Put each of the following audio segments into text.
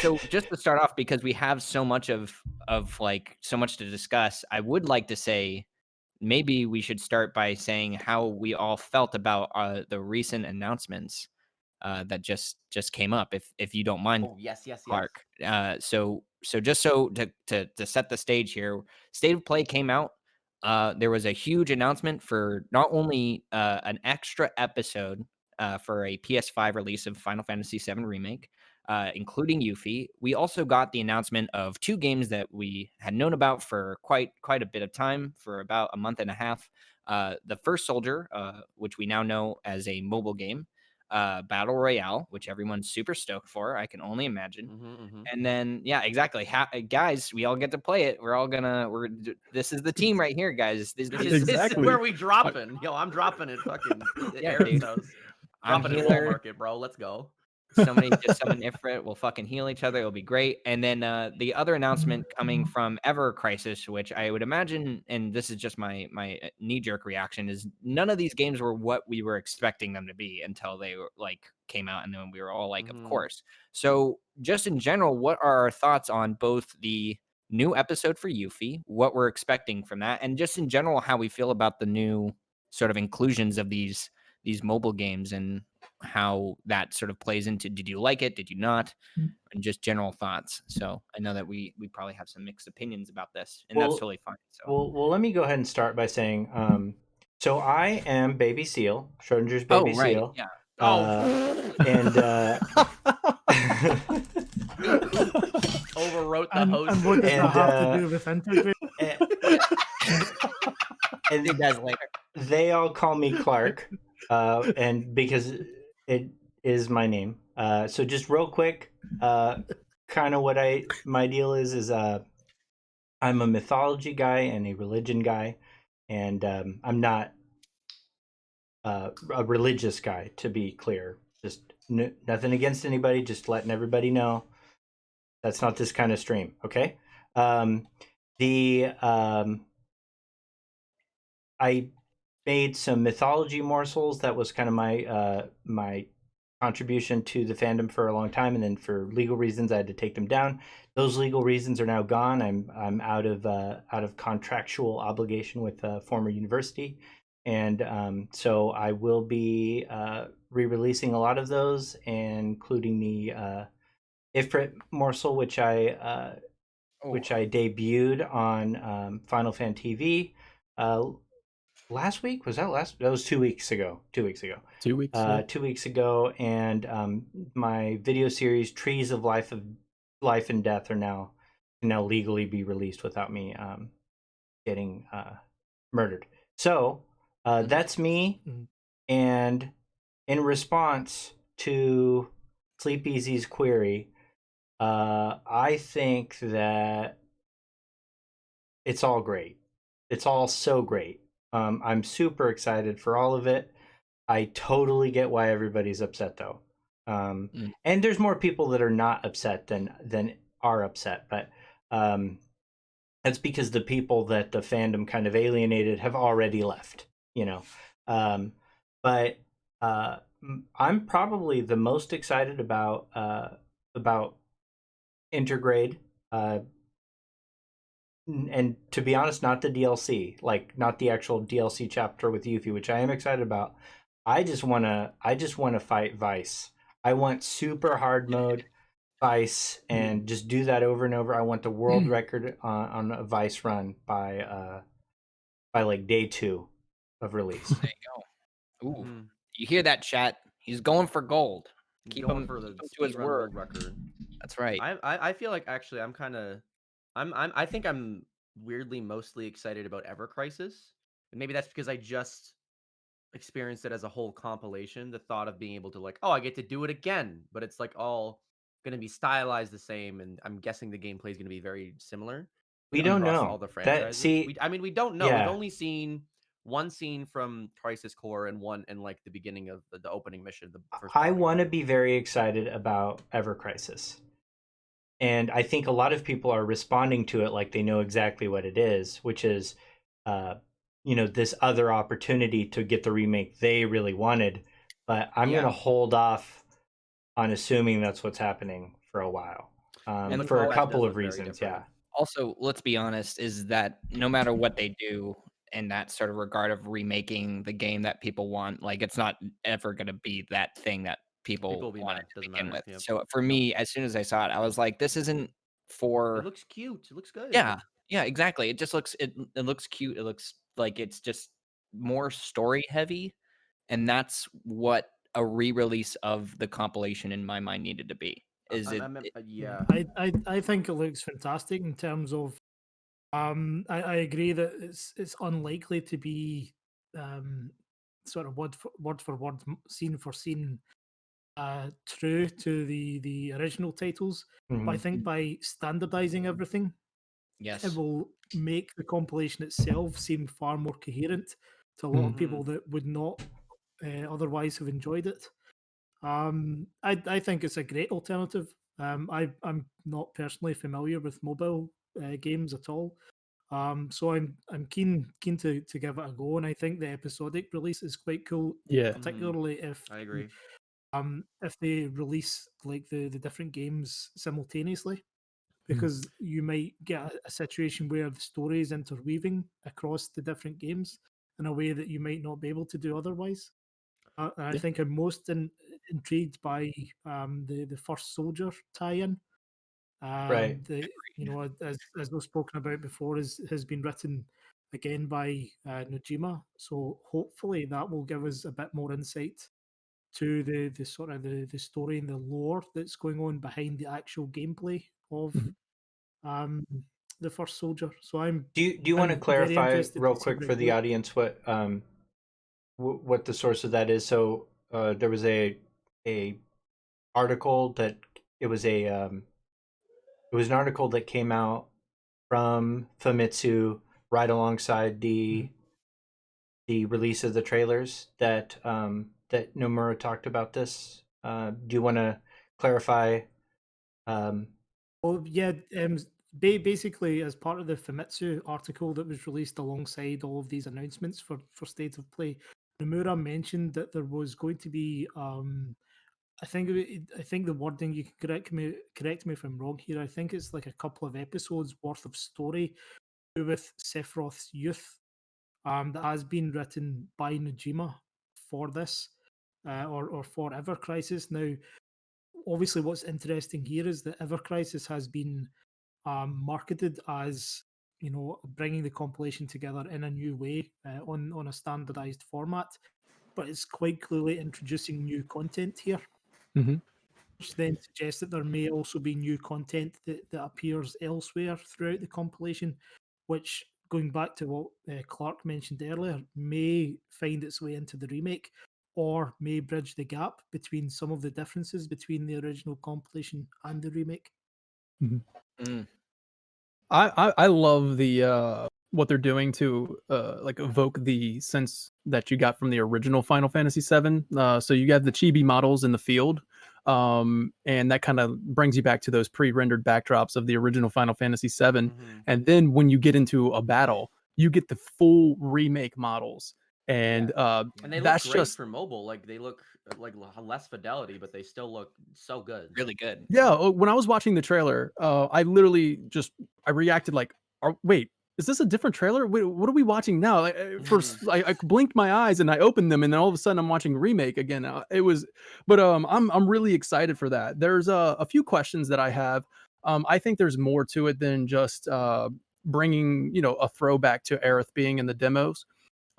So just to start off, because we have so much like so much to discuss, I would like to say maybe we should start by saying how we all felt about the recent announcements that just came up. If you don't mind, Oh, yes, yes, yes. Clark. So just so to set the stage here, State of Play came out. There was a huge announcement for not only an extra episode for a PS5 release of Final Fantasy VII Remake, including Yuffie. We also got the announcement of two games that we had known about for quite a bit of time, for about a month and a half. The First Soldier, which we now know as a mobile game, Battle Royale, which everyone's super stoked for. I can only imagine. And then, yeah, exactly. Guys, we all get to play it. This is the team right here, guys. This is Exactly. where we dropping. Yo, I'm dropping it. Fucking Yeah, Aaron's dude. house. I'm Dropping it Wall healer. Market, bro. Let's go. Somebody just summon Ifrit. We'll fucking heal each other. It'll be great. And then the other announcement coming from Ever Crisis, which I would imagine, and this is just my knee jerk reaction, is none of these games were what we were expecting them to be until they were like came out, and then we were all like, of course. So just in general, what are our thoughts on both the new episode for Yuffie, what we're expecting from that, and just in general how we feel about the new sort of inclusions of these mobile games and how that sort of plays into, did you like it? Did you not? And just general thoughts. So I know that we probably have some mixed opinions about this, and that's totally fine. So Well, let me go ahead and start by saying, so I am Baby Seal, Schrodinger's oh Baby right, Seal. yeah. And Overwrote the And host. what does that have to And, do with FanTV? and See you guys later. they all call me Clark, and because it is my name. So just real quick, kind of what my deal is I'm a mythology guy and a religion guy, and I'm not a religious guy, to be clear. Just nothing against anybody, just letting everybody know that's not this kind of stream, okay? The I made some mythology morsels. That was kind of my contribution to the fandom for a long time, and then for legal reasons I had to take them down. Those legal reasons are now gone. I'm out of contractual obligation with a former university, and so I will be re-releasing a lot of those, including the Ifrit morsel, which I debuted on Final FanTV last week. Was that last? That was 2 weeks ago. 2 weeks ago. 2 weeks. 2 weeks ago, and my video series Trees of Life and Death can now legally be released without me getting murdered. So that's me. And in response to Sleepezi's query, I think that it's all great. It's all so great. I'm super excited for all of it. I totally get why everybody's upset, though. And there's more people that are not upset than are upset, but that's because the people that the fandom kind of alienated have already left, you know. But I'm probably the most excited about Intergrade. And to be honest, not the DLC, like not the actual DLC chapter with Yuffie, which I am excited about. I just wanna fight Vice. I want super hard mode Vice and just do that over and over. I want the world record on a Vice run by like day 2 of release. There you go. Ooh, you hear that, chat? He's going for gold. Keep him for the to his word. world record. That's right. I feel like actually I think I'm weirdly mostly excited about Ever Crisis. And maybe that's because I just experienced it as a whole compilation. The thought of being able to like, oh, I get to do it again, but it's like all going to be stylized the same, and I'm guessing the gameplay is going to be very similar. We don't across know all the franchises. We don't know. Yeah. We've only seen one scene from Crisis Core and one in like the beginning of the opening mission. I want to be very excited about Ever Crisis. And I think a lot of people are responding to it like they know exactly what it is, which is, this other opportunity to get the remake they really wanted. But I'm going to hold off on assuming that's what's happening for a while. And for a combat couple does of look very reasons. different. Yeah. also, let's be honest, is that no matter what they do in that sort of regard of remaking the game that people want, like it's not ever going to be that thing that People people will be wanted mad. to Doesn't begin matter. with. Yep. So for me, as soon as I saw it, I was like, this isn't It for looks cute. It looks good. yeah, yeah, exactly. It just looks it looks cute. It looks like it's just more story heavy, and that's what a re-release of the compilation in my mind needed to be. Is Yeah, Yeah. I think it looks fantastic in terms of I agree that it's unlikely to be um sort of word for word, scene for scene true to the original titles. But I Mhm. think by standardizing everything, it yes. will make the compilation itself seem far more coherent to a lot of Mhm. people that would not otherwise have enjoyed it. I think it's a great alternative. I'm not personally familiar with mobile games at all, so I'm keen to give it a go, and I think the episodic release is quite cool, Yeah. particularly I agree. if they release like the different games simultaneously, Mhm. because you might get a situation where the story is interweaving across the different games in a way that you might not be able to do otherwise. And I Yeah. think I'm most intrigued by the first soldier tie-in. Right. The as we've spoken about before, has been written again by Nojima. So hopefully that will give us a bit more insight to the sort of the story and the lore that's going on behind the actual gameplay of Mhm. um, the first soldier. So I'm Do you want to I'm very clarify interested real to see quick where for it the goes. audience what the source of that is? So there was a article that it was a it was an article that came out from Famitsu right alongside Mhm. the release of the trailers that that Nomura talked about this. Do you want to clarify? Um, Well, yeah, basically, as part of the Famitsu article that was released alongside all of these announcements for State of Play, Nomura mentioned that there was going to be, I think the wording, you can correct me if I'm wrong here. I think it's like a couple of episodes worth of story with Sephiroth's youth, that has been written by Nojima for this, or for Ever Crisis. Now, obviously, what's interesting here is that Ever Crisis has been marketed as, bringing the compilation together in a new way, on a standardized format, but it's quite clearly introducing new content here, Mhm. which then suggests that there may also be new content that appears elsewhere throughout the compilation, which, going back to what Clark mentioned earlier, may find its way into the remake, or may bridge the gap between some of the differences between the original compilation and the remake. Mhm. Mm, I love the what they're doing to like evoke the sense that you got from the original Final Fantasy VII. So you have the chibi models in the field, and that kind of brings you back to those pre-rendered backdrops of the original Final Fantasy VII. Mhm. And then when you get into a battle, you get the full remake models, and And they look that's great just for mobile. Like they look like less fidelity, but they still look so good. really good. yeah. When I was watching the trailer, I literally just I reacted like, "Wait, is this a different trailer? Wait, what are we watching now?" Like, Mhm. I blinked my eyes and I opened them, and then all of a sudden I'm watching remake again. It was, but I'm really excited for that. There's a few questions that I have. I think there's more to it than just bringing a throwback to Aerith being in the demos.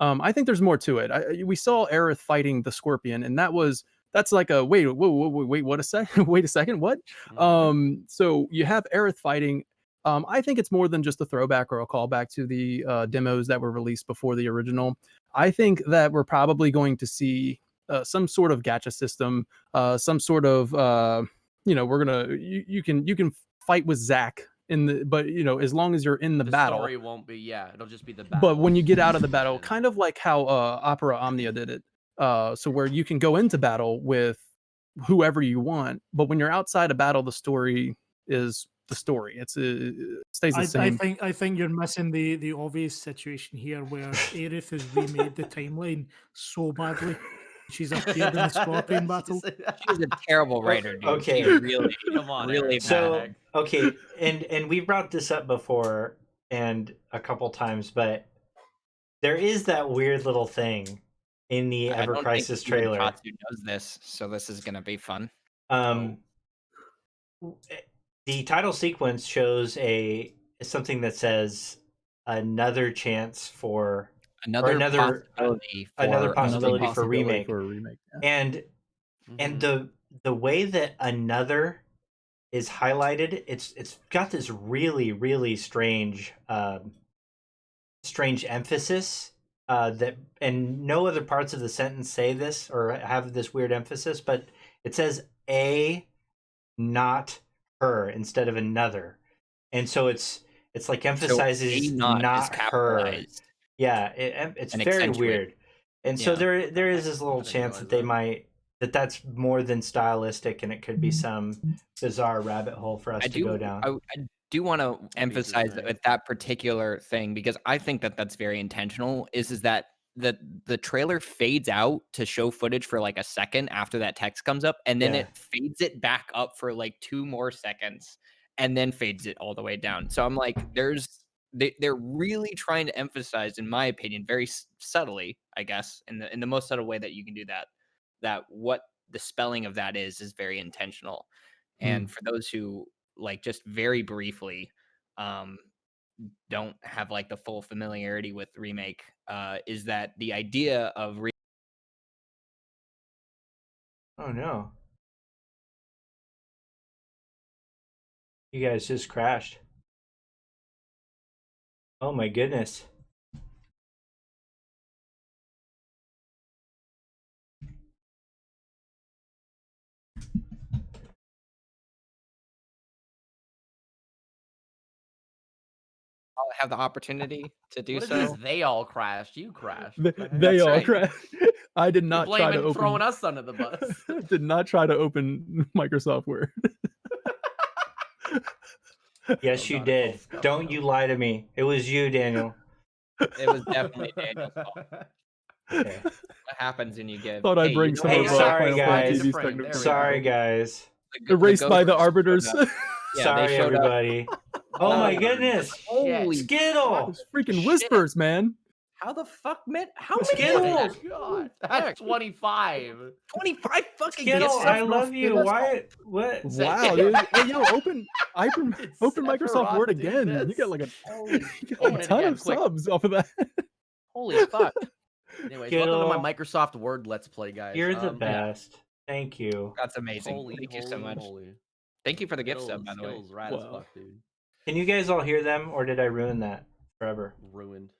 I think there's more to it. We saw Aerith fighting the Scorpion, and that's like a wait, wait, what a second, wait a second, what? Mhm. So you have Aerith fighting. I think it's more than just a throwback or a callback to the demos that were released before the original. I think that we're probably going to see some sort of gacha system, some sort of you can fight with Zack in the but as long as you're in the The battle. story won't be. Yeah, it'll just be the But when you battles get and out the of the battle, action. kind of like how Opera Omnia did it, so where you can go into battle with whoever you want, but when you're outside of battle, the story is the story. It stays the same. I think you're missing the obvious situation here where Aerith has remade the timeline so badly She's appeared in the Scorpion battle. She's a terrible writer, dude. okay. She really, Come on, really Eric. bad. So okay, and we brought this up before and a couple times, but there is that weird little thing in the I Ever don't think Crisis even trailer. Tatsu knows this, so this is gonna be fun. The title sequence shows something that says another chance for Another possibility for remake. For a remake. Yeah. And the way that another is highlighted, it's got this really strange emphasis that, and no other parts of the sentence say this or have this weird emphasis, but it says a, not her, instead of another, and so it's like emphasizes so not her. Yeah, it's very weird, and so there is this little chance that they might that's more than stylistic, and it could be some bizarre rabbit hole for us to go down. I do want to emphasize that particular thing, because I think that that's very intentional. Is that the trailer fades out to show footage for like a second after that text comes up, and then it fades it back up for like 2 more seconds, and then fades it all the way down. So I'm like, they're really trying to emphasize, in my opinion, very subtly, I guess, in the most subtle way that you can do that what the spelling of that is very intentional. And for those who, like, just very briefly don't have like the full familiarity with remake, is that the idea of Oh no, you guys just crashed. Oh my goodness. have the opportunity to do What is so. this? They all crashed. You crashed. They all right. crashed. I did not You're try to open. throwing us under the bus. Did not try to open Microsoft Word. Yes, you did. Don't you lie to me. It was you, Daniel. It was definitely Daniel's fault. Okay. What happens when you give? Thought I'd bring some Hey, of sorry, Final guys. Fantasy's Frame. technical There we Sorry, go. guys. erased by the ghosts arbiters. showed up. Yeah, Sorry, they showed up. everybody. Oh my goodness. Holy Skittle. Those freaking whispers, man. How the fuck, man? How many? Skittles. God, that's 25. 25 fucking Skittle, gifts. I love you. Why? What? Wow, dude. Hey, yo, open Microsoft Sephiroth Word did again. this. You get like a Open it ton again, of quick. subs off of that. Holy fuck. Anyways, Skittle. welcome to my Microsoft Word Let's Play, guys. You're the Yeah. best. Thank you. That's amazing. Holy, Thank you so holy, much. holy. Thank you for the gift sub, by the way. Skittles, rad as Wow. fuck, dude. Can you guys all hear them, or did I ruin that forever? Ruined.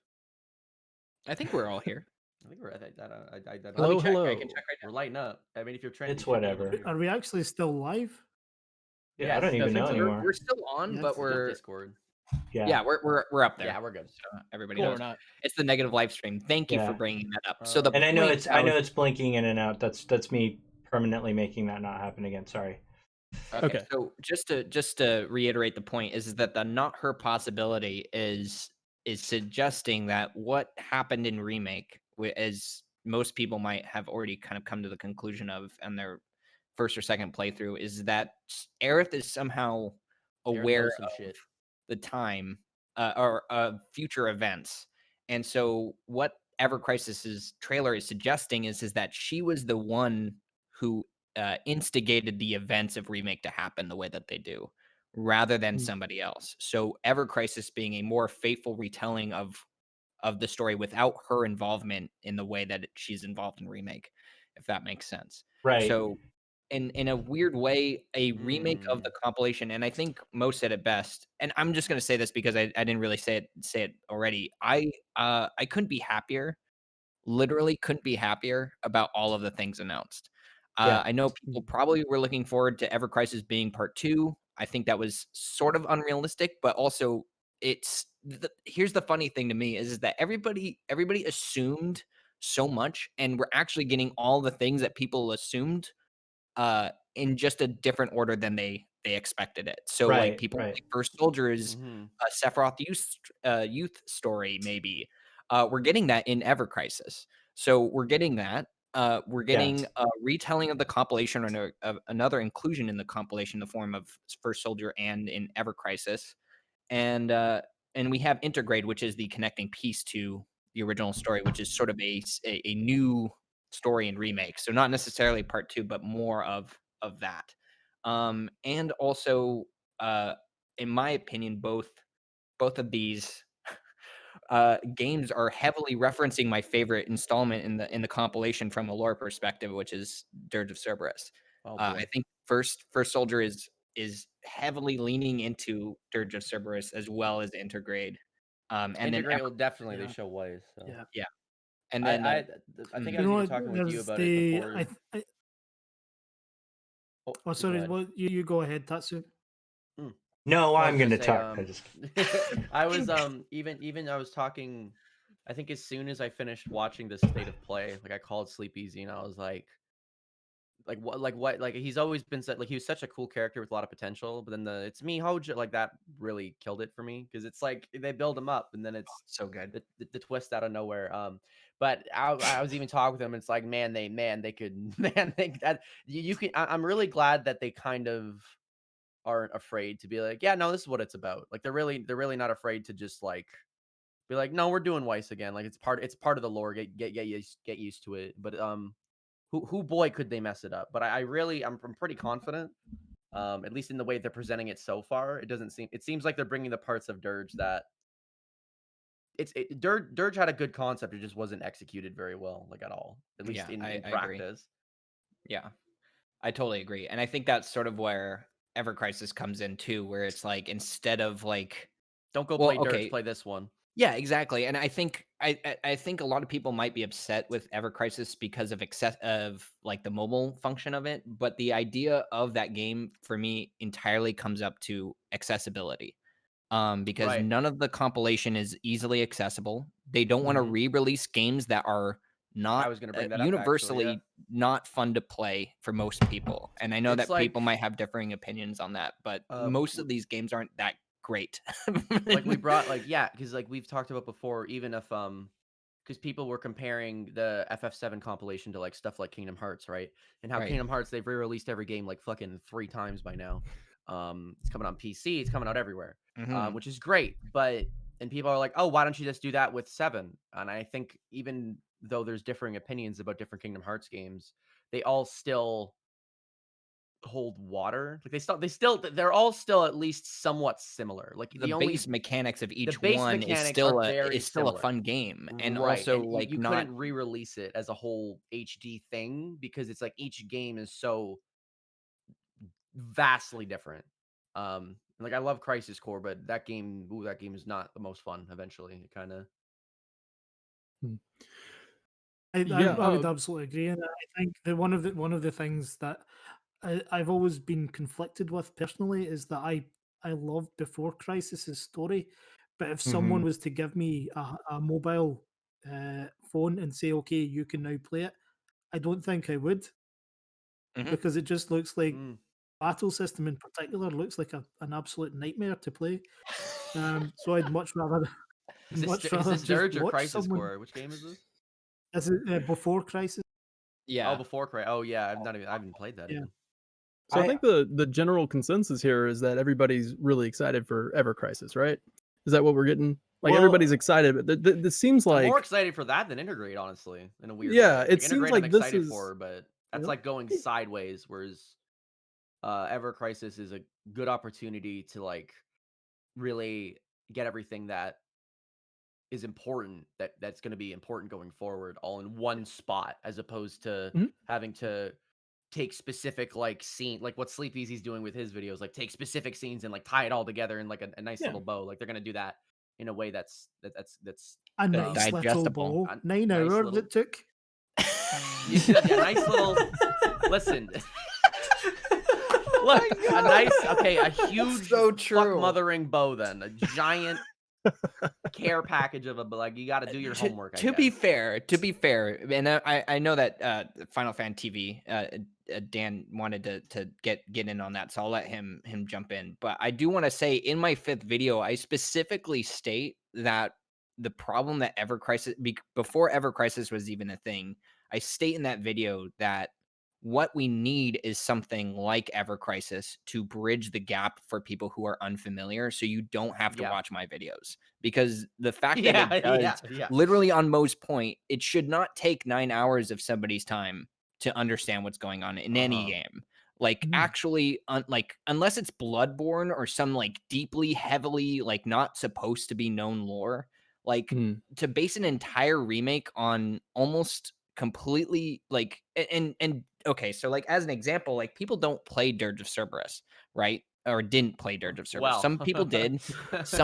I think we're all here. I think we're at that. Hello, Let me check. hello. I can check right We're lighting up. I mean, if you're trending, It's whatever. Are we actually still live? Yeah, I don't even know anymore. We're still on, Yes. but we're Discord. yeah, we're up there. Yeah, we're good. So everybody Cool or knows. not. It's the negative live stream. Thank you for Yeah. bringing that up. So the And I know point I know was- it's blinking in and out. That's me permanently making that not happen again. Sorry. Okay. So just to reiterate the point is that the not her possibility is suggesting that what happened in remake, as most people might have already kind of come to the conclusion of in their first or second playthrough, is that Aerith is somehow aware knows some of shit. the time or future events. And so what Ever Crisis's trailer is suggesting is that she was the one who instigated the events of remake to happen the way that they do, rather than somebody else. So Ever Crisis being a more faithful retelling of the story without her involvement in the way that she's involved in remake, if that makes sense. Right. So in a weird way, a remake of the compilation, and I think Mo said it best, and I'm just gonna say this because I didn't really say it already. I couldn't be happier, literally couldn't be happier about all of the things announced. Yeah. I know people probably were looking forward to Ever Crisis being part 2. I think that was sort of unrealistic, but also here's the funny thing to me is that everybody assumed so much, and we're actually getting all the things that people assumed in just a different order than they expected it. So like people like First Soldier is a Sephiroth youth story, maybe. We're getting that in Ever Crisis. So we're getting that. we're getting a retelling of the compilation, or another inclusion in the compilation in the form of First Soldier and in Ever Crisis, and we have Intergrade, which is the connecting piece to the original story, which is sort of a new story and remake. So not necessarily part two, but more of that. And also, in my opinion, both of these games are heavily referencing my favorite installment in the compilation from a lore perspective, which is Dirge of Cerberus. Oh I boy. think First Soldier is heavily leaning into Dirge of Cerberus as well as Intergrade. And then Integrate will definitely they Yeah. show ways. So Yeah. yeah, and then I think mm. I You was know even what? talking with you There's about it the before. oh, Go sorry. ahead. What you go ahead, Tatsu. No, Well, I I'm was going gonna to say, talk. I just I was even I was talking. I think as soon as I finished watching this state of play, like I called Sleepezi and I was like he's always been said like he was such a cool character with a lot of potential, but then the it's me Hoja like that really killed it for me because it's like they build him up and then it's So good. the twist out of nowhere. But I was even talking with them. And it's like man they could man they that you can. I'm really glad that they kind of aren't afraid to be like, yeah, no, this is what it's about. Like they're really not afraid to just like be like, no, we're doing Weiss again. Like it's part of the lore. Get used to it. But who boy could they mess it up? But I really I'm pretty confident. At least in the way they're presenting it so far, it seems like they're bringing the parts of Dirge that Dirge had a good concept. It just wasn't executed very well, like at all. At least Yeah, in I agree. practice. Yeah, I totally agree, and I think that's sort of where Ever Crisis comes in too, where it's like instead of like, Don't go well, play Dirge, okay, play this one. yeah, exactly, and I think I think a lot of people might be upset with Ever Crisis because of excess of like the mobile function of it, but the idea of that game for me entirely comes up to accessibility. Because Right. none of the compilation is easily accessible. They don't want to Mhm. re-release games that are I not was gonna bring that up actually. Yeah. universally not fun to play for most people. And I know It's that people like might have differing opinions on that, but most of these games aren't that great. like we brought like yeah, because like we've talked about before, even if because people were comparing the FF7 compilation to like stuff like Kingdom Hearts, right? And how Right. Kingdom Hearts they've re-released every game like fucking 3 times by now. It's coming on PC, it's coming out everywhere, Mhm. which is great. But and people are like, oh, why don't you just do that with 7? And I think even though there's differing opinions about different Kingdom Hearts games, they all still hold water. Like they're all still at least somewhat similar. Like The base mechanics of the each base one mechanics are very is still a similar. fun game, and Right. also And you, like you not. couldn't re-release it as a whole HD thing because it's like each game is so vastly different. Like I love Crisis Core, but that game is not the most fun eventually. It kind of Hmm. I Yeah. would absolutely agree. And I think that one of the things that I've always been conflicted with personally is that I love Before Crisis's story, but if someone Mhm. was to give me a mobile phone and say, okay, you can now play it, I don't think I would Mhm. because it just looks like mm. battle system in particular looks like an absolute nightmare to play. So I'd much rather much Is rather this just Dirge or watch Crisis someone. Core? Which game is this? This is Before Crisis. Oh, Yeah. before Crisis. Oh yeah, I haven't played that Yeah. even. So I I think the general consensus here is that everybody's really excited for Ever Crisis, right? Is that what we're getting? Like well, everybody's excited, but this seems I'm more like excited for that than Integrate, honestly, in a weird yeah, way. it Like seems Integrate, I'm like this excited is for, but that's Yep. like going sideways. Whereas Ever Crisis is a good opportunity to like really get everything that is important that's going to be important going forward all in one spot, as opposed to Mhm. having to take specific like scene like what Sleepezy's doing with his videos, like take specific scenes and like tie it all together in like a nice Yeah. little bow. Like they're going to do that in a way that's A Uh, nice little digestible. ball. a 9 nice hours little it took. yeah, nice little listen. Look, a nice a huge So fuck true. mothering bow, then a giant care package of like you got to do your homework. I To be guess. fair, and I know that Final Fan TV Dan wanted to get in on that, so I'll let him jump in. But I do want to say in my 5th video, I specifically state that the problem that Ever Crisis before Ever Crisis was even a thing, I state in that video that what we need is something like Ever Crisis to bridge the gap for people who are unfamiliar, so you don't have to Yeah. watch my videos. Because the fact that Yeah, it does, yeah. literally on Mo's point, it should not take 9 hours of somebody's time to understand what's going on in any game. Like, actually, like, unless it's Bloodborne or some, like, deeply, heavily, like, not supposed to be known lore, like, to base an entire remake on almost completely, like, and okay, so, like, as an example, like, people don't play Dirge of Cerberus, right? Or didn't play Dirge of Cerberus. Well. Some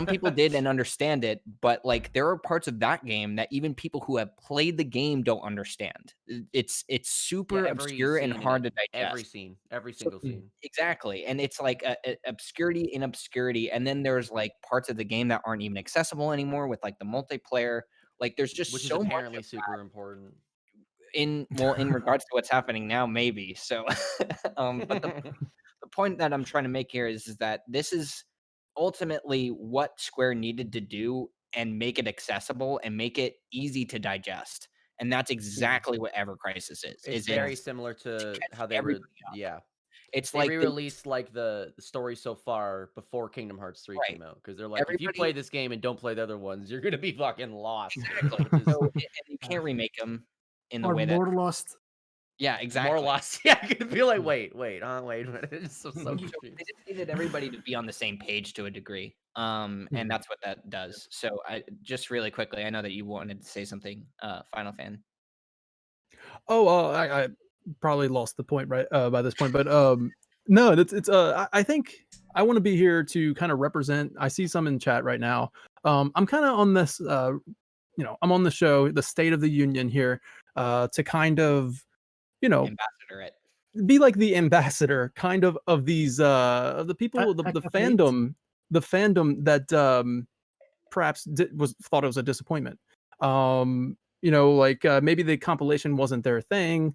people did and understand it, but, like, there are parts of that game that even people who have played the game don't understand. It's Yeah, super every obscure and scene in hard it. to Every digest. scene. Every So single scene. exactly, and it's like a obscurity in obscurity, and then there's, like, parts of the game that aren't even accessible anymore with, like, the multiplayer. Like, there's Which just is so much apparently of super important. in regards to what's happening now, maybe. So, but the point that I'm trying to make here is that this is ultimately what Square needed to do and make it accessible and make it easy to digest. And that's exactly what Ever Crisis is. It's It very similar to to catch how they everybody up. yeah. It's They like the re-released like the story so far before Kingdom Hearts 3 right. came out because they're like, if you play Everybody this game and don't play the other ones, you're gonna be fucking lost. exactly. Which is So and you can't remake them in the Or way that more lost. yeah, more exactly. lost. Yeah, you're gonna be like, wait, wait. It's so So confused. they just needed everybody to be on the same page to a degree. And that's what that does. So I just really quickly, I know that you wanted to say something, Final Fan. I probably lost the point right by this point, but no, it's I think I want to be here to kind of represent. I see some in chat right now. I'm kind of on this, I'm on the show, the State of the Union here, to kind of, Ambassador it. be like the ambassador kind of these of the people, Pick the a fight. fandom that perhaps thought it was a disappointment. Like maybe the compilation wasn't their thing.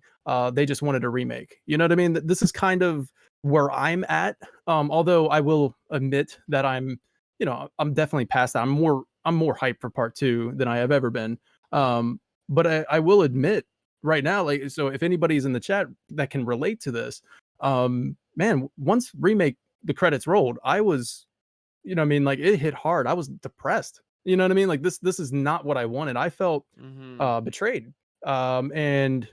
They just wanted a remake. You know what I mean? This is kind of where I'm at. Although I will admit that I'm definitely past that. I'm more hyped for part two than I have ever been. But I will admit right now, like, so if anybody's in the chat that can relate to this, man, once remake the credits rolled, I was, I mean, like, it hit hard. I was depressed. You know what I mean? Like, this is not what I wanted. I felt betrayed. And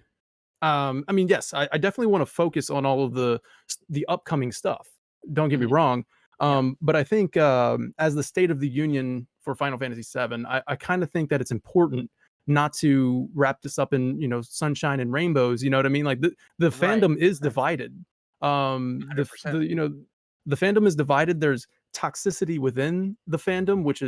I mean, yes, I definitely want to focus on all of the upcoming stuff. Don't get me wrong. But I think as the State of the Union for Final Fantasy VII, I kind of think that it's important not to wrap this up in sunshine and rainbows. You know what I mean? Like the fandom is divided. The 100%. the fandom is divided. There's toxicity within the fandom, which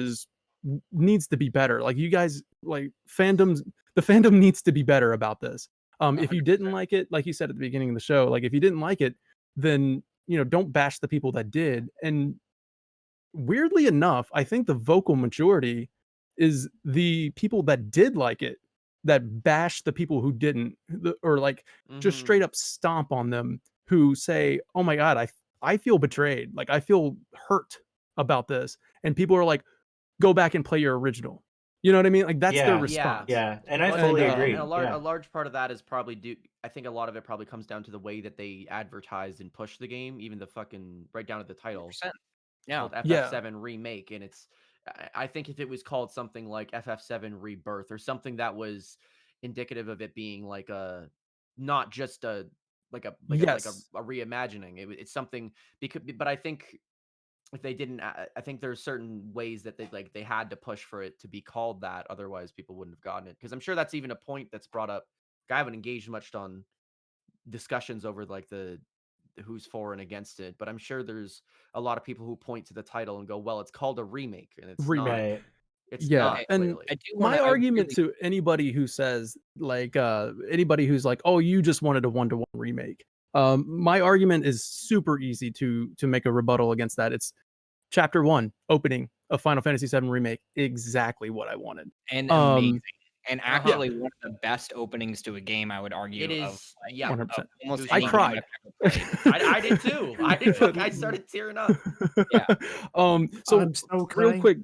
needs to be better. Like, you guys, like, the fandom needs to be better about this. If you didn't 100%. like it, like you said at the beginning of the show, like, if you didn't like it, then don't bash the people that did. And weirdly enough, I think the vocal majority is the people that did like it that bash the people who didn't, or like just straight up stomp on them, who say, "Oh my god, I feel betrayed. Like, I feel hurt about this." And people are like, "Go back and play your original." You know what I mean? Like, that's their response. Yeah, and I But fully and agree. a large part of that is probably due. I think a lot of it probably comes down to the way that they advertised and pushed the game, even the fucking right down to the title. 100%. It's Yeah. called Yeah. FF7 Remake, and it's. I think if it was called something like FF7 Rebirth or something that was indicative of it being like a, not just a like a Yes. reimagining. It's something because, but I think if they didn't, I think there's certain ways that they had to push for it to be called that. Otherwise, people wouldn't have gotten it. Because I'm sure that's even a point that's brought up. I haven't engaged much on discussions over like the who's for and against it, but I'm sure there's a lot of people who point to the title and go, "Well, it's called a remake," and it's not. Remake. Right. It's Yeah, not and clearly. I do want my to. I argument really, to anybody who says, like, anybody who's like, "Oh, you just wanted a one-to-one remake," my argument is super easy to make a rebuttal against that. It's Chapter 1, opening of Final Fantasy VII Remake, exactly what I wanted. and amazing, and Uh-huh. actually one of the best openings to a game, I would argue, It of is, like yeah. 100%. of almost It was I any fun. game cried. I've ever played. I did too. I started tearing up. Yeah. So I'm still real crying. quick,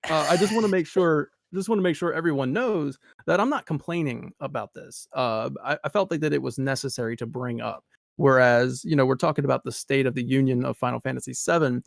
I just want to make sure just want to make sure everyone knows that I'm not complaining about this. I felt like that it was necessary to bring up. Whereas, we're talking about the state of the union of Final Fantasy VII.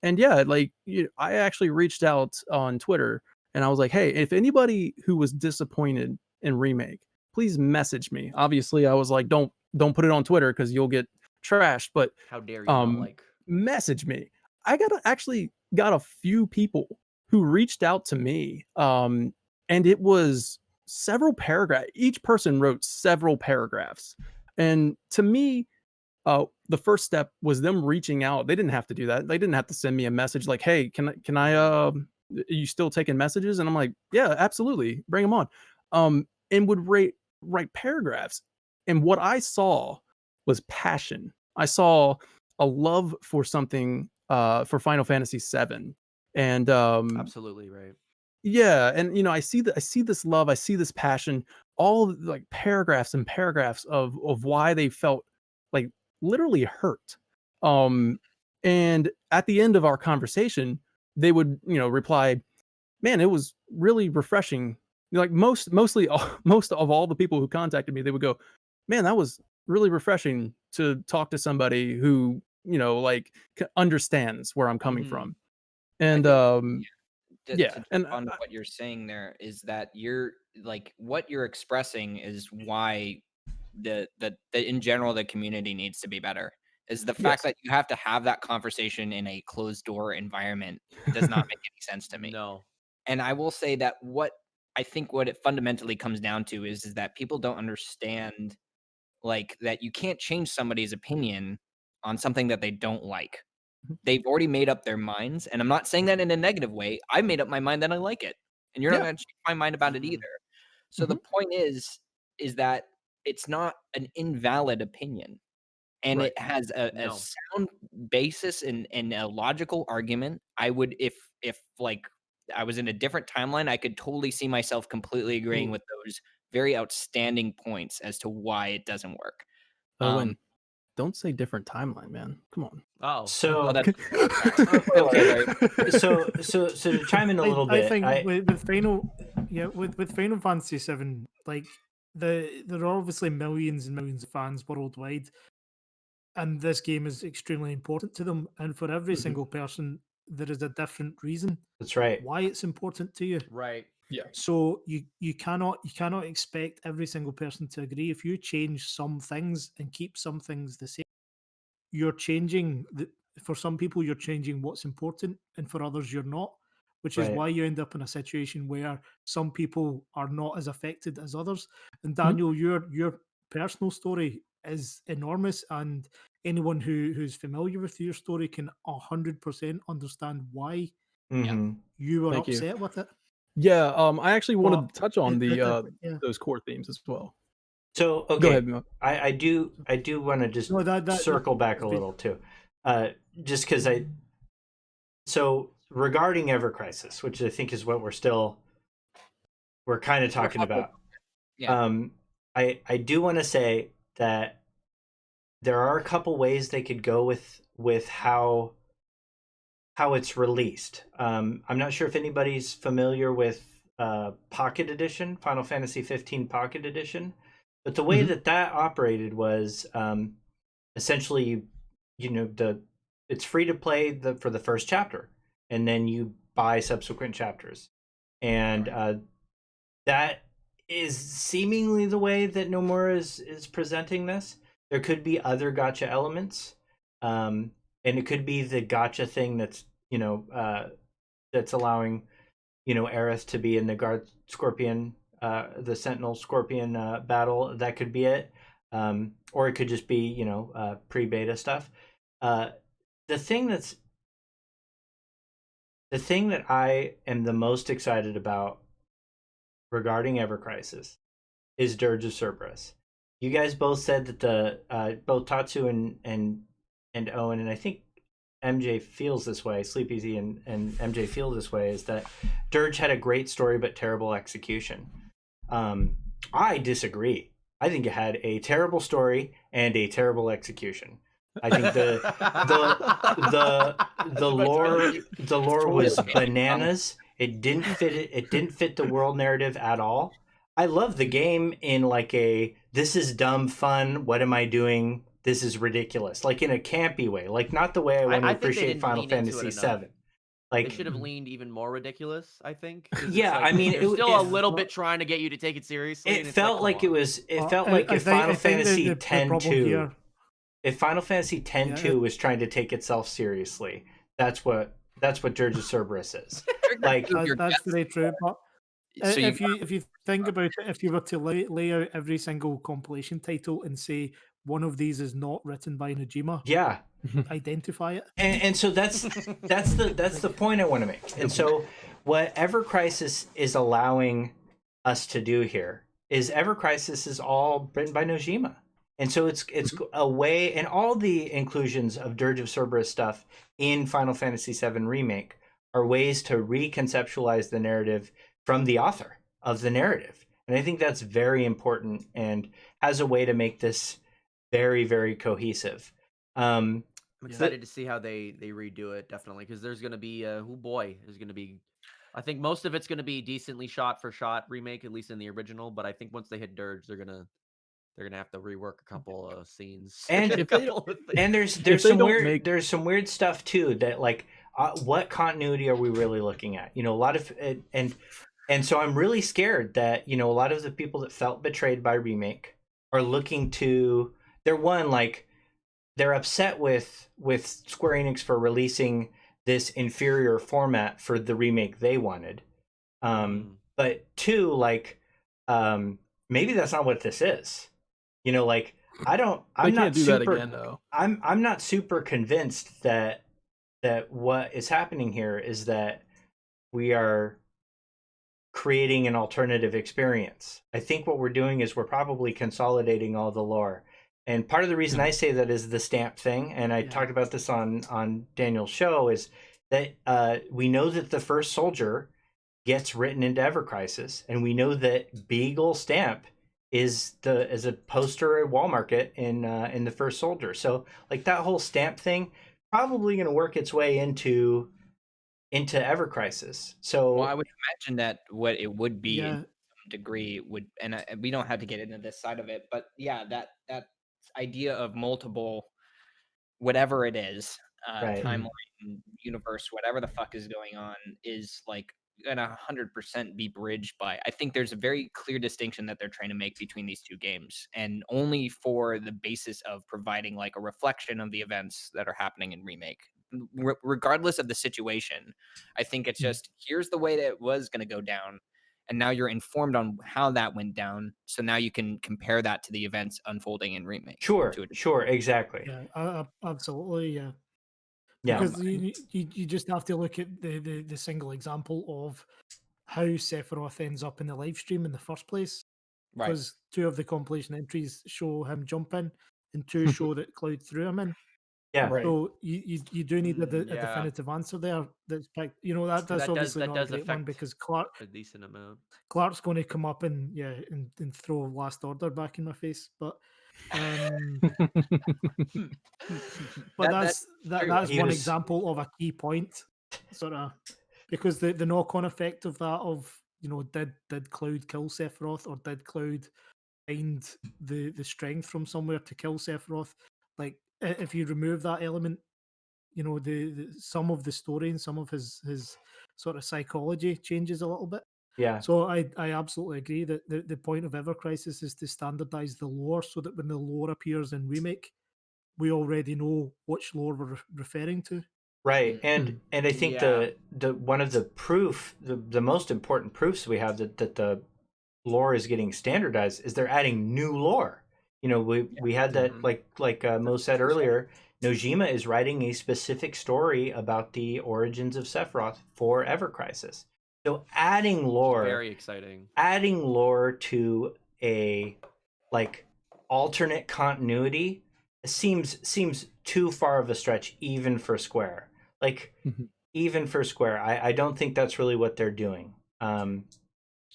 And yeah, like I actually reached out on Twitter and I was like, hey, if anybody who was disappointed in Remake, please message me. Obviously, I was like, don't put it on Twitter because you'll get trashed. But How dare you not like? message me. I actually got a few people who reached out to me, and it was several paragraphs. Each person wrote several paragraphs, and to me, the first step was them reaching out. They didn't have to do that. They didn't have to send me a message like, "Hey, can I are you still taking messages?" And I'm like, "Yeah, absolutely, bring them on." And would write paragraphs, and what I saw was passion. I saw a love for something, for Final Fantasy VII, and Absolutely right. yeah, and I see that, I see this love, I see this passion, all of, like, paragraphs and paragraphs of why they felt like literally hurt. Um, and at the end of our conversation, they would, reply, "Man, it was really refreshing." Like mostly most of all the people who contacted me, they would go, "Man, that was really refreshing to talk to somebody who, like understands where I'm coming Mhm. from." I And think to yeah, jump and on what you're saying there is that you're like what you're expressing is why the in general the community needs to be better. Is the fact yes. that you have to have that conversation in a closed door environment does not make any sense to me. No. And I will say that what I think what it fundamentally comes down to is that people don't understand like that you can't change somebody's opinion on something that they don't like. They've already made up their minds, and I'm not saying that in a negative way. I made up my mind that I like it, and you're not Yeah. gonna change my mind about it Mhm. either. So the Mhm. point is that it's not an invalid opinion, and Right. it has a No. sound basis and a logical argument. I would if like I was in a different timeline, I could totally see myself completely agreeing Ooh, with those very outstanding points as to why it doesn't work. Um, Owen, don't say different timeline, man. Come on. Oh. oh, So that's okay, right. so to chime in a little I bit, think with Final Fantasy VII, like there are obviously millions and millions of fans worldwide, and this game is extremely important to them. And for every Mhm, single person, there is a different reason that's right. why it's important to you. Right. Yeah. So you cannot expect every single person to agree. If you change some things and keep some things the same, you're changing the for some people you're changing what's important, and for others you're not, which is Right. why you end up in a situation where some people are not as affected as others. And Mhm. Daniel, your personal story is enormous, and anyone who's familiar with your story can 100% understand why Yeah. Hmm. you were Thank you. upset with it. Yeah, I actually But wanted to touch on yeah. those core themes as well. So Go ahead, okay, Mo. I do want to just No, that circle back a little too, just because so regarding Ever Crisis, which I think is what we're kind of We're talking halfway. about. Yeah. I do want to say that there are a couple ways they could go with how it's released. I'm not sure if anybody's familiar with Pocket Edition, Final Fantasy 15 Pocket Edition, but the way Mhm. that operated was essentially it's free to play for the first chapter, and then you buy subsequent chapters, and Right. that is seemingly the way that Nomura is presenting this. There could be other gotcha elements, and it could be the gotcha thing that's allowing Aerith to be in the guard scorpion, the Sentinel scorpion battle. That could be it, or it could just be pre-beta stuff. Uh, the thing that's the thing that I am the most excited about regarding Ever Crisis is Dirge of Cerberus. You guys both said that the both Tatsu and Owen, and I think MJ feels this way, Sleepezi and MJ feel this way, is that Dirge had a great story but terrible execution. I disagree. I think it had a terrible story and a terrible execution. I think the That's about lore right. the It's lore totally was okay. bananas It didn't fit it. It didn't fit the world narrative at all. I love the game in like a this is dumb fun. What am I doing? This is ridiculous. Like in a campy way. Like not the way I want to I think they appreciate didn't Final lean into Fantasy it enough. VII. They Like should have leaned even more ridiculous, I think. 'Cause it's yeah, like I mean they're still a it, little bit trying to get you to take it seriously. it And it's felt like, like it was. It felt I, like I if think Final I think Fantasy the problem 10-2, here, if Final Fantasy yeah, 10-2 was trying to take itself seriously, that's what Dirge of Cerberus is. Like that's very true. But So if you think about it, if you were to lay out every single compilation title and say one of these is not written by Najima, yeah, identify it. and so that's the point I want to make. And so what Ever Crisis is allowing us to do here is Ever Crisis is all written by Nojima. And so it's a way, and all the inclusions of Dirge of Cerberus stuff in Final Fantasy VII Remake are ways to reconceptualize the narrative from the author of the narrative. And I think that's very important and has a way to make this very, very cohesive. I'm excited to see how they redo it, definitely, because there's going to be there's going to be, I think most of it's going to be decently shot for shot remake, at least in the original. But I think once they hit Dirge, they're gonna have to rework a couple of scenes And a if couple of things. And there's they some don't weird make- there's some weird stuff too that like what continuity are we really looking at? You know, a lot of and so I'm really scared that, you know, a lot of the people that felt betrayed by Remake are looking to they're upset with Square Enix for releasing this inferior format for the remake they wanted. But two, like maybe that's not what this is. You know, like I'm They not can't do super that again, though. I'm not super convinced that what is happening here is that we are creating an alternative experience. I think what we're doing is we're probably consolidating all the lore. And part of the reason I say that is the stamp thing, and I talked about this on Daniel's show, is that we know that the first soldier gets written into Ever Crisis, and we know that Beagle Stamp is a poster at Wall Market in the first soldier. So like that whole stamp thing probably going to work its way into Ever Crisis. So well, I would imagine that what it would be in Yeah, some degree would, and we don't have to get into this side of it, but yeah, that idea of multiple, whatever it is, Right. timeline, universe, whatever the fuck is going on, is like gonna 100% be bridged by. I think there's a very clear distinction that they're trying to make between these two games, and only for the basis of providing like a reflection of the events that are happening in Remake. Regardless of the situation, I think it's just here's the way that it was going to go down, and now you're informed on how that went down. So now you can compare that to the events unfolding in Remake. Sure, to a- sure, exactly. yeah, absolutely, yeah. Yeah. Because you just have to look at the single example of how Sephiroth ends up in the live stream in the first place. Right. Because two of the compilation entries show him jumping, and two show that Cloud threw him in. Yeah. Right. So you do need a Yeah. definitive answer there. That's you know that's That obviously does not a great one affect because a decent amount. Clark's going to come up and and throw Last Order back in my face, but but that's He one was- example of a key point, sort of, because the knock-on effect of that of did Cloud kill Sephiroth, or did Cloud find the strength from somewhere to kill Sephiroth? Like if you remove that element, the some of the story and some of his sort of psychology changes a little bit. Yeah. So I absolutely agree that the point of Ever Crisis is to standardize the lore so that when the lore appears in Remake, we already know which lore we're referring to. Right. And I think Yeah. the one of the most important proofs we have that the lore is getting standardized is they're adding new lore. You know, we had that like Mo said earlier, Nojima is writing a specific story about the origins of Sephiroth for Ever Crisis. So adding lore, Very exciting. adding lore to a like alternate continuity seems too far of a stretch even for Square. Like even for Square, I don't think that's really what they're doing.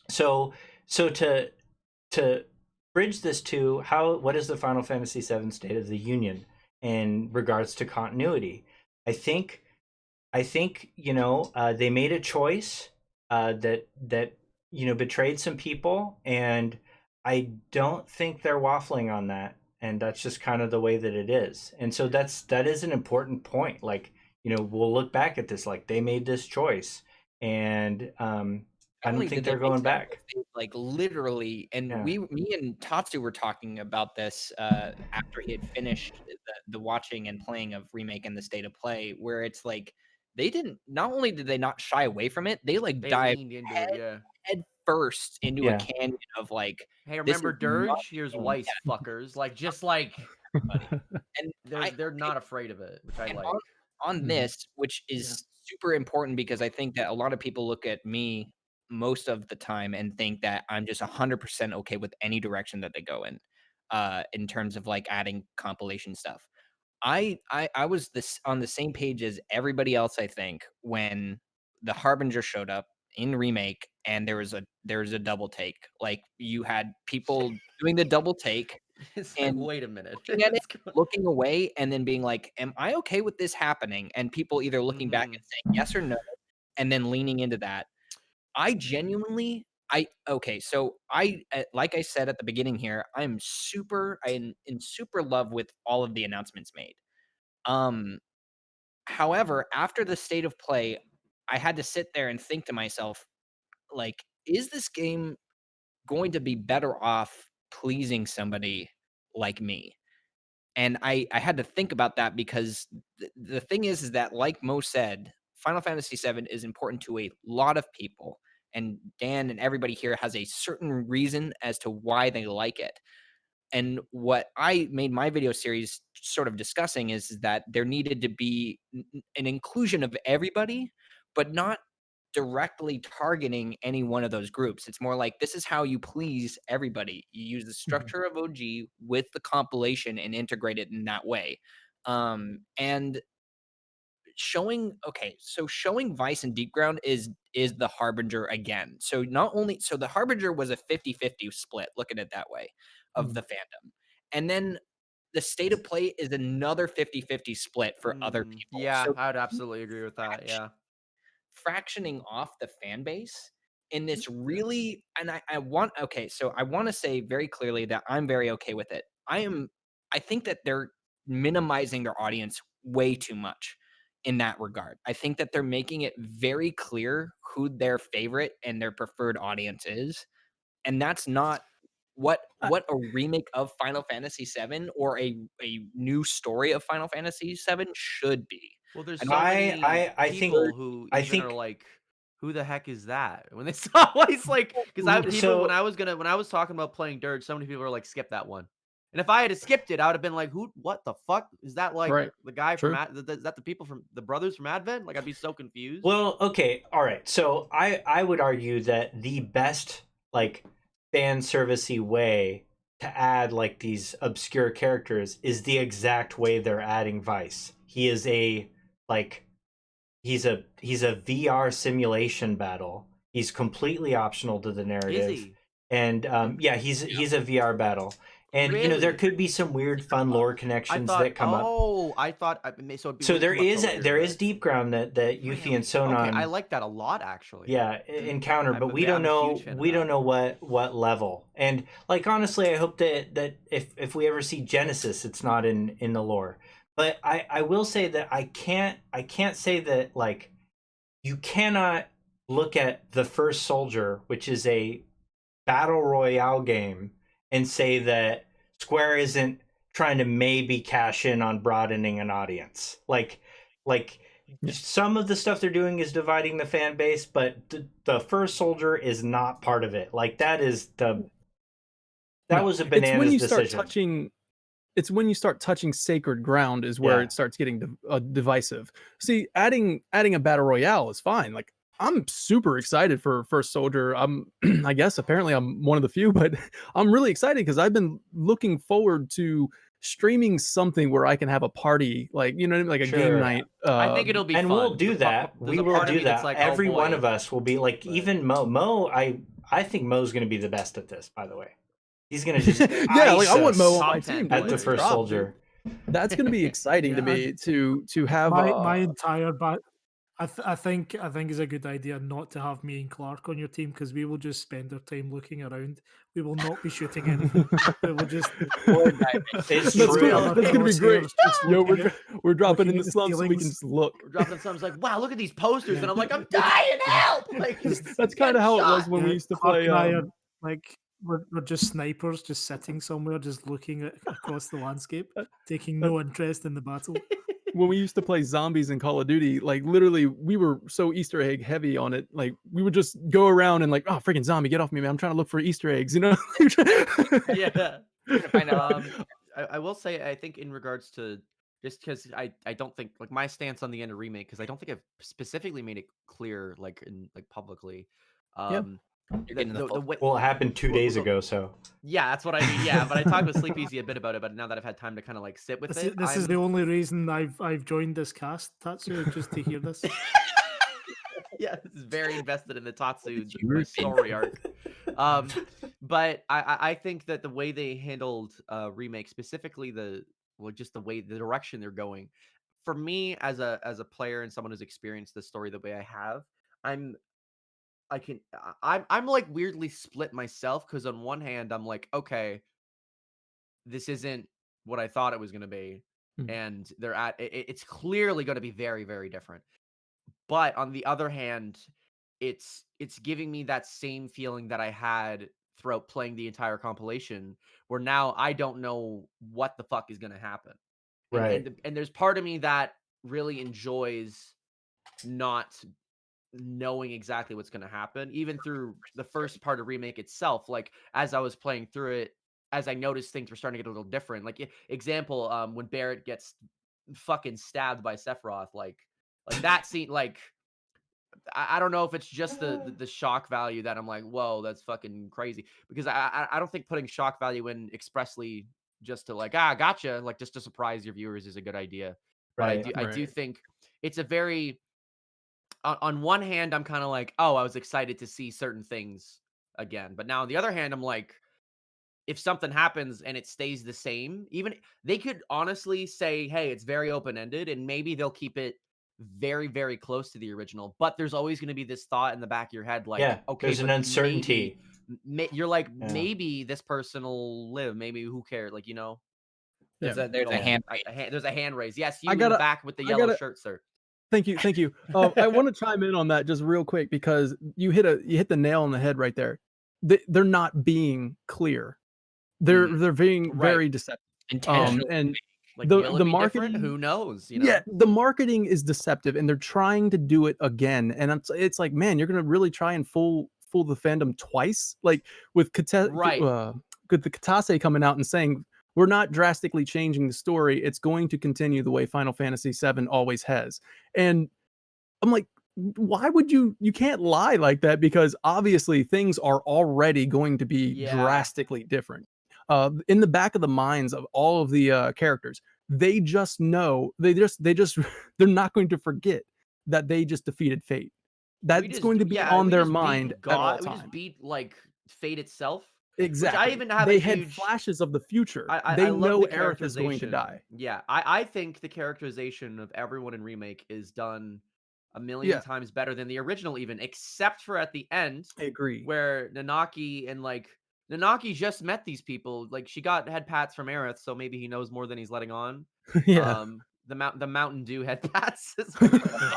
So to bridge this to what is the Final Fantasy VII State of the Union in regards to continuity? I think they made a choice that betrayed some people, and I don't think they're waffling on that, and that's just kind of the way that it is. And so that is an important point. Like, we'll look back at this, like they made this choice, and I Not don't only think did they they're make going that back. mistake, like literally, and Yeah. me and Tatsu were talking about this after he had finished the watching and playing of Remake and the State of Play, where it's like they didn't. Not only did they not shy away from it, they like They dived leaned into it, yeah. head first into a Yeah. canyon of like, Hey, this remember is not Dirge? Here's the game Weiss fuckers. Like, just like buddy. And they're not afraid of it, which I and like. on this, which is super important because I think that a lot of people look at me most of the time and think that I'm just 100% okay with any direction that they go in terms of like adding compilation stuff. I was this on the same page as everybody else, I think, when the Harbinger showed up in Remake and there was a double take. Like you had people doing the double take It's like, and wait a minute. looking at it, Let's go. looking away, and then being like, "Am I okay with this happening?" And people either looking back and saying yes or no, and then leaning into that. I genuinely, okay, so like I said at the beginning here, I'm in super love with all of the announcements made. Um, However, after the state of play, I had to sit there and think to myself, like, is this game going to be better off pleasing somebody like me? And I had to think about that because the thing is that like Mo said, Final Fantasy VII is important to a lot of people, and Dan and everybody here has a certain reason as to why they like it. And what I made my video series sort of discussing is that there needed to be an inclusion of everybody, but not directly targeting any one of those groups. It's more like this is how you please everybody. You use the structure of OG with the compilation and integrate it in that way. And showing Vice and Deep Ground is the Harbinger again. So the Harbinger was a 50-50 split, look at it that way, of the fandom. And then the state of play is another 50-50 split for other people. Yeah, So I would absolutely agree with that. Yeah. fractioning off the fan base in this really, and I want, okay, so I want to say very clearly that I'm very okay with it. I think that they're minimizing their audience way too much in that regard. I think that they're making it very clear who their favorite and their preferred audience is, and that's not what a remake of Final Fantasy VII or a new story of Final Fantasy VII should be. Well, there's I so many I think people who I even are think like, "Who the heck is that?" When they saw Weiss, like, because I people when so I was talking about playing Dirge, so many people were like, "Skip that one." And if I had skipped it, I would have been like, "Who? What the fuck is that? Like Right. the guy from True. is that the people from the brothers from Advent?" Like, I'd be so confused. Well, okay, all right. So I would argue that the best like fan servicey way to add like these obscure characters is the exact way they're adding Vice. He is a like he's a VR simulation battle. He's completely optional to the Is narrative. he? And yeah, he's a VR battle. And there Really? could be some weird fun lore I connections thought. that come up. Oh, I thought. So it'd be So would come up so there later, is deep ground that Yuffie and but okay, I Sonon like that a lot actually. encounter, but we don't I'm a know huge fan of that. what level. And like honestly, I hope that if we ever see Genesis, it's not in the lore. But I will say that I can't say that like you cannot look at The First Soldier, which is a battle royale game, and say that Square isn't trying to maybe cash in on broadening an audience. Like Yeah. some of the stuff they're doing is dividing the fan base, but the First Soldier is not part of it. Like that No. was a It's when bananas you start decision. touching. It's when you start touching sacred ground is where Yeah. it starts getting divisive. See, adding a battle royale is fine. Like I'm super excited for First Soldier. I'm I guess apparently I'm one of the few, but I'm really excited because I've been looking forward to streaming something where I can have a party, like you know what I mean, like a game Sure. night. I think it'll be And fun. we'll do that. There's We a will part of do me that's that. like, oh, Every one boy. of us will be like, But- even Mo. I think Mo's going to be the best at this. By the way, he's going to just yeah, like I want Mo on Top my 10 team. at dude. the Let's First drop, Soldier. dude. That's gonna be exciting to Yeah, me to have my entire I think it's a good idea not to have me and Clark on your team because we will just spend our time looking around. We will not be shooting anything. We will just Or diving. It's That's true. gonna, our that's gonna be great. crosshairs just Yo, looking at we're dropping looking in at the the slums so we can ceilings. just look. We're dropping some. I was like, wow, look at these posters, Yeah. and I'm like, I'm dying, help! Like, That's kind getting of how it was shot. when we Yeah, used to Clark play. and I are like we're just snipers, just sitting somewhere, just looking at across the landscape, taking That's no interest in the battle. when we used to play zombies in Call of Duty. Like literally, we were so Easter egg heavy on it. Like we would just go around and like, oh, freaking zombie, get off me, man! I'm trying to look for Easter eggs, you know? Yeah. Trying to find out. I will say, I think in regards to just because I don't think like my stance on the end of remake because I don't think I've specifically made it clear like in like publicly. Yeah. You're getting the full. way. Well, it happened 2 days ago, so Yeah, that's what I mean. Yeah, but I talked with Sleepezi a bit about it. But now that I've had time to kind of like sit with it, This is the only reason I've joined this cast, Tatsu, just to hear this. Yeah, this is very invested in the Tatsu It's my your story arc. But I think that the way they handled remake, specifically just the way the direction they're going, for me as a player and someone who's experienced the story the way I have, I'm I'm like weirdly split myself because on one hand I'm like, okay, this isn't what I thought it was going to be, Mhm. and it's clearly going to be very very different. But on the other hand, it's giving me that same feeling that I had throughout playing the entire compilation, where now I don't know what the fuck is going to happen. And right. and there's part of me that really enjoys not knowing exactly what's going to happen even through the first part of remake itself. Like as I was playing through it, as I noticed things were starting to get a little different. Like example, when Barrett gets fucking stabbed by Sephiroth, like that scene, like I don't know if it's just the shock value that I'm like, whoa, that's fucking crazy. Because I don't think putting shock value in expressly just to like, gotcha, like just to surprise your viewers is a good idea. But Right. I do Right. think it's a very on one hand, I'm kind of like, oh, I was excited to see certain things again. But now on the other hand, I'm like, if something happens and it stays the same, even they could honestly say, hey, it's very open ended, and maybe they'll keep it very, very close to the original. But there's always going to be this thought in the back of your head, like, Yeah. okay, There's an but maybe uncertainty. you're like, Yeah. maybe this person will live. Maybe who cares? Like, Yeah. There's a hand. there's a hand raise. Yes, you I in the gotta, back with the I yellow gotta. shirt, sir. Thank you, thank you. I want to chime in on that just real quick because you hit the nail on the head right there. They're not being clear. They're being Right. very deceptive. Intentional. And Like, the will it be different? marketing, Who knows? yeah, the marketing is deceptive, and they're trying to do it again. And it's like, man, you're gonna really try and fool the fandom twice, like with Right. with the Katase coming out and saying we're not drastically changing the story. It's going to continue the way Final Fantasy VII always has. And I'm like, why would you can't lie like that because obviously things are already going to be Yeah. drastically different. In the back of the minds of all of the characters, they just know they're not going to forget that they just defeated fate. That's going to be on We their just mind beat at all God. We just times. beat like fate itself, which I Exactly. even have a They had huge. flashes of the future. I They love know the Aerith is going to characterization. die. Yeah, I think the characterization of everyone in remake is done a million Yeah, times better than the original, even except for at the end I agree. where Nanaki and like Nanaki just met these people. Like she got head pats from Aerith, so maybe he knows more than he's letting on. Yeah. The Mountain Dew head pats is what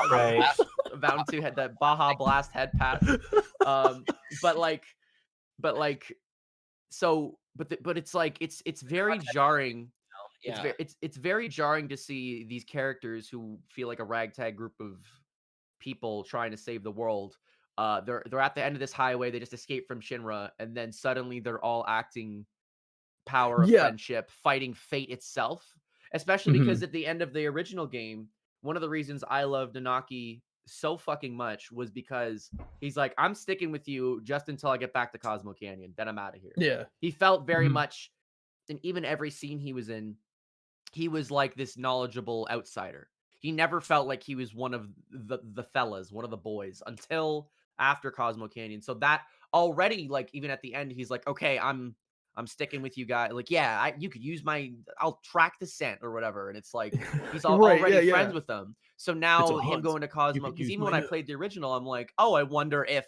Right. the Mountain Dew had that Baja Blast head pats. But like so but it's like it's very jarring. Yeah. It's very jarring to see these characters who feel like a ragtag group of people trying to save the world. They're at the end of this highway. They just escaped from Shinra, and then suddenly they're all acting power of Yeah. friendship, fighting fate itself. Especially Mhm. because at the end of the original game, one of the reasons I love Nanaki so fucking much was because he's like, I'm sticking with you just until I get back to Cosmo Canyon. Then I'm out of here. Yeah. He felt very Mhm. much, in even every scene he was in, he was like this knowledgeable outsider. He never felt like he was one of the fellas, one of the boys until after Cosmo Canyon. So that already, like even at the end, he's like, okay, I'm sticking with you guys. Like, yeah, you could use I'll track the scent or whatever. And it's like, he's Right, already yeah, friends yeah. with them. So It's now a him hunt. going to You Cosmo, could because use even my when I nose. played the original, I'm like, oh, I wonder if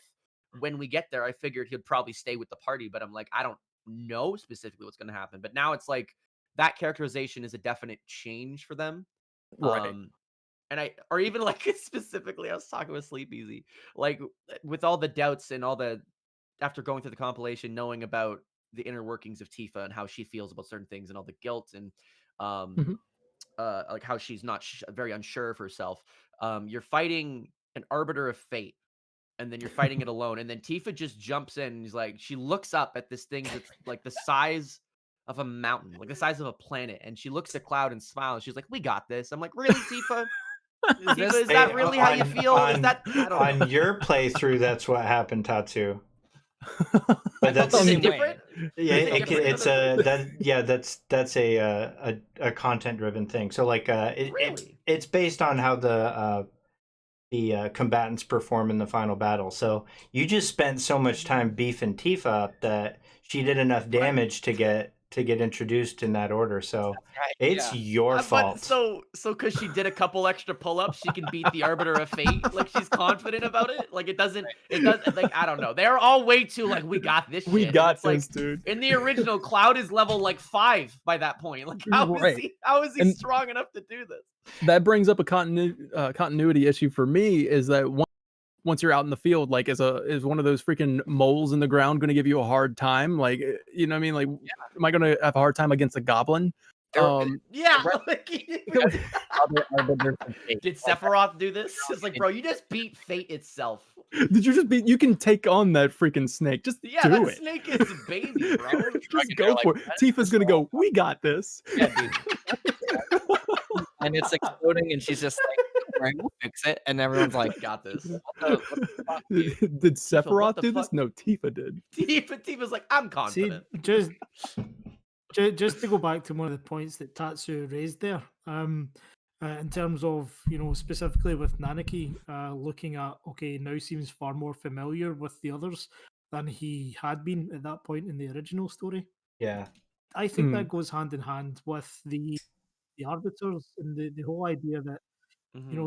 when we get there, I figured he'd probably stay with the party, but I'm like, I don't know specifically what's going to happen. But now it's like that characterization is a definite change for them. Right. And or even like specifically, I was talking with Sleepezi, like with all the doubts and all the, after going through the compilation, knowing about the inner workings of Tifa and how she feels about certain things and all the guilt and, Mhm. like how she's not very unsure of herself. You're fighting an arbiter of fate, and then you're fighting it alone. And then Tifa just jumps in and he's like, she looks up at this thing that's like the size of a mountain, like the size of a planet. And she looks at Cloud and smiles. She's like, we got this. I'm like, really, Tifa? Is Tifa, this is that really how you on feel? Is that, I don't on know. your playthrough, that's what happened, Tatsu. I But felt the that's Is same it different. yeah, Is it different in it's other a places? that's a content driven thing. So like Really? it's based on how the combatants perform in the final battle. So you just spent so much time beefing Tifa up that she did enough right? damage to get introduced in that order. So Right. it's Yeah. your But fault. so because she did a couple extra pull-ups, she can beat the Arbiter of Fate. Like, she's confident about it. Like, it does, like, I don't know. They're all way too like, we got this We shit, and got it's like this, dude. in the original, Cloud is level like 5 by that point. Like, Right. how is he And strong enough to do this? that brings up a continuity issue for me, is that once you're out in the field, like, is one of those freaking moles in the ground going to give you a hard time? Like, you know what I mean? Like, am I going to have a hard time against a goblin? There, Yeah, right, like, that's other arbiters of fate. did Like, Sephiroth do this? It's like, and bro, you just beat fate itself. Did you just be? You can take on that freaking snake. Just Yeah, do that it. snake is a baby, bro. Just they're go like, for it. "What? Tifa's This gonna all?" go. We got this. Yeah, dude. And it's exploding, and she's just like, "Don't worry, we'll fix it." And everyone's like, We got this. what the fuck, dude? Did Tifa, what Sephiroth the do this? fuck? No, Tifa did. Tifa's like, I'm See, confident. just to go back to one of the points that Tatsu raised there, in terms of, specifically with Nanaki, looking at, okay, now seems far more familiar with the others than he had been at that point in the original story. Yeah. I think Mm. that goes hand in hand with the arbiters and the whole idea that, Mhm.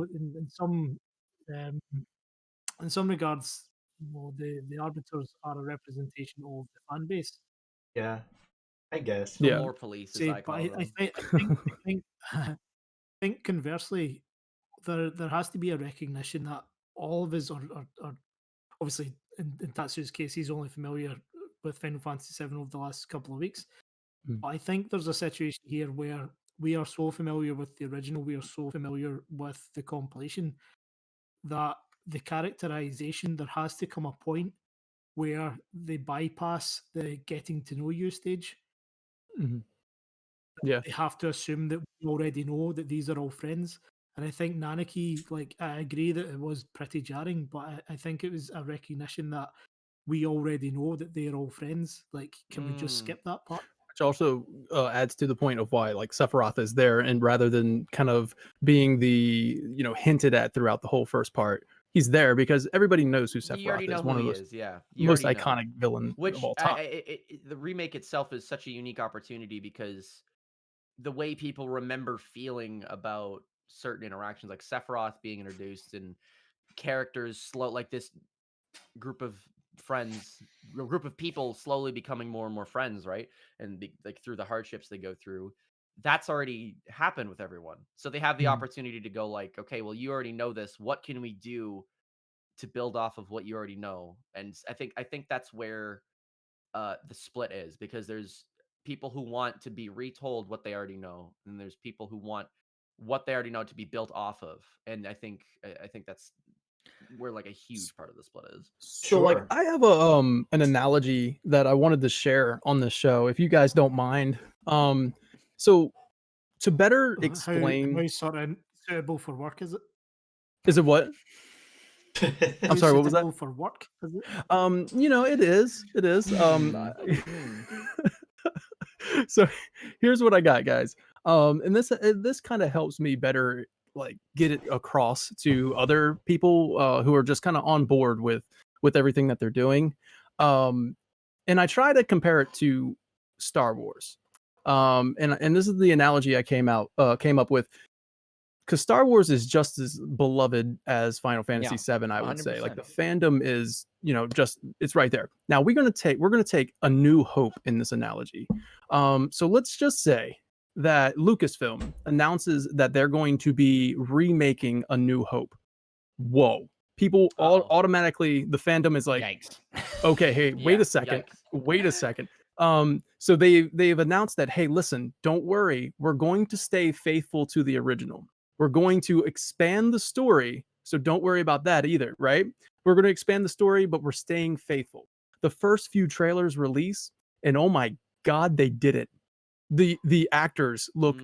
um, in some regards, the arbiters are a representation of the fan base. Yeah. I guess. The Yeah. lore police, as Say, I but call them. I think conversely, there has to be a recognition that all of us are obviously, in Tatsu's case, he's only familiar with Final Fantasy VII over the last couple of weeks. Mm. But I think there's a situation here where we are so familiar with the original, we are so familiar with the compilation, that the characterization, there has to come a point where they bypass the getting to know you stage. Mhm. Yeah. They have to assume that we already know that these are all friends. And I think Nanaki, like, I agree that it was pretty jarring, but I think it was a recognition that we already know that they're all friends. Like, can we just skip that part? Which also adds to the point of why, like, Sephiroth is there, and rather than kind of being the hinted at throughout the whole first part, he's there because everybody knows who You already Sephiroth know is. who One of he the most is, yeah. You most already know. iconic villain of Which all time. the remake itself is such a unique opportunity because the way people remember feeling about certain interactions, like Sephiroth being introduced and characters like this group of friends, a group of people slowly becoming more and more friends, right? And like through the hardships they go through, that's already happened with everyone. So they have the Mhm. opportunity to go like, okay, well, you already know this. What can we do to build off of what you already know? And I think that's where the split is, because there's people who want to be retold what they already know, and there's people who want what they already know to be built off of. And I think that's where like a huge part of the split is. So, like, Sure. I have an analogy that I wanted to share on this show, if you guys don't mind. So to better explain, How sort of suitable for work is it? is it what? I'm How sorry, what was that? suitable for work is it? It is. It is. So here's what I got, guys. And this kind of helps me better, like, get it across to other people who are just kind of on board with everything that they're doing. And I try to compare it to Star Wars. And this is the analogy I came up with, because Star Wars is just as beloved as Final Fantasy Yeah, VII, I would say. Like, the 100%. fandom is, just it's right there. Now we're gonna take A New Hope in this analogy. So let's just say that Lucasfilm announces that they're going to be remaking A New Hope. Whoa. People all Uh-oh. automatically, the fandom is like, Yikes. okay, hey, wait Yeah, a second. yikes. Wait a second. So they've announced that, hey, listen, don't worry, we're going to stay faithful to the original. We're going to expand the story, so don't worry about that either, right? We're going to expand the story, but we're staying faithful. The first few trailers release, and oh my god, they did it. The actors look,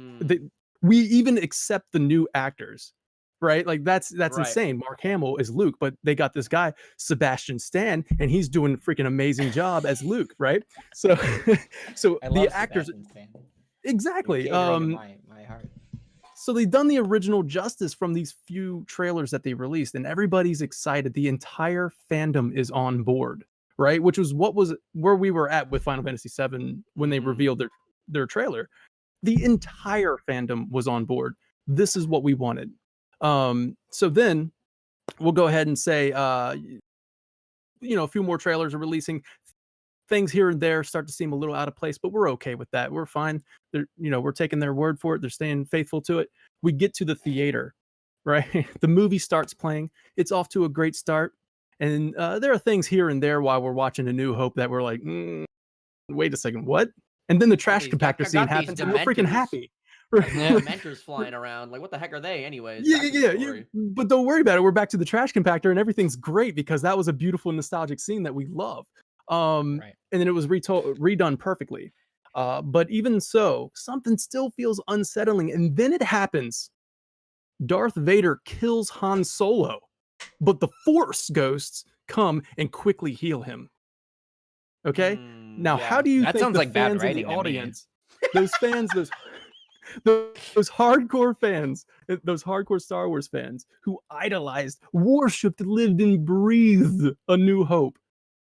we even accept the new actors, right? Like, that's Right. insane. Mark Hamill is Luke, but they got this guy Sebastian Stan, and he's doing a freaking amazing job as Luke, right? So so I the love actors, Sebastian Stan. exactly. Dear to my heart. So they've done the original justice from these few trailers that they released, and everybody's excited. The entire fandom is on board, right? Which was where we were at with Final Fantasy VII when they revealed their trailer. The entire fandom was on board. This is what we wanted. So then we'll go ahead and say, a few more trailers are releasing. Things here and there start to seem a little out of place, but we're okay with that. We're fine. We're taking their word for it. They're staying faithful to it. We get to the theater, right? The movie starts playing. It's off to a great start. And there are things here and there while we're watching A New Hope that we're like, wait a second, what? And then the trash compactor scene happens, and we're freaking happy. Dementors flying around. Like, what the heck are they anyways? Yeah. But don't worry about it. We're back to the trash compactor, and everything's great because that was a beautiful nostalgic scene that we love. Right. And then it was redone perfectly. But even so, something still feels unsettling, and then it happens. Darth Vader kills Han Solo, but the Force ghosts come and quickly heal him. Okay? Now, how do you That think sounds the like bad fans in writing the to me. audience, those fans, those hardcore fans, those hardcore Star Wars fans who idolized, worshipped, lived, and breathed A New Hope,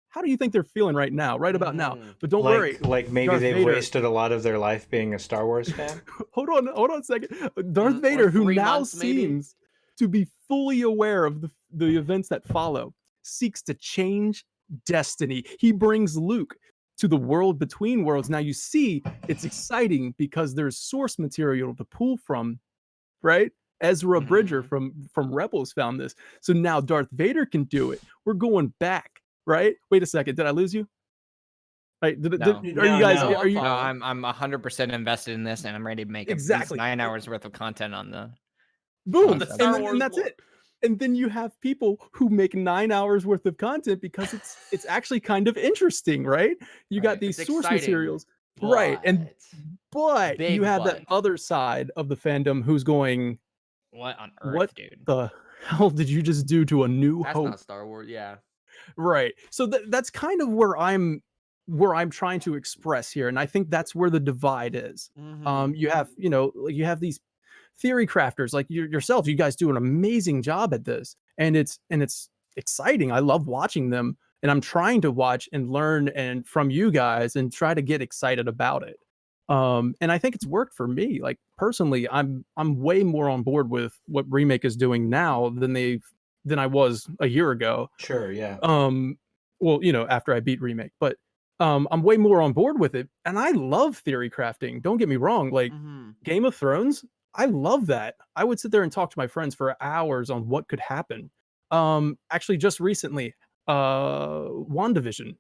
how do you think they're feeling right now, right about now? But don't worry. Like maybe Darth they've Vader, wasted a lot of their life being a Star Wars fan. hold on a second. Darth Or Vader, who 3 now months, maybe? seems to be fully aware of the events that follow, seeks to change destiny. He brings Luke to the world between worlds. Now you see, it's exciting because there's source material to pull from, right? Ezra Bridger from Rebels found this. So now Darth Vader can do it. We're going back, right? Wait a second. Did I lose you? Right? No. Are you guys? No. Are you? No, I'm 100% invested in this, and I'm ready to make at least Exactly. 9 hours worth of content on the. Boom. the Star Star And Wars that's lore. it. And then you have people who make 9 hours worth of content because it's actually kind of interesting, right? You got Right. these It's source exciting, materials, right? But Big you have that but. other side of the fandom who's going, What on what earth, dude? the hell did you just do to A New That's Hope? not Star Wars. Yeah. Right. So that's kind of where I'm trying to express here, and I think that's where the divide is. You have you have these theory crafters like yourselves. You guys do an amazing job at this, and it's exciting. I love watching them, and I'm trying to watch and learn and from you guys and try to get excited about it. And I think it's worked for me. Like, personally, I'm way more on board with what Remake is doing now than I was a year ago. Sure, yeah. Well, after I beat Remake, but I'm way more on board with it, and I love theory crafting. Don't get me wrong. Like, Game of Thrones, I love that. I would sit there and talk to my friends for hours on what could happen. Actually, just recently, WandaVision.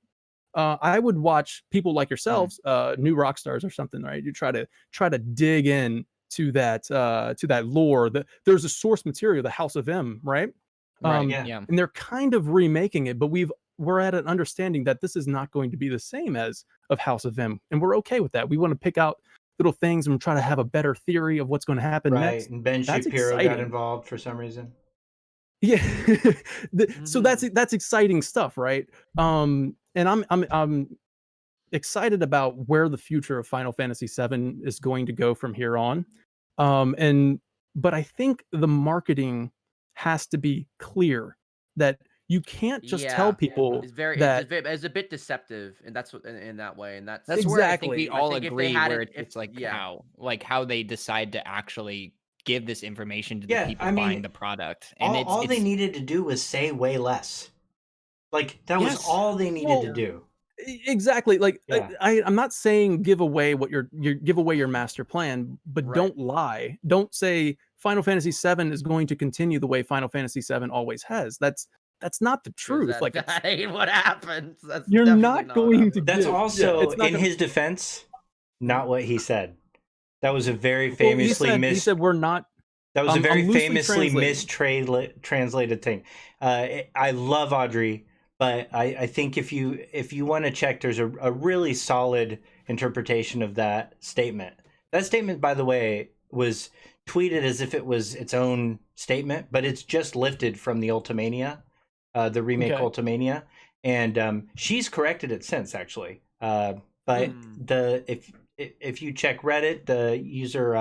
I would watch people like yourselves, new rock stars or something, right? You try to dig in to that lore. There's a source material, the House of M, right? Right. Yeah. Yeah. And they're kind of remaking it, but we're at an understanding that this is not going to be the same as of House of M, and we're okay with that. We want to pick out little things and try to have a better theory of what's going to happen Right. next. And Ben That's Shapiro got exciting. involved for some reason. Yeah. So that's exciting stuff, right? And I'm excited about where the future of Final Fantasy VII is going to go from here on. But I think the marketing has to be clear that you can't just tell Yeah. people It's very that it's a bit deceptive, and that's what in that way, and That's that's where I think we exactly. I all think if they agree, had where it it's if just like yeah. how they decide to actually give this information to the Yeah, people I buying mean, the product, and all they it's needed to do was say way less. Like that was yes. all they needed to Well, do. exactly. Like Yeah. I'm not saying give away what your give away your master plan, but Right. don't lie. Don't say Final Fantasy VII is going to continue the way Final Fantasy VII always has. That's not the 'Cause truth. Like it's that ain't what happens. That's you're definitely not not what going to happens. That's give. Yeah, also, it's not in gonna. his defense, not what he said. That was a very Well, he said we're not. that was a very I'm loosely famously translating. mistranslated thing. I love Audrey, but I think if you want to check, there's a really solid interpretation of that statement. That statement, by the way, was tweeted as if it was its own statement, but it's just lifted from the Ultimania, the remake Okay. Ultimania, and she's corrected it since actually. But Hmm. the if you check Reddit, the user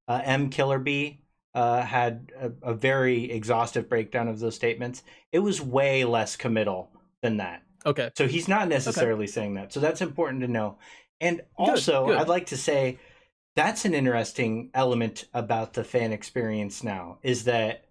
mkillerb had a very exhaustive breakdown of those statements. It was way less committal than that. Okay. So he's not Okay. necessarily saying that. So that's important to know. And Good. also, I'd Good. like to say that's an interesting element about the fan experience now is that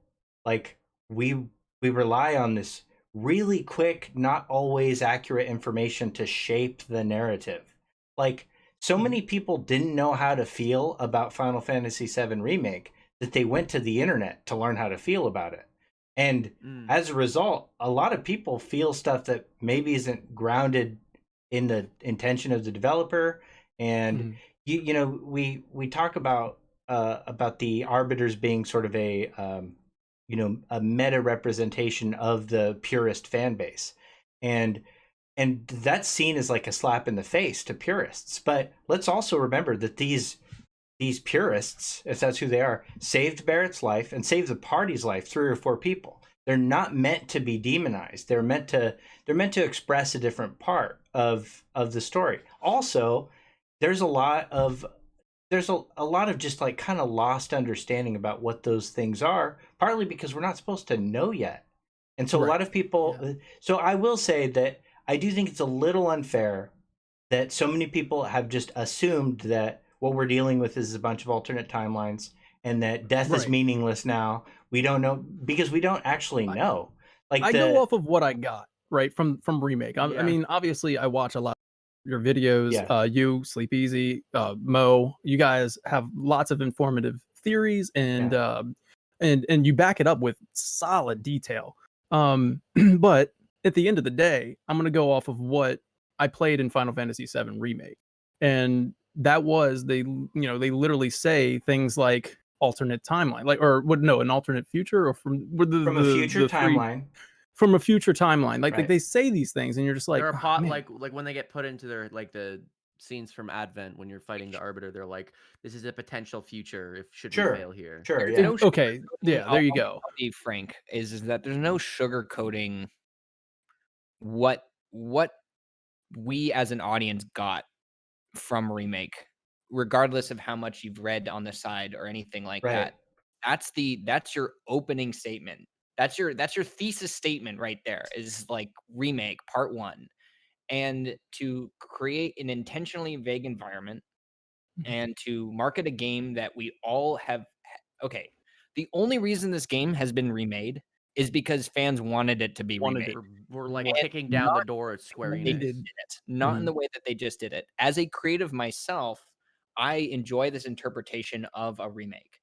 like we we rely on this really quick, not always accurate information to shape the narrative. Like so Mhm. many people didn't know how to feel about Final Fantasy VII Remake that they went to the internet to learn how to feel about it. And Mm. as a result, a lot of people feel stuff that maybe isn't grounded in the intention of the developer. And Mhm. you know, we talk about the arbiters being sort of a you know, a meta representation of the purist fan base. And that's seen as like a slap in the face to purists. But let's also remember that these purists, if that's who they are, saved Barrett's life and saved the party's life, 3 or 4 people. They're not meant to be demonized. They're meant to express a different part of the story. Also, there's a lot of a lot of just like kind of lost understanding about what those things are, partly because we're not supposed to know yet. And so a Right. lot of people Yeah. so I will say that I do think it's a little unfair that so many people have just assumed that what we're dealing with is a bunch of alternate timelines and that death is Right. meaningless now. We don't know because we don't actually I, know. Like I go the off of what I got right from remake. I Yeah. mean, obviously, I watch a lot of your videos. yeah, You, Sleepezi, Mo. You guys have lots of informative theories, yeah, and you back it up with solid detail. But at the end of the day, I'm gonna go off of what I played in Final Fantasy VII Remake, and that was they literally say things like alternate timeline, like or what? No, an alternate future, or from with from a future the three timeline, from a future timeline. Like right? they say these things, and you're just like, There are oh, man, like when they get put into their like the scenes from Advent when you're fighting the Arbiter, they're like, "This is a potential future if should we Sure, fail here." sure, There's yeah, no Okay, sugarcoating. yeah, there you go. I'll be frank. Is that there's no sugarcoating what we as an audience got from remake, regardless of how much you've read on the side or anything like right. that. That's your opening statement. That's your thesis statement right there. Is like remake part one, and to create an intentionally vague environment Mhm. and to market a game that we all have. Okay, the only reason this game has been remade is because fans wanted it to be Wanted remade. it We're like what And kicking down the not door at in Square the way they Enix. needed. did it, not in Mhm. the way that they just did it. As a creative myself, I enjoy this interpretation of a remake.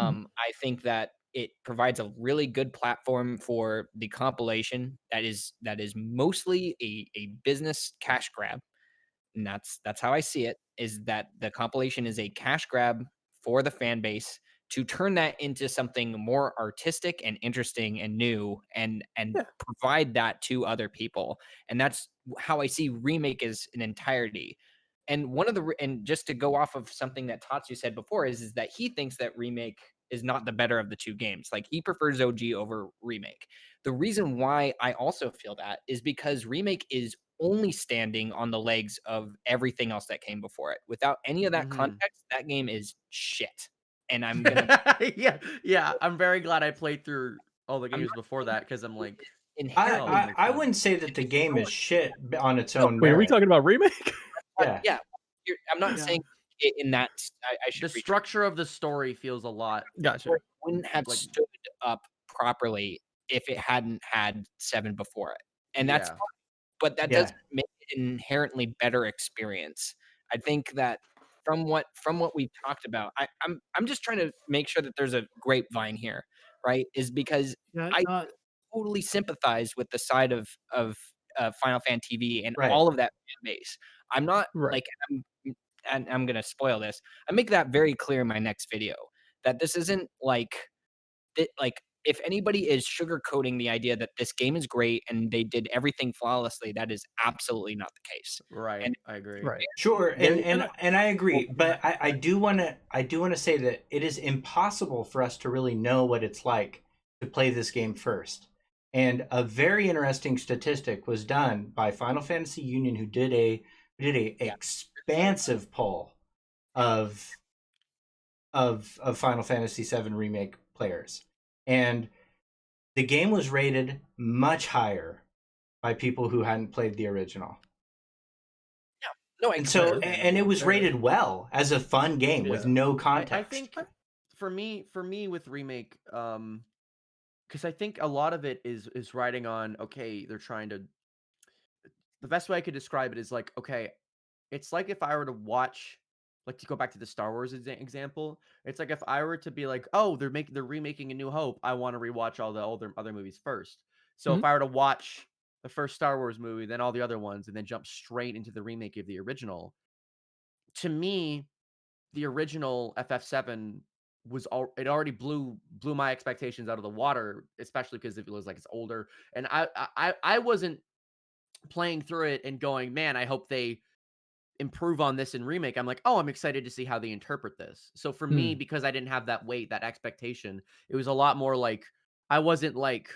Mhm. I think that it provides a really good platform for the compilation that is mostly a business cash grab, and that's how I see it, is that the compilation is a cash grab for the fan base to turn that into something more artistic and interesting and new and Yeah. provide that to other people. And that's how I see remake as an entirety. And one of the and just to go off of something that Tatsu said before is that he thinks that remake is not the better of the two games. Like he prefers OG over remake. The reason why I also feel that is because remake is only standing on the legs of everything else that came before it. Without any of that Mhm. context, that game is shit. And I'm gonna Yeah, yeah, I'm very glad I played through all the I'm games not before saying that because I'm that like, inherently. makes I sense. wouldn't say that the game is shit on its own Wait, are we merit. talking about remake? Yeah. Yeah, I'm not Yeah. saying in that I should The reach structure of the story feels a lot Gotcha. or it wouldn't have like stood up properly if it hadn't had 7 before it, and that's yeah. but that Yeah. doesn't make it an inherently better experience. I think that from what we've talked about, I'm just trying to make sure that there's a grapevine here, right? Is because Yeah, I no, totally sympathize with the side of Final Fan TV and Right. all of that fan base. I'm not Right. like and I'm gonna spoil this. I make that very clear in my next video that this isn't like like if anybody is sugarcoating the idea that this game is great and they did everything flawlessly, that is absolutely not the case. Right. And I agree. Right. Sure, and very and I agree, difficult but I do want to say that it is impossible for us to really know what it's like to play this game first. And a very interesting statistic was done by Final Fantasy Union, who did a Yeah. expansive poll of of Final Fantasy VII Remake players, and the game was rated much higher by people who hadn't played the original. No, I And completely so, understand. and it was rated well as a fun game with Yeah. no I context. think for me with remake, because I think a lot of it is riding on okay, they're trying to. The best way I could describe it is like okay, it's like if I were to watch, like to go back to the Star Wars example, it's like if I were to be like, oh, they're remaking A New Hope, I want to rewatch all the other movies first. So if Mhm. I were to watch the first Star Wars movie, then all the other ones, and then jump straight into the remake of the original, to me, the original FF7 it already blew my expectations out of the water, especially because it was like it's older, and I wasn't playing through it and going, man, I hope they improve on this in remake. I'm like, oh, I'm excited to see how they interpret this. So for me, Mm. because I didn't have that weight, that expectation, it was a lot more like I wasn't like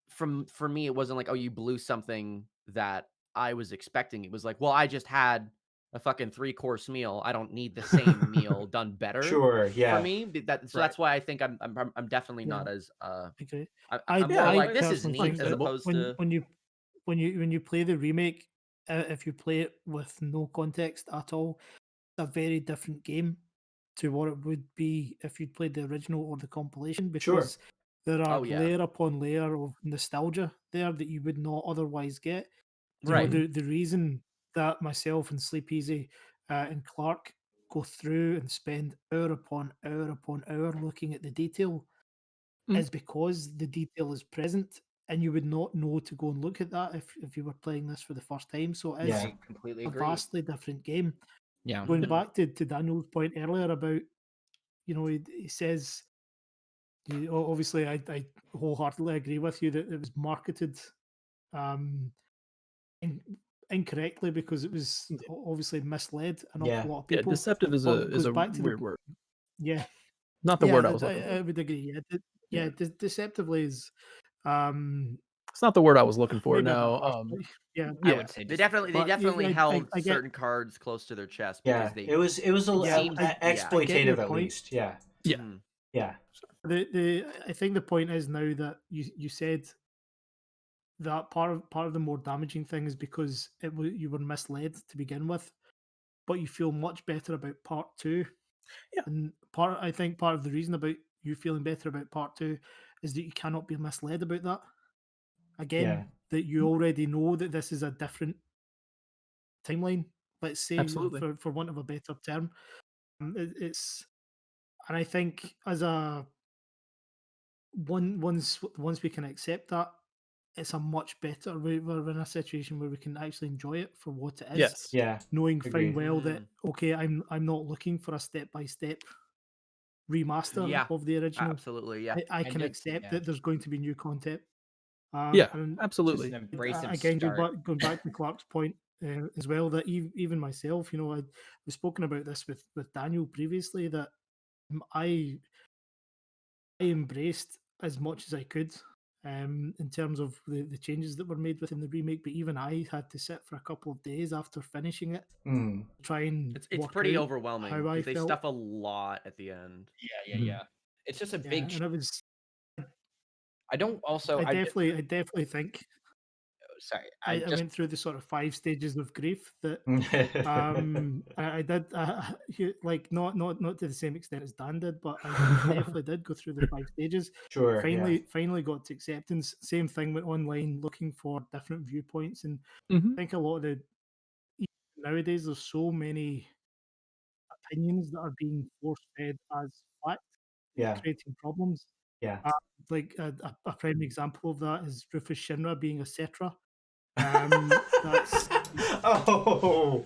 for me, it wasn't like, oh, you blew something that I was expecting. It was like, well, I just had a fucking 3-course meal. I don't need the same meal done better Sure, for yeah, me. So Right. that's why I think I'm definitely yeah, not as I agree. I'm Yeah, more I like this is personally neat think as that understandable. opposed to when you play the remake, if you play it with no context at all, it's a very different game to what it would be if you'd played the original or the compilation sure, because there are oh yeah, layer upon layer of nostalgia there that you would not otherwise get. You know, right. Mhm. the reason that myself and Sleepezi and Clark go through and spend hour upon hour looking at the detail Mhm. is because the detail is present and you would not know to go and look at that if you were playing this for the first time. So it is yeah, I completely a agree. vastly different game. Yeah. Going Yeah. back to Daniel's point earlier about, you know, he says, obviously, I wholeheartedly agree with you that it was marketed um, in, incorrectly because it was Yeah. obviously misled an yeah, awful lot of Yeah, people. deceptive is But it is goes a back to the, weird word. yeah, Not the yeah, word I was looking for. I would agree. Yeah, Yeah. yeah, deceptively is um, It's not the word I was looking for. maybe a bit No. harsh, but yeah. I Yeah. would say They deceptive. they But definitely held I get, certain cards close to their chest because yeah. they It was it yeah, seemed yeah. I get your exploitative at point. least. Yeah, Yeah. Mhm. yeah, The I think the point is now that you said that part of the more damaging thing is because you were misled to begin with, but you feel much better about part two. Yeah. And I think part of the reason about you feeling better about part two is that you cannot be misled about that. yeah, Again, that you already know that this is a different timeline. Let's say, Absolutely. for want of a better term, it's and I think as a once we can accept that, it's a much better. We're in a situation where we can actually enjoy it for what it is, Yes. yeah. knowing fine Agreed. well that Mhm. okay, I'm not looking for a step by step remaster Yeah. of the original. Absolutely. Yeah. I And can just accept yeah, that there's going to be new content. Yeah. And just Absolutely. an abrasive again, start. going back to Clark's point as well, that even myself, you know, we've spoken about this with Daniel previously that I I embraced as much as I could in terms of the changes that were made within the remake. But even I had to sit for a couple of days after finishing it Mm. to try and It's work pretty out overwhelming how I because they felt. stuff a lot at the end. Yeah, yeah, Mhm. yeah. It's just a Yeah, big and it was I don't also. I definitely think Sorry. I I just. went through the sort of 5 stages of grief that I did like not to the same extent as Dan did, but I definitely did go through the 5 stages. Sure, yeah. Finally got to acceptance. Same thing with online, looking for different viewpoints, and Mhm. I think a lot of the nowadays there's so many opinions that are being force fed as fact, Yeah, creating problems. yeah. Uh, like a prime example of that is Rufus Shinra being a Cetra. That's Oh, Who did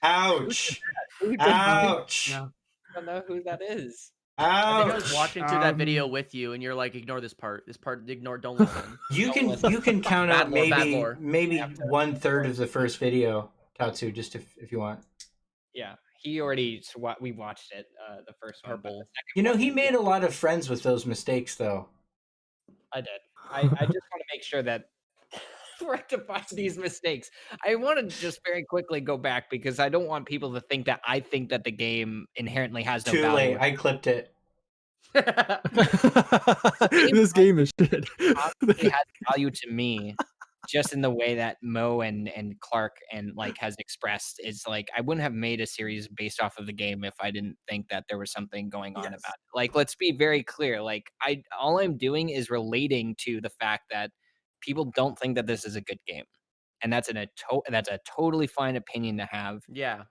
ouch. that? Who did that? Ouch. yeah. I don't know who that is. I think I was Ouch. watching through that video Um, with you, and you're like, ignore this part. This part, ignore. Don't listen. You Don't can listen. count Bad out lore. Bad maybe lore. I have to. 1/3 of the first video, Tatsu, just if you want. Yeah, he already. We watched it, the first one, but the Purple. You second know, one, he yeah, made a lot of friends with those mistakes, though. I did. I just want to make sure that rectify these mistakes. I want to just very quickly go back because I don't want people to think that I think that the game inherently has no Too late. value. I clipped it. This game is shit. Obviously has value to me, just in the way that Mo and Clark and like has expressed is like I wouldn't have made a series based off of the game if I didn't think that there was something going on Yes. about it. Like, let's be very clear. Like, all I'm doing is relating to the fact that people don't think that this is a good game, and that's a totally fine opinion to have. Yeah.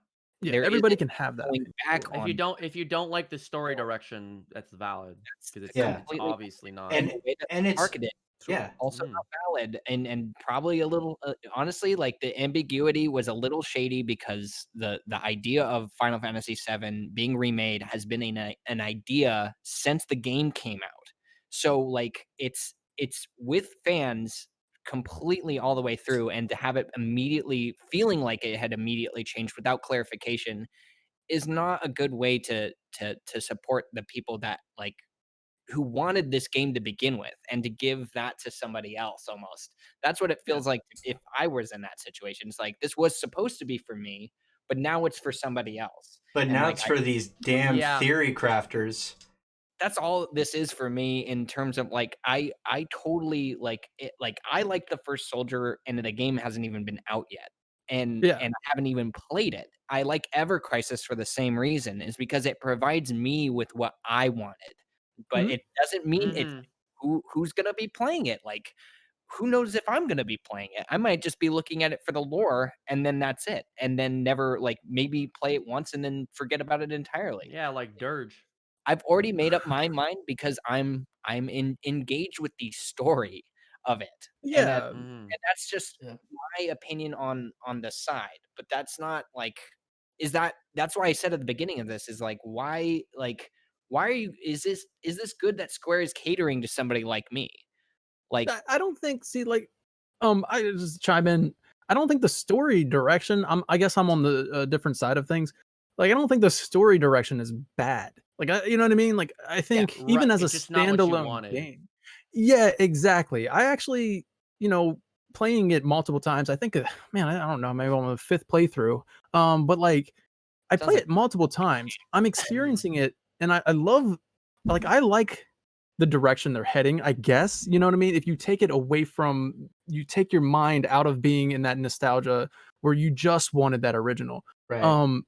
Yeah, There isn't everybody can have that going opinion. back on If you don't like the story direction, that's valid because Yeah. it's completely obviously not. and And the way that and it's it's marketed. yeah. Also Mm. not valid and probably a little honestly, like the ambiguity was a little shady because the idea of Final Fantasy VII being remade has been an idea since the game came out. So like it's with fans completely all the way through, and to have it immediately feeling like it had immediately changed without clarification is not a good way to support the people that like who wanted this game to begin with, and to give that to somebody else almost. That's what it Yeah. feels like if I was in that situation. It's like this was supposed to be for me, but now it's for somebody else. But And now like it's for these damn Yeah. theory crafters. that's all this is for me in terms of like I totally like it, like I like the first Soldier and the game hasn't even been out yet. Yeah. And I haven't even played it. I like Ever Crisis for the same reason, is because it provides me with what I wanted. But Mhm. it doesn't mean it's Mhm. who's gonna be playing it. Like who knows if I'm gonna be playing it? I might just be looking at it for the lore and then that's it. And then never like maybe play it once and then forget about it entirely. Yeah, like Dirge. I've already made up my mind because engaged with the story of it, Yeah. Mhm. and that's just Yeah. my opinion on the side. But that's not like that's why I said at the beginning of this is why are you is this good that Square is catering to somebody like me? Like I don't think see like I just chime in. I don't think the story direction. I guess I'm on the different side of things. Like I don't think the story direction is bad. Like you know what I mean? Like I think Right. even as a It's just not what you standalone wanted. game. Yeah, exactly. I actually, you know, playing it multiple times. I think man, I don't know, maybe I'm on the fifth playthrough. But like I sounds play like it multiple times. I'm Mhm. experiencing it and I love like I like the direction they're heading, I guess. You know what I mean? If you take it away from you take your mind out of being in that nostalgia where you just wanted that original. Right. Um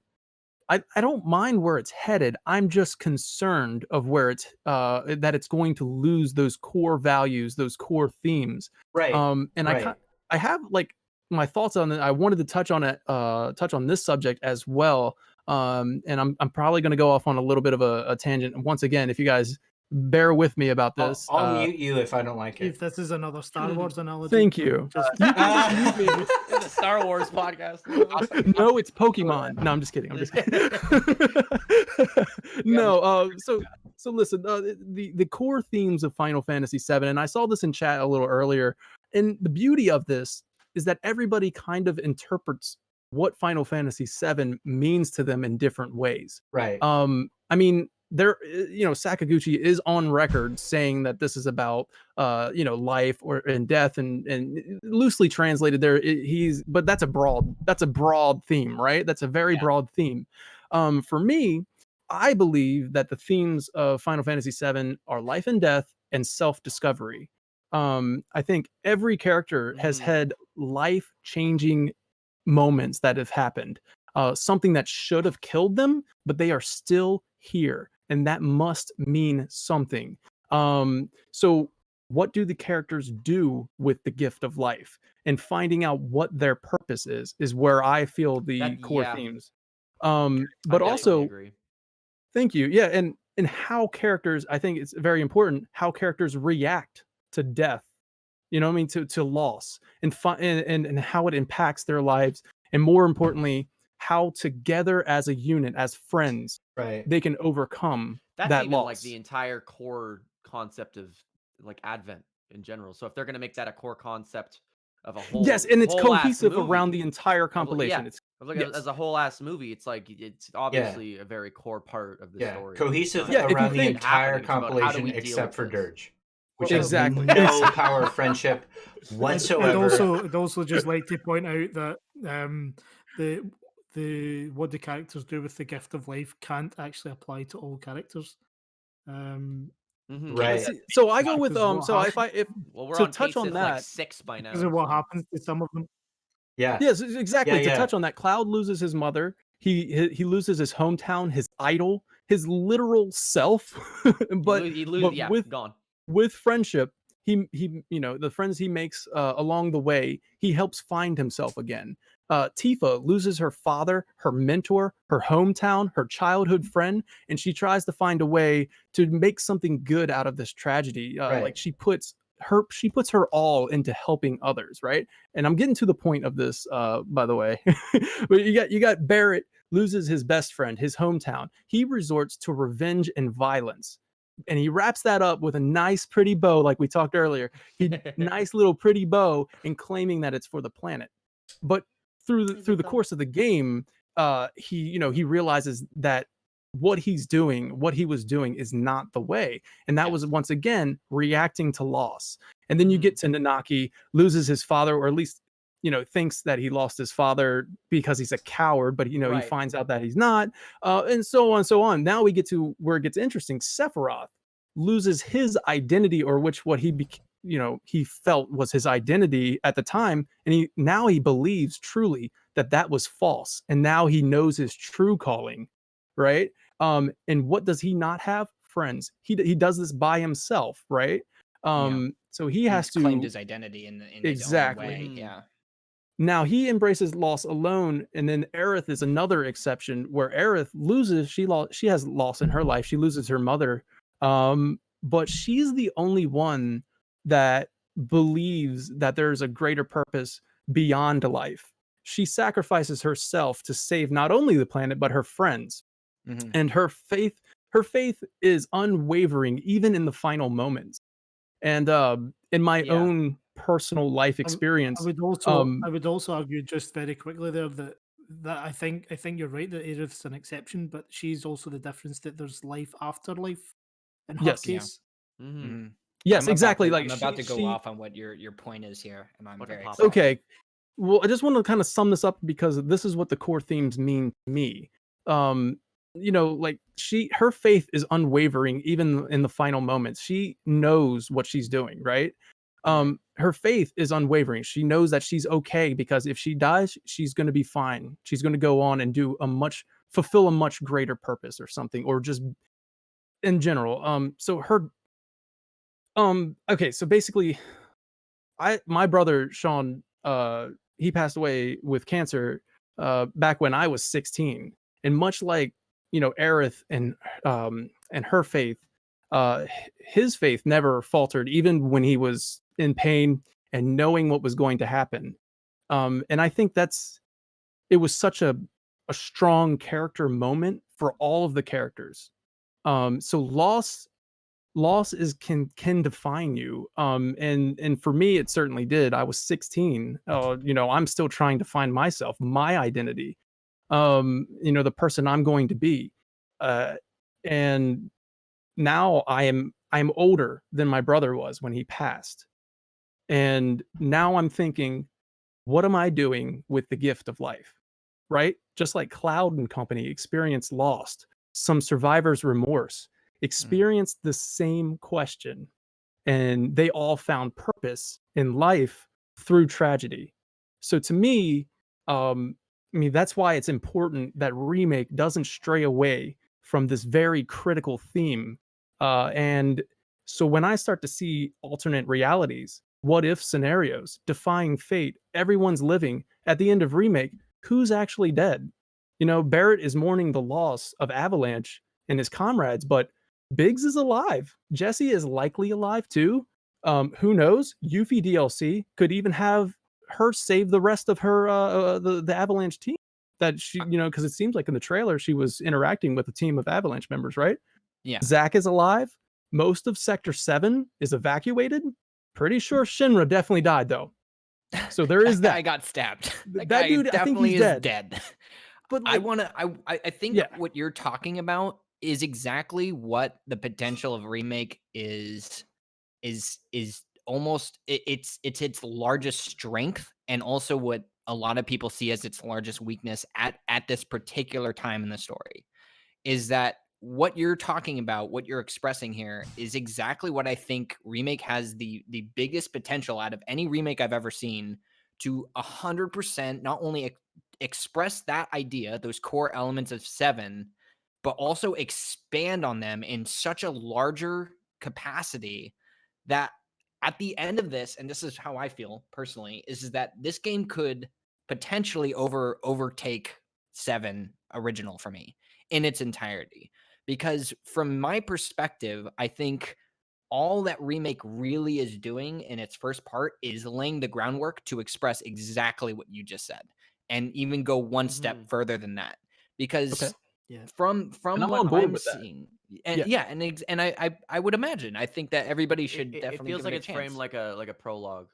I don't mind where it's headed. I'm just concerned of where it's that it's going to lose those core values, those core themes. Right. And Right. I have like my thoughts on it. I wanted to touch on it, touch on this subject as well. And I'm probably going to go off on a little bit of a tangent. And once again, if you guys bear with me about this, I'll mute you if I don't like See it. if this is another Star Wars analogy. thank you. Just You can just mute me. It's a Star Wars podcast. No, it's Pokemon. No, I'm just kidding. I'm just kidding. No, so listen, the core themes of Final Fantasy VII, and I saw this in chat a little earlier, and the beauty of this is that everybody kind of interprets what Final Fantasy VII means to them in different ways. Right. I mean, there, you know, Sakaguchi is on record saying that this is about, you know, life or and death, and loosely translated there, but that's a broad theme, right? That's a very yeah. broad theme. For me, I believe that the themes of Final Fantasy VII are life and death and self-discovery. I think every character has Mhm. had life-changing moments that have happened. Something that should have killed them, but they are still here, and that must mean something. So what do the characters do with the gift of life? And finding out what their purpose is where I feel the That core yeah, themes. I But definitely also, agree. thank you. Yeah, and how characters, I think it's very important how characters react to death. You know what I mean? To loss and how it impacts their lives, and more importantly, how together as a unit, as friends, Right. they can overcome That's that even like the loss. entire core concept of like Advent in general. So if they're gonna make that a core concept of a Yes, and it's whole ass cohesive around movie, the entire yeah, compilation. It's of like as yes. a whole ass movie, it's like it's Yeah. obviously a very core part of the Yeah. story. It's Cohesive not Yeah, just if you around the about it think entire happening. It's about how do compilation we deal except with for this. Dirge, which Well, has exactly. no power of friendship I'd whatsoever. I'd also just like to point out that the what the characters do with the gift of life can't actually apply to all characters. Um, Mhm. Yeah, Right. see, so I go with because what so happens if Well, we're to on touch pace on of like that. 6 by because now, of what so happens to some of them. Yeah. Yes, Yeah. exactly. To Yeah. touch on that, Cloud loses his mother. He loses his hometown, his idol, his literal self. but you lose, but yeah, gone. with friendship, he the friends he makes along the way, he helps find himself again. Tifa loses her father, her mentor, her hometown, her childhood friend, and she tries to find a way to make something good out of this tragedy. Right. Like she puts her all into helping others, right? And I'm getting to the point of this, by the way. But you got Barrett loses his best friend, his hometown. He resorts to revenge and violence, and he wraps that up with a nice, pretty bow, like we talked earlier. He nice little pretty bow, and claiming that it's for the planet. But Is through it the though? course of the game, he realizes that what he was doing is not the way, and that was Yes. once again reacting to loss. And then you Mhm. get to Nanaki loses his father, or at least thinks that he lost his father because he's a coward, but he Right. finds out that he's not, and so on, so on. Now we get to where it gets interesting. Sephiroth loses his identity, or which what he felt was his identity at the time, and he believes truly that that was false, and now he knows his true calling, right? And what does he not have? Friends. He does this by himself, right? Yeah. So he has He's claimed to his identity in his own exactly. way. Mhm. Yeah. Now he embraces loss alone, and then Aerith is another exception where Aerith loses. She has loss in her life. She loses her mother, but she's the only one that believes that there's a greater purpose beyond life. She sacrifices herself to save not only the planet but her friends, Mhm. and her faith is unwavering even in the final moments. And in my Yeah. own personal life I, w- experience, um I would also argue just very quickly there that I think you're right that Aerith's an exception, but she's also the difference that there's life after life in her yes, Yeah. case. Mhm. Mhm. yes, exactly. Like I'm about to go she off on what your point is here, and I'm Fucking very pop off. excited. okay. Well, I just want to kind of sum this up because this is what the core themes mean to me. Um, like her faith is unwavering even in the final moments. She knows what she's doing, right? Right. Her faith is unwavering. She knows that she's okay because if she dies, she's going to be fine. She's going to go on and fulfill a much greater purpose or something, or just in general. Okay, so basically my brother Sean, he passed away with cancer back when I was 16. And much like, Aerith and her faith, his faith never faltered even when he was in pain and knowing what was going to happen. And I think it was such a strong character moment for all of the characters. So loss is can define you, and for me it certainly did. I was 16. I'm still trying to find myself, my identity, the person I'm going to be, uh and now I'm older than my brother was when he passed, and now I'm thinking, what am I doing with the gift of life? Right? Just like Cloud and company experienced lost, some survivors remorse, Mhm. experience the same question. and they all found purpose in life through tragedy. So to me, I mean, that's why it's important that remake doesn't stray away from this very critical theme. And so when I start to see alternate realities, what if scenarios, defying fate, everyone's living at the end of remake, who's actually dead? You know, Barrett is mourning the loss of Avalanche and his comrades, but Biggs is alive. Jesse is likely alive too. Who knows? Yuffie DLC could even have her save the rest of her the Avalanche team. That she, you know, because it seems like in the trailer she was interacting with a team of Avalanche members, right? Yeah. Zach is alive. Most of Sector 7 is evacuated. Pretty sure Shinra definitely died though. So there is That guy that. got stabbed. That That guy dude, I think definitely he's is dead. dead. But I like, wanna I think yeah. what you're talking about is exactly what the potential of remake is almost it's its largest strength, and also what a lot of people see as its largest weakness at this particular time in the story. Is that what you're talking about, what you're expressing here is exactly what I think remake has the biggest potential out of any remake I've ever seen to 100% not only express that idea, those core elements of 7, but also expand on them in such a larger capacity that at the end of this, and this is how I feel personally, is that this game could potentially overtake 7 original for me in its entirety. Because from my perspective, I think all that remake really is doing in its first part is laying the groundwork to express exactly what you just said, and even go one step Mhm. further than that. Okay. Because Yeah. And from I'm what on board I'm with that. seeing, and Yeah. yeah, and I would imagine, I think that everybody It, should it definitely feels give like it a it's framed chance. like a prologue,